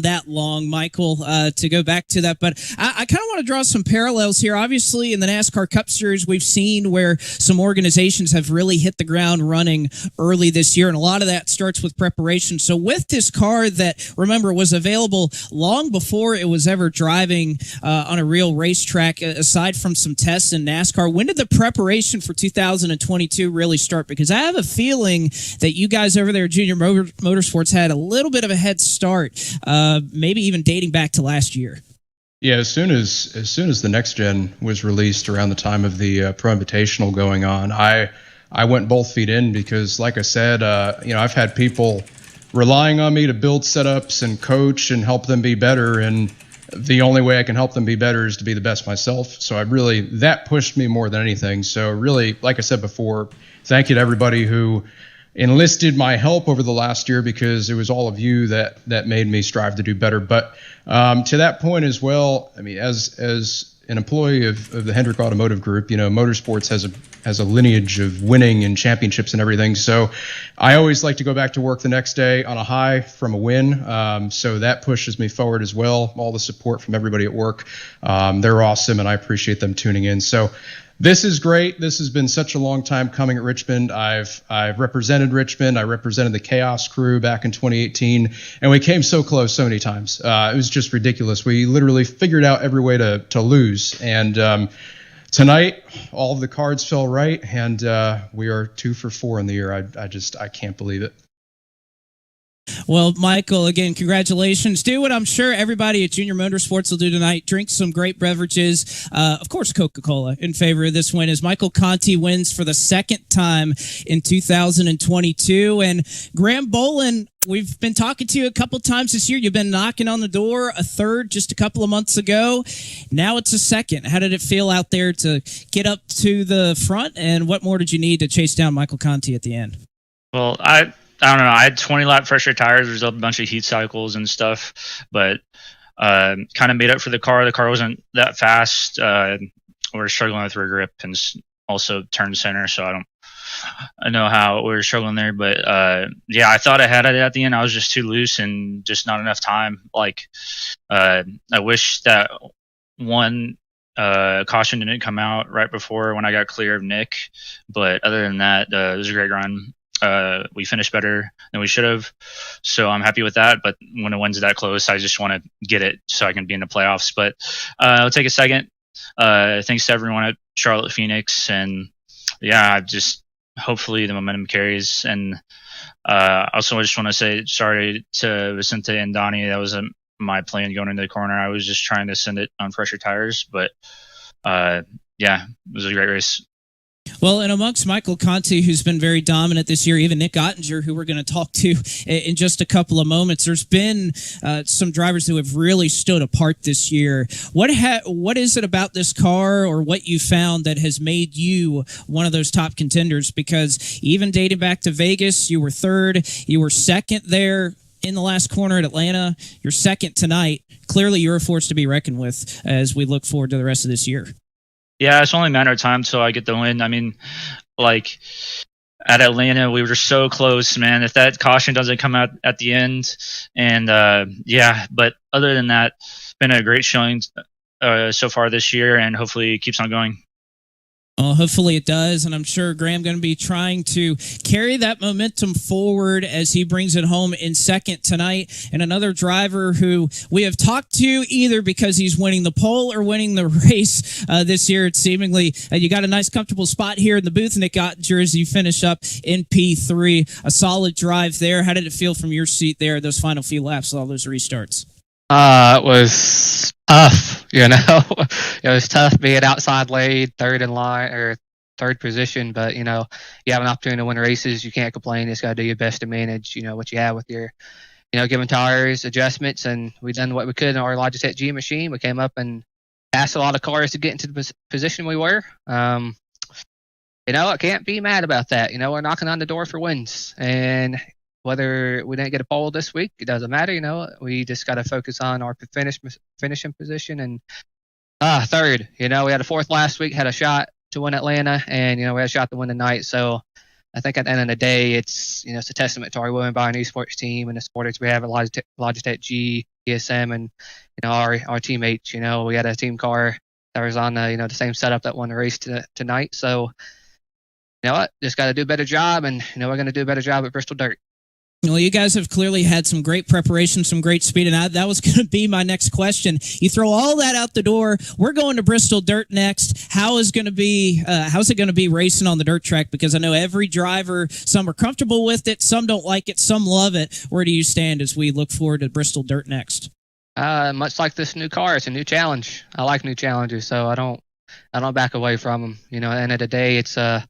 that long, Michael, to go back to that. But I kind of want to draw some parallels here. Obviously, in the NASCAR Cup Series, we've seen where some organizations have really hit the ground running early this year, and a lot of that starts with preparation. So with this car that, remember, was available long before it was ever driving on a real racetrack, aside from some tests in NASCAR, when did the preparation for 2022 really start? Because I have a feeling that you guys over there, Junior Motorsports, had a little bit of a head start, maybe even dating back to last year. Yeah, as soon as the next gen was released around the time of the Pro Invitational going on, I went both feet in because, like I said, I've had people relying on me to build setups and coach and help them be better, and the only way I can help them be better is to be the best myself. So that pushed me more than anything. So really, like I said before, thank you to everybody who enlisted my help over the last year, because it was all of you that made me strive to do better. But to that point as well, I mean, as an employee of the Hendrick Automotive Group, motorsports has a lineage of winning and championships and everything. So I always like to go back to work the next day on a high from a win. So that pushes me forward as well. All the support from everybody at work, they're awesome, and I appreciate them tuning in. So this is great. This has been such a long time coming at Richmond. I've represented Richmond. I represented the Chaos crew back in 2018, and we came so close so many times. It was just ridiculous. We literally figured out every way to lose. And tonight, all of the cards fell right, and we are 2 for 4 in the year. I can't believe it. Well, Michael, again, congratulations. Do what I'm sure everybody at Junior Motorsports will do tonight. Drink some great beverages. Of course, Coca-Cola in favor of this win as Michael Conti wins for the second time in 2022. And Graham Bolin, we've been talking to you a couple times this year. You've been knocking on the door, a third just a couple of months ago. Now it's a second. How did it feel out there to get up to the front? And what more did you need to chase down Michael Conti at the end? Well, I don't know. I had 20 lap fresher tires. There's a bunch of heat cycles and stuff, but kind of made up for the car. The car wasn't that fast. We were struggling with rear grip and also turn center, so I know how we were struggling there. But yeah, I thought I had it at the end. I was just too loose and just not enough time. Like I wish that one caution didn't come out right before when I got clear of Nick. But other than that, it was a great run. We finished better than we should have, so I'm happy with that. But when a win's that close, I just want to get it so I can be in the playoffs. But I'll take a second. Thanks to everyone at Charlotte Phoenix, and yeah, hopefully the momentum carries. And also, I just want to say sorry to Vicente and Donnie. That was my plan going into the corner. I was just trying to send it on fresher tires, but yeah, it was a great race. Well, and amongst Michael Conti, who's been very dominant this year, even Nick Ottinger, who we're going to talk to in just a couple of moments, there's been some drivers who have really stood apart this year. What is it about this car, or what you found, that has made you one of those top contenders? Because even dating back to Vegas, you were third, you were second there in the last corner at Atlanta, you're second tonight. Clearly, you're a force to be reckoned with as we look forward to the rest of this year. Yeah, it's only a matter of time till I get the win. I mean, like at Atlanta, we were so close, man. If that caution doesn't come out at the end, and yeah, but other than that, been a great showing so far this year, and hopefully it keeps on going. Well, hopefully it does, and I'm sure Graham going to be trying to carry that momentum forward as he brings it home in second tonight. And another driver who we have talked to either because he's winning the pole or winning the race this year. It's seemingly you got a nice, comfortable spot here in the booth, Nick Ottinger, as you finish up in P3. A solid drive there. How did it feel from your seat there, those final few laps, all those restarts? It was tough, you know. It was tough being outside lead, third in line or third position. But you know, you have an opportunity to win races. You can't complain. You just got to do your best to manage, you know, what you have with your giving tires, adjustments, and we done what we could in our Logitech G machine. We came up and passed a lot of cars to get into the position we were. I can't be mad about that. We're knocking on the door for wins, and whether we didn't get a pole this week, it doesn't matter. We just got to focus on our finishing position and third. We had a fourth last week, had a shot to win Atlanta, and we had a shot to win tonight. So I think at the end of the day, it's it's a testament to our Women by an Esports team and the supporters we have at Logitech G, ESM, and our teammates. We had a team car that was on the same setup that won the race tonight. So just got to do a better job, and we're going to do a better job at Bristol Dirt. Well, you guys have clearly had some great preparation, some great speed, and that was going to be my next question. You throw all that out the door. We're going to Bristol Dirt next. How's it going to be racing on the dirt track? Because I know every driver, some are comfortable with it, some don't like it, some love it. Where do you stand as we look forward to Bristol Dirt next? Much like this new car, it's a new challenge. I like new challenges, so I don't back away from them. At the end of the day, it's a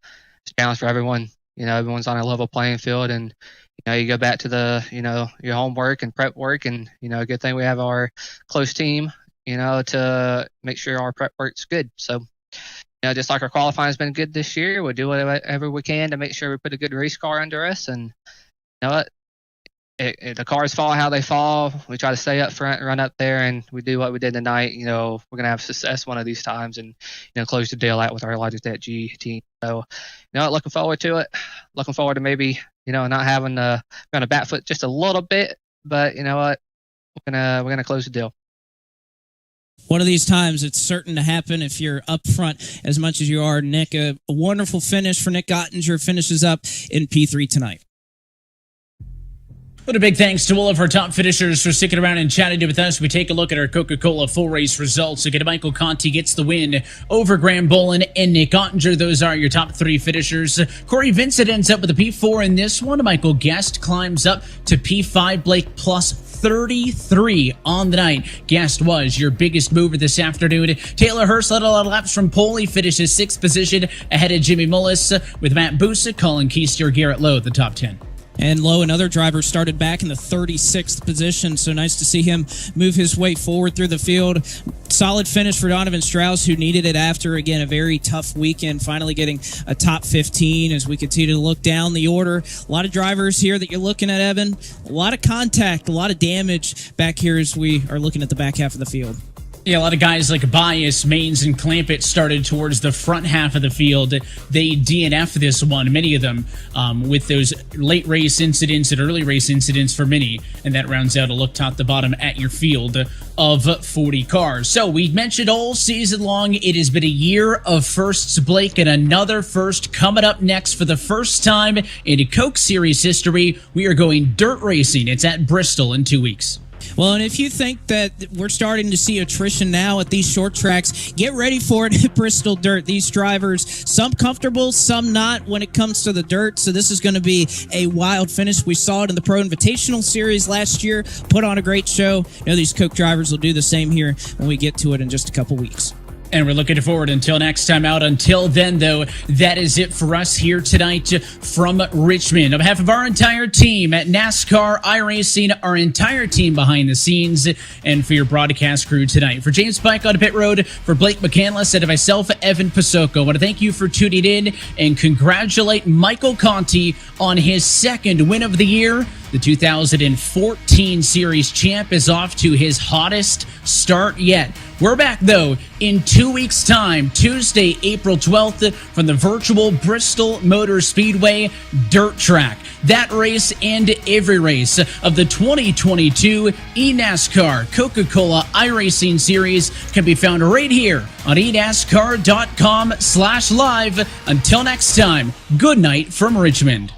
challenge for everyone. Everyone's on a level playing field, and you go back to your homework and prep work, and a good thing we have our close team, to make sure our prep work's good. So, just like our qualifying has been good this year, we'll do whatever we can to make sure we put a good race car under us. And the cars fall how they fall. We try to stay up front, run up there, and we do what we did tonight. We're gonna have success one of these times, and close the deal out with our Logitech G team. So, looking forward to it. Looking forward to maybe not having to be on a back foot just a little bit, but you know what, we're gonna close the deal. One of these times, it's certain to happen if you're up front as much as you are, Nick. A wonderful finish for Nick Ottinger, finishes up in P3 tonight. But a big thanks to all of our top finishers for sticking around and chatting with us. We take a look at our Coca-Cola full race results. Again, Michael Conti gets the win over Graham Bolin and Nick Ottinger. Those are your top three finishers. Corey Vincent ends up with a P4 in this one. Michael Guest climbs up to P5. Blake plus 33 on the night. Guest was your biggest mover this afternoon. Taylor Hurst led a lot of laps from pole. He finishes 6th position ahead of Jimmy Mullis, with Matt Busa, Colin Keister, Garrett Lowe the top 10. And Lowe, another driver, started back in the 36th position, so nice to see him move his way forward through the field. Solid finish for Donovan Strauss, who needed it after, again, a very tough weekend, finally getting a top 15 as we continue to look down the order. A lot of drivers here that you're looking at, Evan. A lot of contact, a lot of damage back here as we are looking at the back half of the field. Yeah, a lot of guys like Bias, Maines, and Clampett started towards the front half of the field. They DNF'd this one, many of them, with those late race incidents and early race incidents for many. And that rounds out a look top to bottom at your field of 40 cars. So we mentioned all season long, it has been a year of firsts, Blake, and another first coming up next for the first time in Coke Series history. We are going dirt racing. It's at Bristol in 2 weeks. Well, and if you think that we're starting to see attrition now at these short tracks, get ready for it at Bristol Dirt. These drivers, some comfortable, some not when it comes to the dirt. So this is going to be a wild finish. We saw it in the Pro Invitational Series last year. Put on a great show. I know these Coke drivers will do the same here when we get to it in just a couple weeks. And we're looking forward until next time out. Until then, though, that is it for us here tonight from Richmond. On behalf of our entire team at NASCAR, iRacing, our entire team behind the scenes, and for your broadcast crew tonight. For James Pike on Pit Road, for Blake McCandless, and to myself, Evan Pasoko, I want to thank you for tuning in and congratulate Michael Conti on his second win of the year. The 2014 Series champ is off to his hottest start yet. We're back, though, in 2 weeks' time, Tuesday, April 12th, from the virtual Bristol Motor Speedway dirt track. That race and every race of the 2022 eNASCAR Coca-Cola iRacing Series can be found right here on eNASCAR.com/live. Until next time, good night from Richmond.